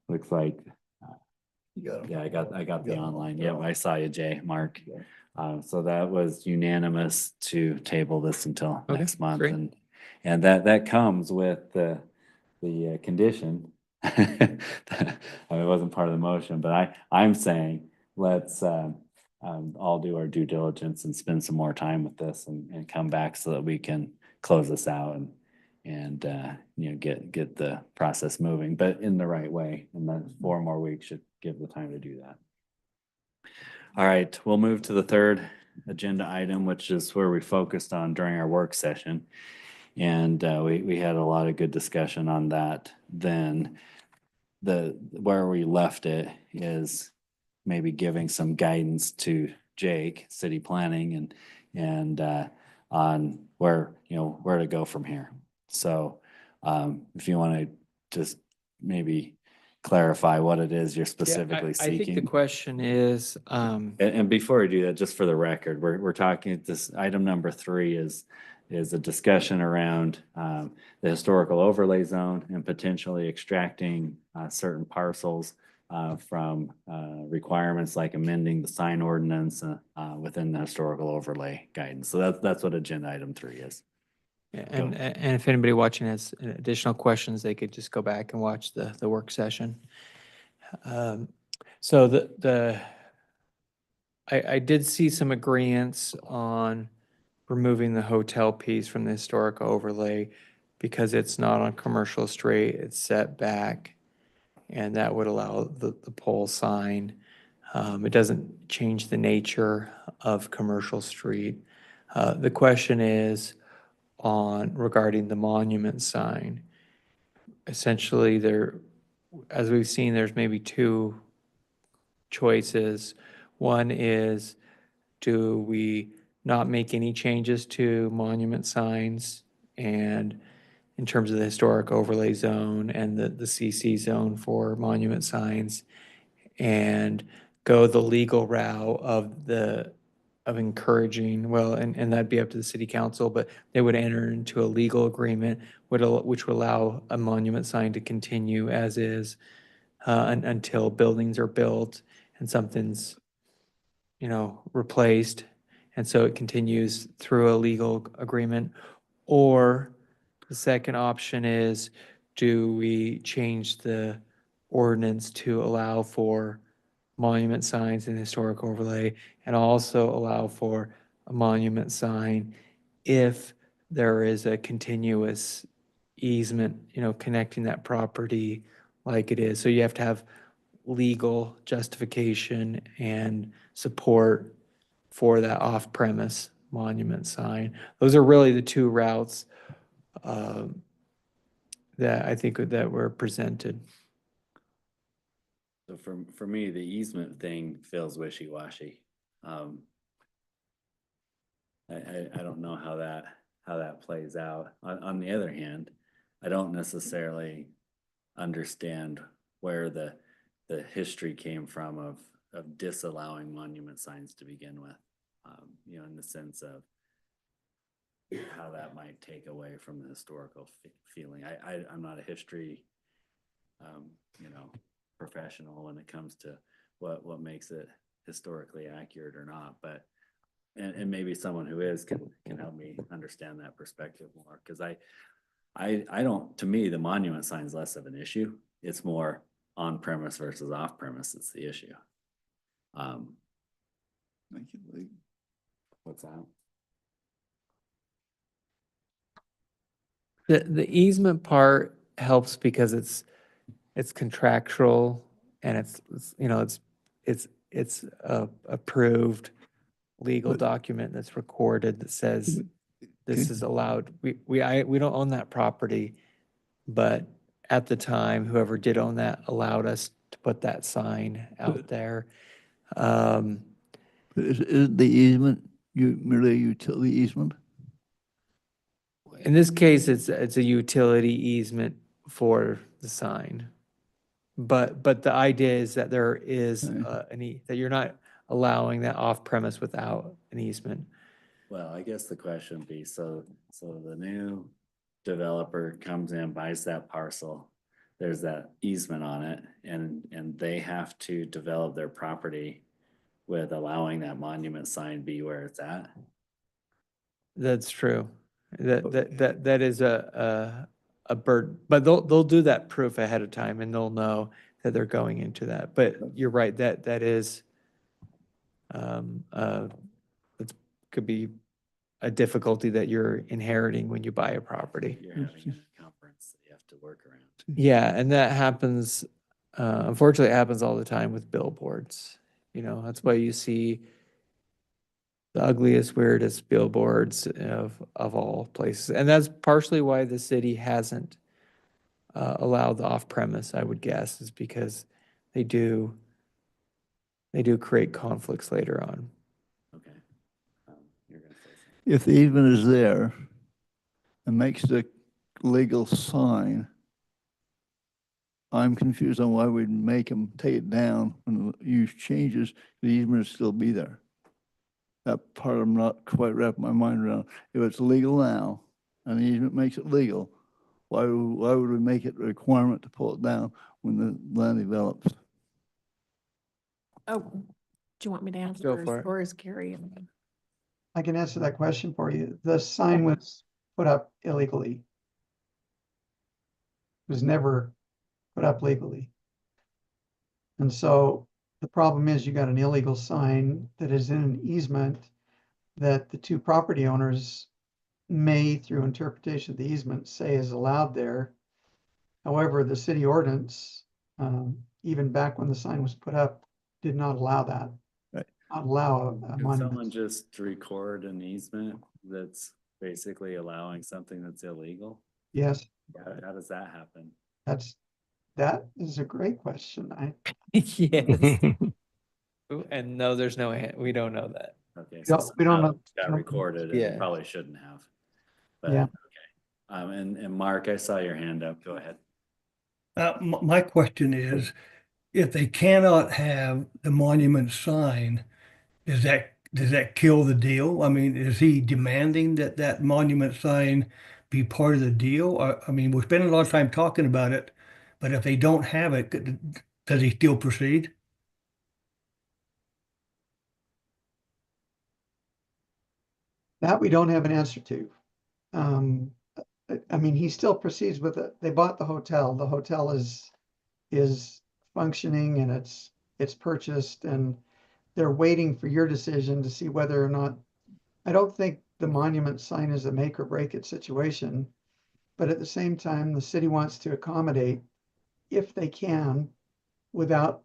Looks like, yeah, I got the online. Yep, I saw you, Jay, Mark. So that was unanimous to table this until Okay, next month. great. And that comes with the condition. It wasn't part of the motion, but I'm saying let's all do our due diligence and spend some more time with this and come back so that we can close this out and you know, get the process moving, but in the right way. And then 4 more weeks should give the time to do that. All right, we'll move to the third agenda item, which is where we focused on during our work session. And we had a lot of good discussion on that. Then where we left it is maybe giving some guidance to Jake, city planning, and on where, you know, where to go from here. So if you want to just maybe clarify what it is you're specifically I think the seeking. question is, And before we do that, just for the record, we're talking, this item number 3 is a discussion around the historical overlay zone and potentially extracting certain parcels from requirements like amending the sign ordinance within the historical overlay guidance. So that's what agenda item 3 is. and if anybody watching has additional questions, they could just go back and watch the work session. So I did see some agreements on removing the hotel piece from the historic overlay because it's not on Commercial Street, it's set back, and that would allow the pole sign. It doesn't change the nature of Commercial Street. The question is regarding the monument sign. Essentially, as we've seen, there's maybe 2 choices. One is, do we not make any changes to monument signs and in terms of the historic overlay zone and the CC zone for monument signs, and go the legal route of encouraging, well, and that'd be up to the city council, but they would enter into a legal agreement which would allow a monument sign to continue as is until buildings are built and something's, you know, replaced. And so it continues through a legal agreement. Or the second option is, do we change the ordinance to allow for monument signs and historic overlay and also allow for a monument sign if there is a continuous easement, you know, connecting that property like it is. So you have to have legal justification and support for that off-premise monument sign. Those are really the 2 routes that I think that were presented. So for me, the easement thing feels wishy-washy. I don't know how that plays out. On the other hand, I don't necessarily understand where the history came from of disallowing monument signs to begin with. You know, in the sense of how that might take away from the historical feeling. I'm not a history, you know, professional when it comes to what makes it historically accurate or not, but and maybe someone who is can help me understand that perspective more, because I don't, to me, the monument sign is less of an issue. It's more on premise versus off premise. It's the issue. Thank you, Lee. What's that? The easement part helps because it's contractual and you know, it's a approved legal But- document that's recorded that says this Okay. is allowed. We don't own that property, but at the time, whoever did own that allowed us to put that sign out there. Isn't the easement, merely a utility easement? In this case, it's a utility easement for the sign. But the idea is that there is Okay. that you're not allowing that off premise without an easement. Well, I guess the question would be, so the new developer comes in, buys that parcel, there's that easement on it, and they have to develop their property with allowing that monument sign be where it's at. That's true. That is a burden, but they'll do that proof ahead of time and they'll know that they're going into that. But you're right, that is it could be a difficulty that you're inheriting when you buy a property. You're having an encumbrance that you have to work around. Yeah, and that happens, unfortunately, it happens all the time with billboards. You know, that's why you see the ugliest, weirdest billboards of all places. And that's partially why the city hasn't allowed the off-premise, I would guess, is because they do create conflicts later on. Okay. You're gonna say something. If the easement is there and makes the legal sign, I'm confused on why we'd make them take it down when the use changes, the easement will still be there. That part I'm not quite wrapping my mind around. If it's legal now and the easement makes it legal, why would we make it a requirement to pull it down when the land develops? Oh, do you want me to answer Go for it. or is Gary? I can answer that question for you. The sign was put up illegally. It was never put up legally. And so the problem is you got an illegal sign that is in an easement that the two property owners may, through interpretation of the easement, say is allowed there. However, the city ordinance, even back when the sign was put up, did not allow that. Right. Not allow a Can monument. someone just record an easement that's basically allowing something that's illegal? Yes, How does that happen? that is a great question. Yes. And no, there's no, we don't know that. Okay, No, so we don't somehow know. it got recorded and Yeah. probably shouldn't have. But, Yeah. okay. And Mark, I saw your hand up. Go ahead. My question is, if they cannot have the monument sign, does that kill the deal? I mean, is he demanding that that monument sign be part of the deal? I mean, we're spending a lot of time talking about it, but if they don't have it, does he still proceed? That we don't have an answer to. I mean, he still proceeds with it. They bought the hotel. The hotel is functioning and it's purchased and they're waiting for your decision to see whether or not, I don't think the monument sign is a make or break it situation. But at the same time, the city wants to accommodate if they can without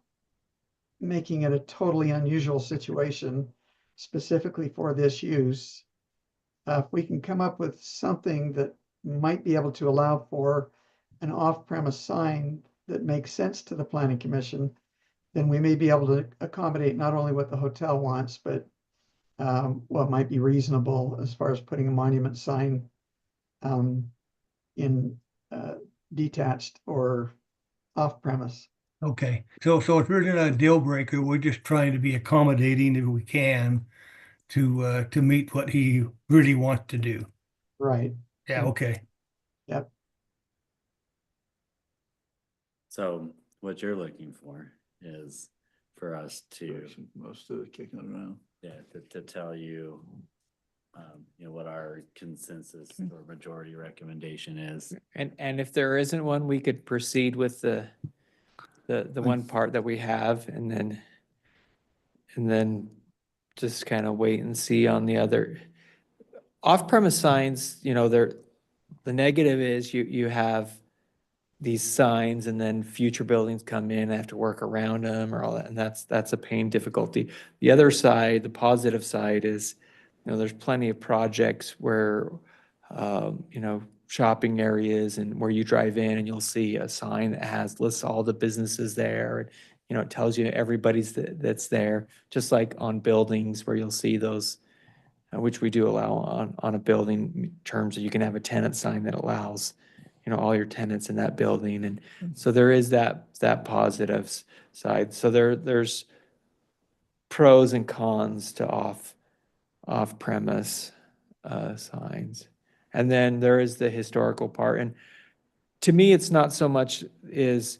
making it a totally unusual situation specifically for this use. If we can come up with something that might be able to allow for an off-premise sign that makes sense to the planning commission, then we may be able to accommodate not only what the hotel wants, but what might be reasonable as far as putting a monument sign in detached or off premise. Okay, so it's really not a deal breaker. We're just trying to be accommodating if we can to meet what he really wants to do. Right. Yeah, okay. Yep. So what you're looking for is for us to, Most of it kicking around. yeah, to tell you, you know, what our consensus or majority recommendation is. And if there isn't one, we could proceed with the one part that we have and then just kind of wait and see on the other. Off-premise signs, you know, the negative is you have these signs and then future buildings come in, have to work around them or all that, and that's a pain difficulty. The other side, the positive side is, you know, there's plenty of projects where, you know, shopping areas and where you drive in and you'll see a sign that lists all the businesses there. And, you know, it tells you everybody's that's there, just like on buildings where you'll see those, which we do allow on a building terms that you can have a tenant sign that allows, you know, all your tenants in that building. And so there is that positive side. So there's pros and cons to off-premise signs. And then there is the historical part. And to me, it's not so much is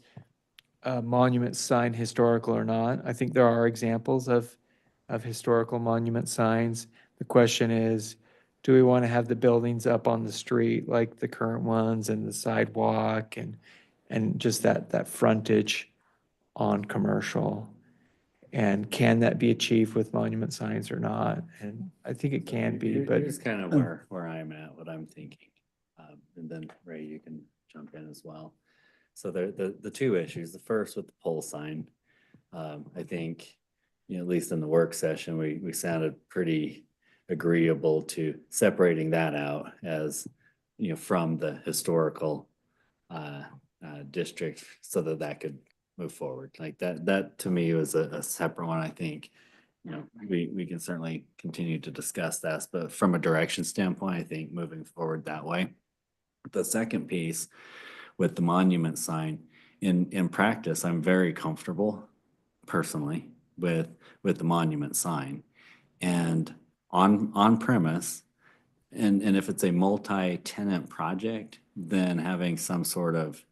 a monument sign historical or not. I think there are examples of historical monument signs. The question is, do we want to have the buildings up on the street like the current ones and the sidewalk and just that frontage on commercial? And can that be achieved with monument signs or not? And I think it can be, but Here's kind of where I'm at, what I'm thinking. And then Ray, you can jump in as well. So the two issues, the first with the pole sign, I think, you know, at least in the work session, we sounded pretty agreeable to separating that out as, you know, from the historical district so that could move forward. Like that to me was a separate one. I think, you know, we can certainly continue to discuss that, but from a direction standpoint, I think moving forward that way. The second piece with the monument sign, in practice, I'm very comfortable personally with the monument sign. And on premise, and if it's a multi-tenant project, then having some sort of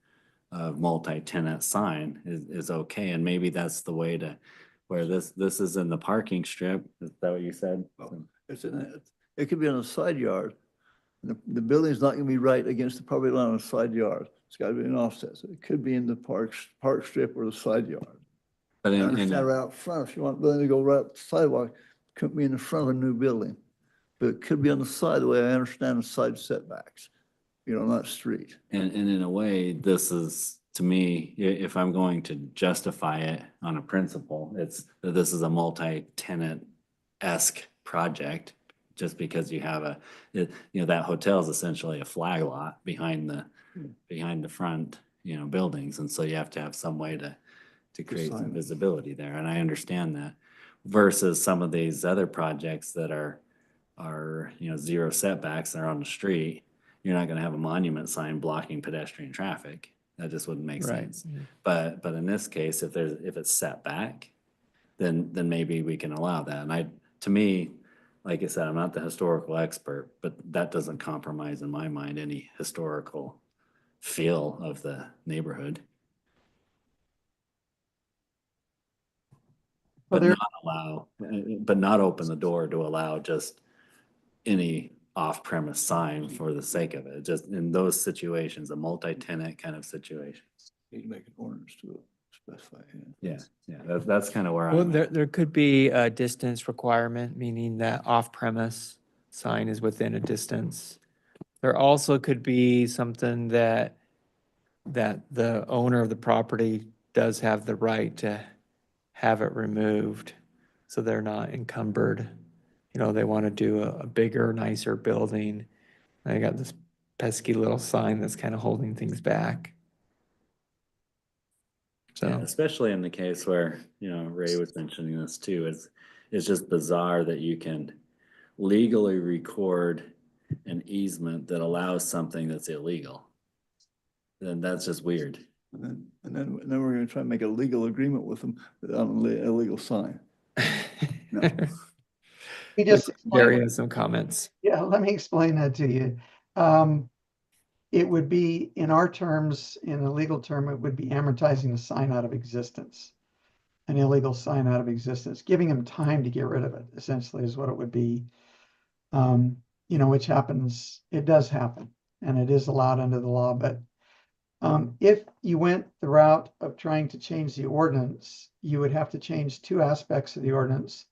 multi-tenant sign is okay. And maybe that's the way to, where this is in the parking strip. Is that what you said? It's it could be on a side yard. The building's not gonna be right against the property line on a side yard. It's gotta be an offset. So it could be in the park strip or the side yard. But I in understand right out front, if you want the building to go right up the sidewalk, couldn't be in the front of a new building. But it could be on the side, the way I understand the side setbacks, you know, not street. And in a way, this is, to me, if I'm going to justify it on a principle, it's that this is a multi-tenant-esque project, just because you have you know, that hotel is essentially a flag lot behind the front, you know, buildings. And so you have to have some way to create some visibility there. And I understand that versus some of these other projects that are, you know, zero setbacks, they're on the street. You're not going to have a monument sign blocking pedestrian traffic. That just wouldn't make Right. sense. But in this case, if it's set back, then maybe we can allow that. And to me, like I said, I'm not the historical expert, but that doesn't compromise in my mind any historical feel of the neighborhood. But not open the door to allow just any off-premise sign for the sake of it. Just in those situations, a multi-tenant kind of situation. You can make an ordinance to specify. Yeah, that's kind of where well, I'm at. there could be a distance requirement, meaning that off-premise sign is within a distance. There also could be something that the owner of the property does have the right to have it removed, so they're not encumbered. You know, they want to do a bigger, nicer building. They got this pesky little sign that's kind of holding things back. So. Yeah, especially in the case where, you know, Ray was mentioning this too, it's just bizarre that you can legally record an easement that allows something that's illegal. Then that's just weird. And then we're gonna try and make a legal agreement with them on a illegal sign. No. We just Gary explained, has some comments. yeah, let me explain that to you. It would be, in our terms, in a legal term, it would be amortizing a sign out of existence. An illegal sign out of existence, giving them time to get rid of it, essentially is what it would be. You know, which happens, it does happen, and it is allowed under the law, but if you went the route of trying to change the ordinance, you would have to change two aspects of the ordinance.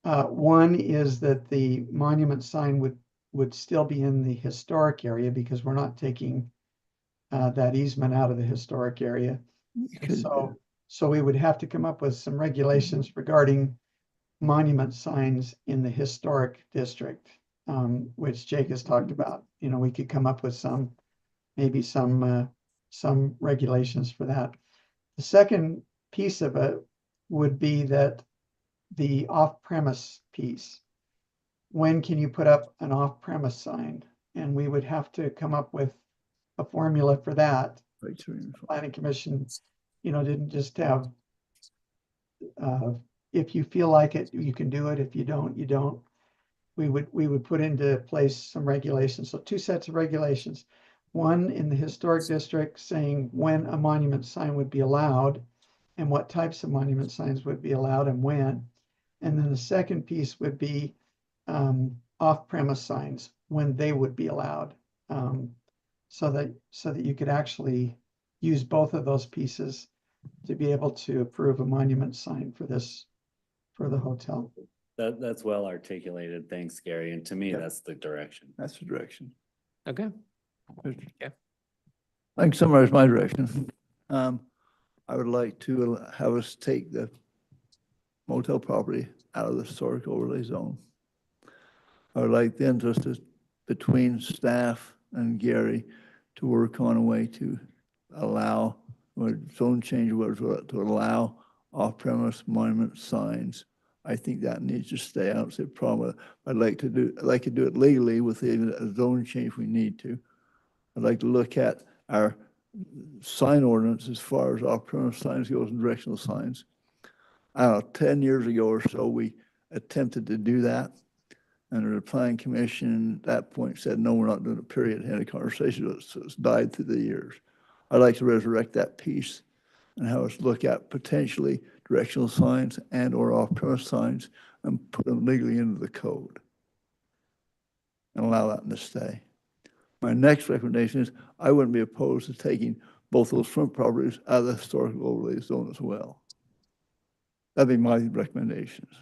One is that the monument sign would still be in the historic area because we're not taking that easement out of the historic area. So we would have to come up with some regulations regarding monument signs in the historic district, which Jake has talked about. You know, we could come up with maybe some regulations for that. The second piece of it would be that the off-premise piece. When can you put up an off-premise sign? And we would have to come up with a formula for that. Planning Commission, you know, didn't just have, if you feel like it, you can do it. If you don't, you don't. We would put into place some regulations. So two sets of regulations. One in the historic district saying when a monument sign would be allowed and what types of monument signs would be allowed and when. And then the second piece would be off-premise signs, when they would be allowed. So that you could actually use both of those pieces to be able to approve a monument sign for the hotel. That's well articulated. Thanks, Gary. And to me, that's the direction. That's the direction. Okay. I can summarize my direction. I would like to have us take the motel property out of the historic overlay zone. I would like the interest between staff and Gary to work on a way to allow, or zone change, to allow off-premise monument signs. I think that needs to stay out. It's a problem. I'd like to do it legally with a zone change if we need to. I'd like to look at our sign ordinance as far as off-premise signs goes and directional signs. I don't know, 10 years ago or so, we attempted to do that. And the planning commission at that point said, no, we're not doing it, period. Had a conversation, so it's died through the years. I'd like to resurrect that piece and have us look at potentially directional signs and or off-premise signs and put them legally into the code and allow that to stay. My next recommendation is I wouldn't be opposed to taking both those front properties out of the historical overlay zone as well. That'd be my recommendations.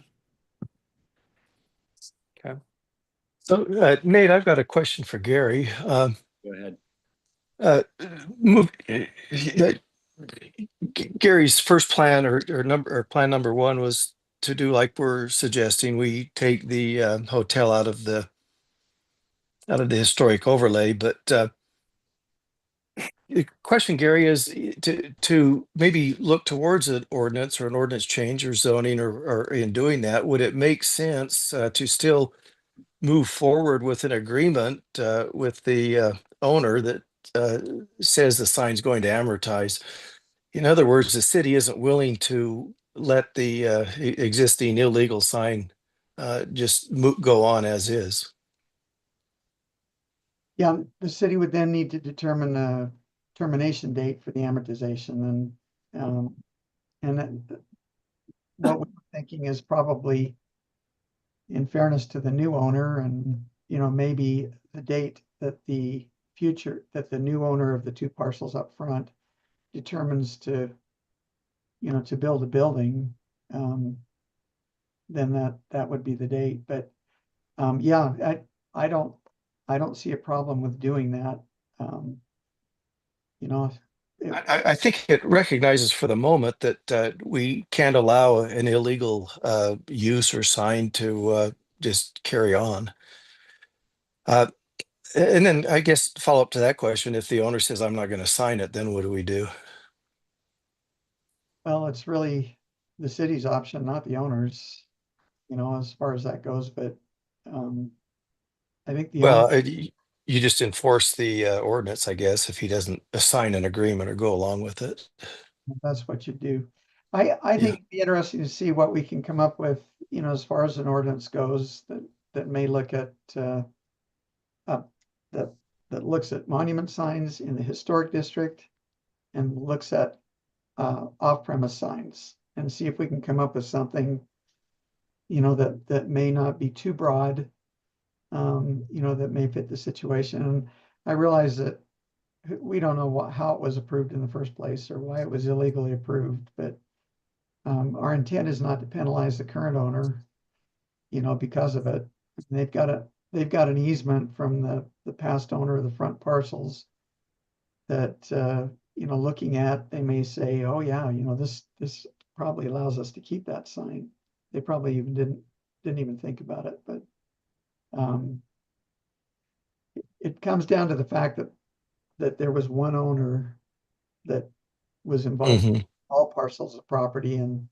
Okay. So Nate, I've got a question for Gary. Go ahead. Gary's first plan or plan number one was to do like we're suggesting. We take the hotel out of the historic overlay, but the question, Gary, is to maybe look towards an ordinance or an ordinance change or zoning or in doing that, would it make sense to still move forward with an agreement with the owner that says the sign's going to amortize? In other words, the city isn't willing to let the existing illegal sign just go on as is. Yeah, the city would then need to determine a termination date for the amortization, and what we're thinking is probably, in fairness to the new owner, and maybe the date that the new owner of the two parcels up front determines to build a building, then that would be the date. But yeah, I don't see a problem with doing that. I think it recognizes for the moment that we can't allow an illegal use or sign to just carry on. And then I guess follow up to that question, if the owner says, I'm not going to sign it, then what do we do? Well, it's really the city's option, not the owner's, as far as that goes. But I think the Well, owner, you just enforce the ordinance, I guess, if he doesn't assign an agreement or go along with it. That's what you do. I think it'd be interesting to see what we can come up with, as far as an ordinance goes, that may look at, that looks at monument signs in the historic district and looks at off-premise signs, and see if we can come up with something, that may not be too broad, that may fit the situation. And I realize that we don't know how it was approved in the first place or why it was illegally approved, but our intent is not to penalize the current owner, because of it. They've got an easement from the past owner of the front parcels that, looking at, they may say, oh yeah, this probably allows us to keep that sign. They probably even didn't even think about it, but it comes down to the fact that there was one owner that was involved in all parcels of property, and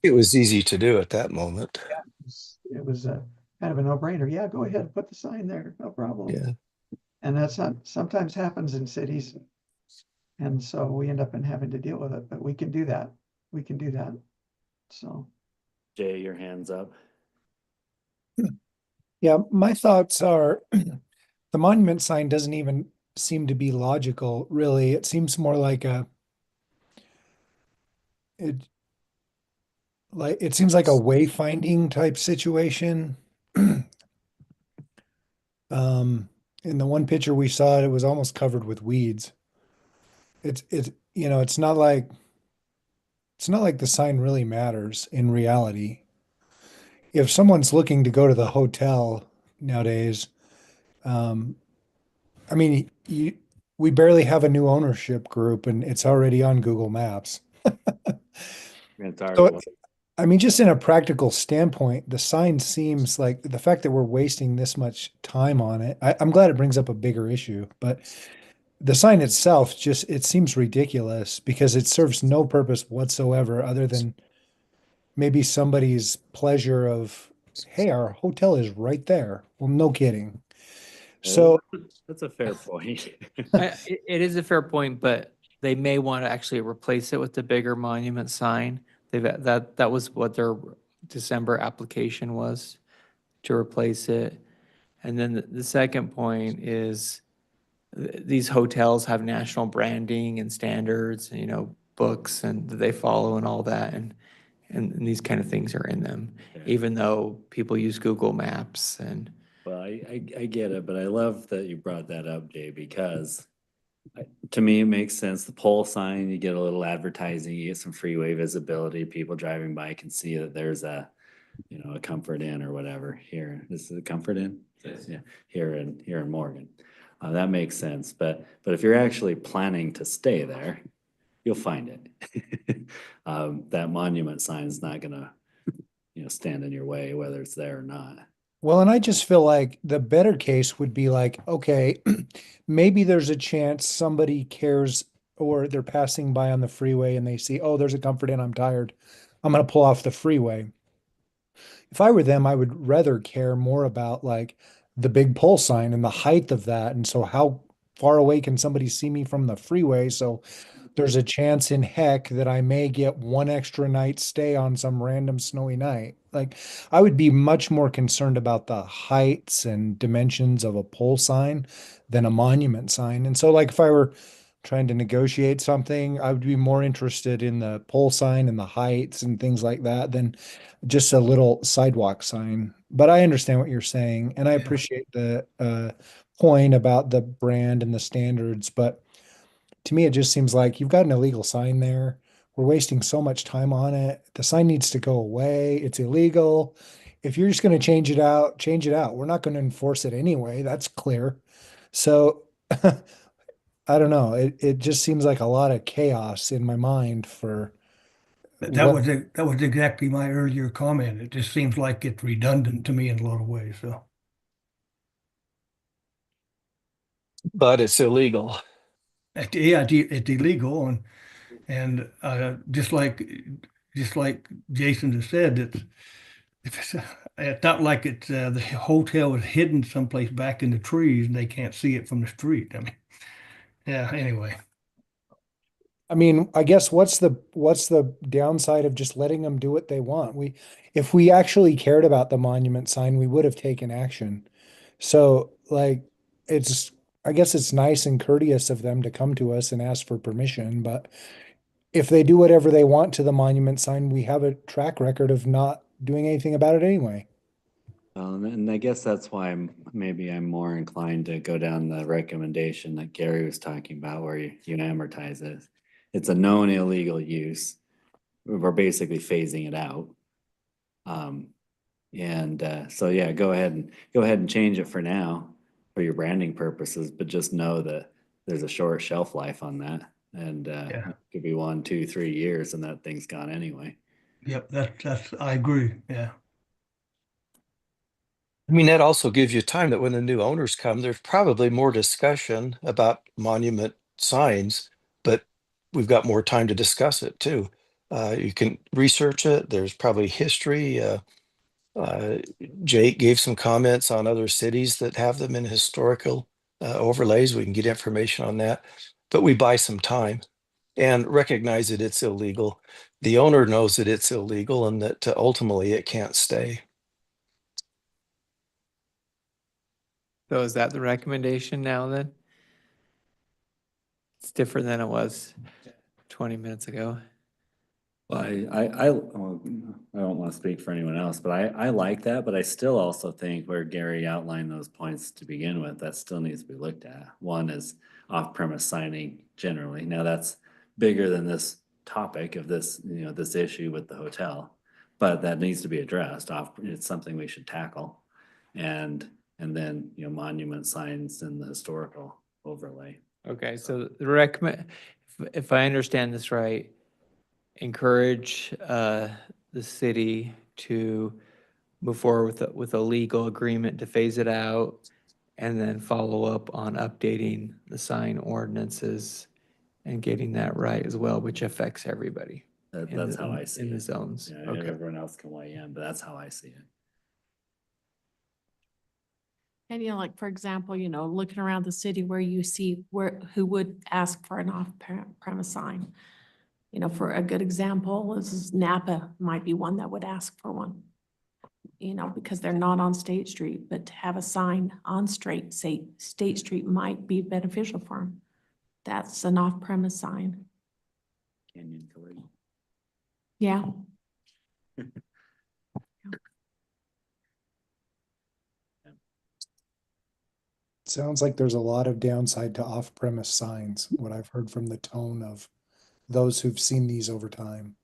it was easy to do at that moment. yeah, it was a kind of a no-brainer. Yeah, go ahead, put the sign there, no problem. Yeah. And that's not, sometimes happens in cities. And so we end up in having to deal with it, but we can do that. We can do that. So. Jay, your hand's up. Yeah, my thoughts are the monument sign doesn't even seem to be logical, really. It seems more like it seems like a wayfinding type situation. In the one picture we saw, it was almost covered with weeds. It's not like the sign really matters in reality. If someone's looking to go to the hotel nowadays, I mean, we barely have a new ownership group and it's already on Google Maps. It's already So, I mean, just in a practical standpoint, the sign seems like the fact that we're wasting this much time on it. I'm glad it brings up a bigger issue, but the sign itself it seems ridiculous because it serves no purpose whatsoever other than maybe somebody's pleasure of, hey, our hotel is right there. Well, no kidding. So that's a fair point. It is a fair point, but they may want to actually replace it with the bigger monument sign. That was what their December application was, to replace it. And then the second point is these hotels have national branding and standards, books and that they follow and all that. And these kind of things are in them, even though people use Google Maps and. Well, I get it, but I love that you brought that up, Jay, because to me, it makes sense. The pole sign, you get a little advertising, you get some freeway visibility. People driving by can see that there's a Comfort Inn or whatever here. This is a Comfort Inn? Yeah, here in Morgan. That makes sense. But if you're actually planning to stay there, you'll find it. That monument sign is not gonna, stand in your way, whether it's there or not. Well, and I just feel like the better case would be like, okay, maybe there's a chance somebody cares or they're passing by on the freeway and they see, oh, there's a Comfort Inn, I'm tired. I'm going to pull off the freeway. If I were them, I would rather care more about like the big pole sign and the height of that. And so how far away can somebody see me from the freeway? So there's a chance in heck that I may get one extra night stay on some random snowy night. Like, I would be much more concerned about the heights and dimensions of a pole sign than a monument sign. And so, like, if I were trying to negotiate something, I would be more interested in the pole sign and the heights and things like that than just a little sidewalk sign. But I understand what you're saying, and I appreciate the point about the brand and the standards, but to me, it just seems like you've got an illegal sign there. We're wasting so much time on it. The sign needs to go away. It's illegal. If you're just going to change it out, change it out. We're not going to enforce it anyway. That's clear. So I don't know. It just seems like a lot of chaos in my mind for That was exactly my earlier comment. It just seems like it's redundant to me in a lot of ways. So, But it's illegal. yeah, it's illegal, and just like Jason has said, It's not like it's, the hotel is hidden someplace back in the trees and they can't see it from the street. I mean, yeah, anyway. I mean, I guess what's the downside of just letting them do what they want? If we actually cared about the monument sign, we would have taken action. So like, I guess it's nice and courteous of them to come to us and ask for permission, but if they do whatever they want to the monument sign, we have a track record of not doing anything about it anyway. And I guess that's why maybe I'm more inclined to go down the recommendation that Gary was talking about, where you amortize it. It's a known illegal use. We're basically phasing it out. So yeah, go ahead and change it for now for your branding purposes, but just know that there's a short shelf life on that. And Yeah. it could be 1, 2, 3 years and that thing's gone anyway. Yep, I agree. Yeah. I mean, that also gives you time that when the new owners come, there's probably more discussion about monument signs, but we've got more time to discuss it too. You can research it. There's probably history. Jake gave some comments on other cities that have them in historical overlays. We can get information on that, but we buy some time and recognize that it's illegal. The owner knows that it's illegal and that ultimately it can't stay. So is that the recommendation now then? It's different than it was 20 minutes ago. Well, well, I don't want to speak for anyone else, but I like that, but I still also think where Gary outlined those points to begin with, that still needs to be looked at. One is off-premise signing generally. Now that's bigger than this topic of this, this issue with the hotel, but that needs to be addressed. It's something we should tackle. And then, monument signs and the historical overlay. Okay, so the recommend, if I understand this right, encourage the city to move forward with a legal agreement to phase it out, and then follow up on updating the sign ordinances and getting that right as well, which affects everybody That's how I see it. in the zones. Yeah, Okay. everyone else can weigh in, but that's how I see it. And like, for example, looking around the city where you see who would ask for an off-premise sign. For a good example is Napa might be one that would ask for one. Because they're not on State Street, but to have a sign on State Street might be beneficial for them. That's an off-premise sign. Canyon Collision. Yeah. Sounds like there's a lot of downside to off-premise signs, what I've heard from the tone of those who've seen these over time.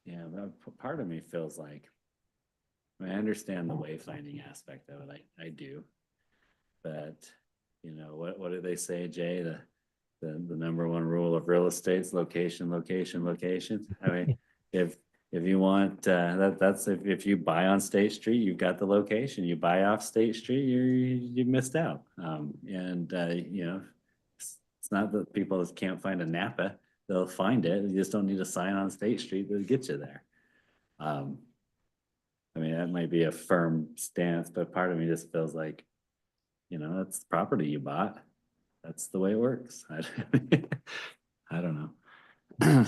Yeah, but part of me feels like, I understand the wayfinding aspect of it. I do. But, what do they say, Jay? The number one rule of real estate's location, location, location. I mean, if you want, that's if you buy on State Street, you've got the location. You buy off State Street, you missed out. It's not that people just can't find a Napa. They'll find it. You just don't need a sign on State Street that gets you there. That might be a firm stance, but part of me just feels like, that's the property you bought. That's the way it works. I don't know.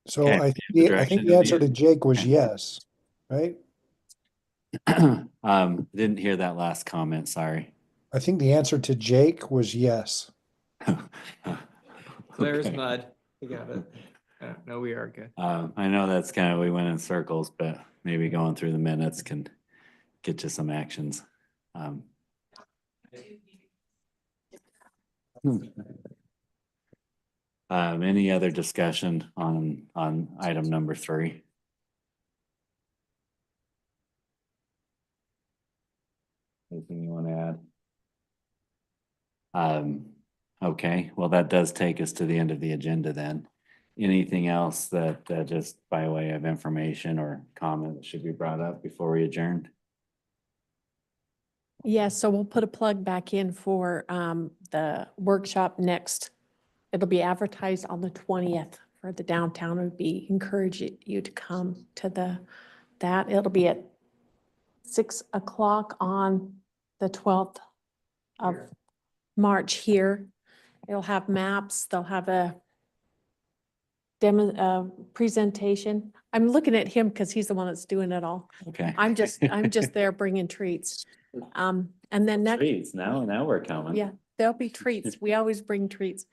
So Okay, I the think direction the of answer to Jake was yes, right? Didn't hear that last comment, sorry. I think the answer to Jake was yes. Clear as Okay. mud. We got it. No, we are good. I know that's we went in circles, but maybe going through the minutes can get you some actions. Any other discussion on item number 3? Anything you want to add? Okay, well, that does take us to the end of the agenda then. Anything else that just by way of information or comment should be brought up before we adjourn? Yeah, so we'll put a plug back in for the workshop next it'll be advertised on the 20th for the downtown. It would be encourage you to come to that. It'll be at 6 o'clock on the 12th of March here. It'll have maps. They'll have a demo, presentation. I'm looking at him because he's the one that's doing it all. Okay. I'm just there bringing treats. And then next, Treats, now we're coming. yeah, there'll be treats. We always bring treats.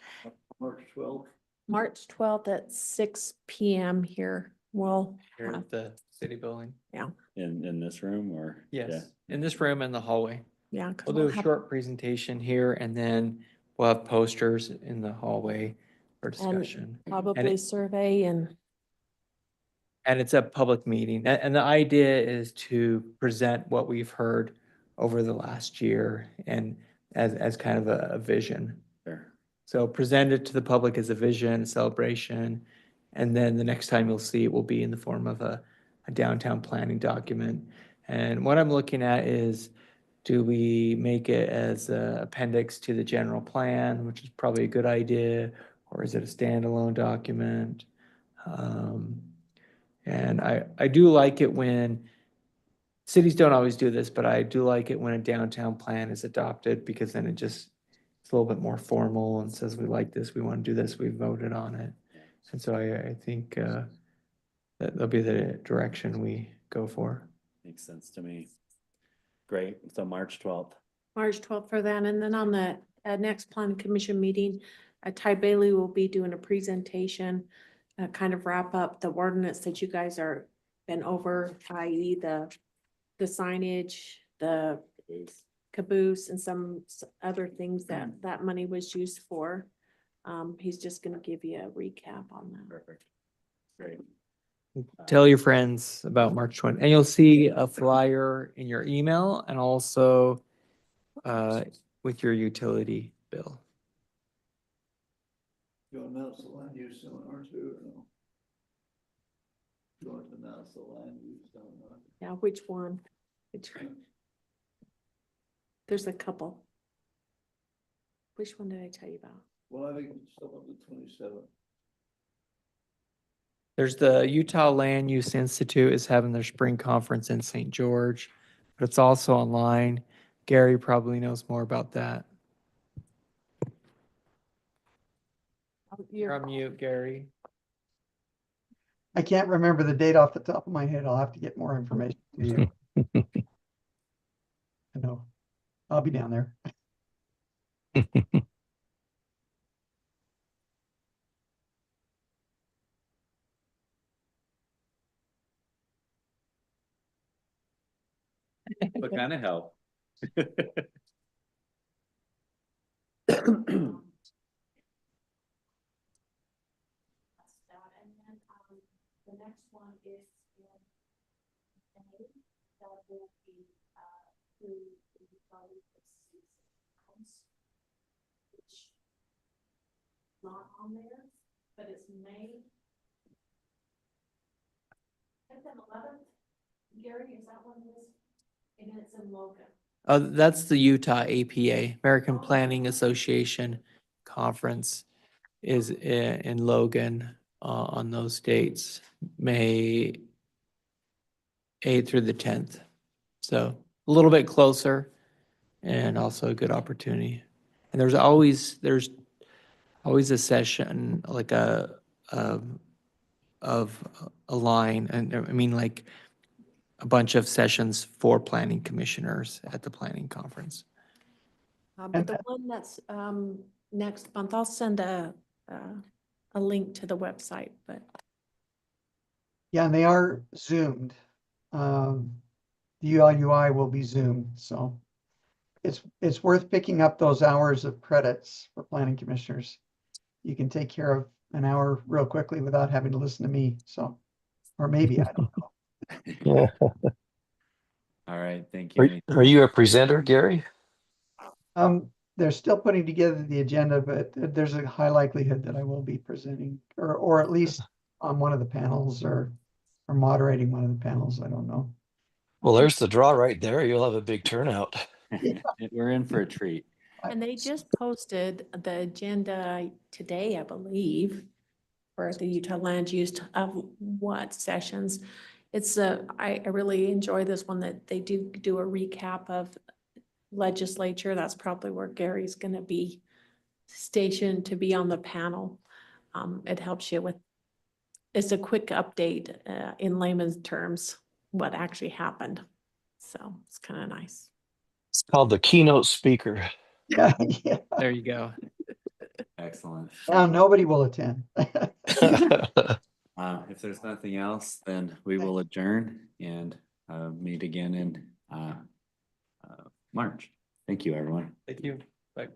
March 12th. March 12th at 6 PM here. We'll Here have, at the city building. In this room or? Yeah. Yes, in this room in the hallway. yeah. 'cause We'll do we'll a have- short presentation here and then we'll have posters in the hallway for discussion. Probably survey and And it's a public meeting. And the idea is to present what we've heard over the last year and as kind of a vision. Sure. So present it to the public as a vision, celebration, and then the next time you'll see it will be in the form of a downtown planning document. And what I'm looking at is, do we make it as an appendix to the general plan, which is probably a good idea, or is it a standalone document? And I do like it when, cities don't always do this, but I do like it when a downtown plan is adopted because then it's a little bit more formal and says, we like this, we want to do this, we voted on it. And so I think that'll be the direction we go for. Makes sense to me. Great. So March 12th. March 12th for that. And then on the next planning commission meeting, Ty Bailey will be doing a presentation, kind of wrap up the ordinance that you guys are been over, i.e. the signage, the caboose and some other things that money was used for. He's just gonna give you a recap on that. Perfect. Great. Tell your friends about March 20th, and you'll see a flyer in your email and also with your utility bill. You announce the land use seminar too, or no? You want to announce the land use seminar? Yeah, which one? There's a couple. Which one did I tell you about? Well, I think it's still on the 27th. There's the Utah Land Use Institute is having their spring conference in St. George, but it's also online. Gary probably knows more about that. You're on mute, Gary. I can't remember the date off the top of my head. I'll have to get more information to you. I know. I'll be down there. What kind of help? That's that. And then, the next one is in May. That will be, through the Utah Conference, which not on there, but it's May 10th and 11th. Gary, is that one it is? And it's in Logan. That's the Utah APA, American Planning Association Conference is in Logan on those dates, May 8th through the 10th. So a little bit closer and also a good opportunity. And there's always a session, like of a line, and I mean like a bunch of sessions for planning commissioners at the planning conference. But the one that's next month, I'll send a link to the website, but Yeah, and they are zoomed. The UIUI will be zoomed, so it's worth picking up those hours of credits for planning commissioners. You can take care of an hour real quickly without having to listen to me, so, or maybe, I don't know. All right, thank you. Are you a presenter, Gary? They're still putting together the agenda, but there's a high likelihood that I will be presenting, or at least on one of the panels or moderating one of the panels. I don't know. Well, there's the draw right there. You'll have a big turnout. We're in for a treat. And they just posted the agenda today, I believe, for the Utah Land Use of what sessions. It's I really enjoy this one that they do a recap of legislature. That's probably where Gary's gonna be stationed to be on the panel. It helps you with, it's a quick update in layman's terms, what actually happened. So it's kind of nice. It's called the keynote speaker. Yeah, yeah. There you go. Excellent. Now nobody will attend. If there's nothing else, then we will adjourn and meet again in March. Thank you, everyone. Thank you. Bye.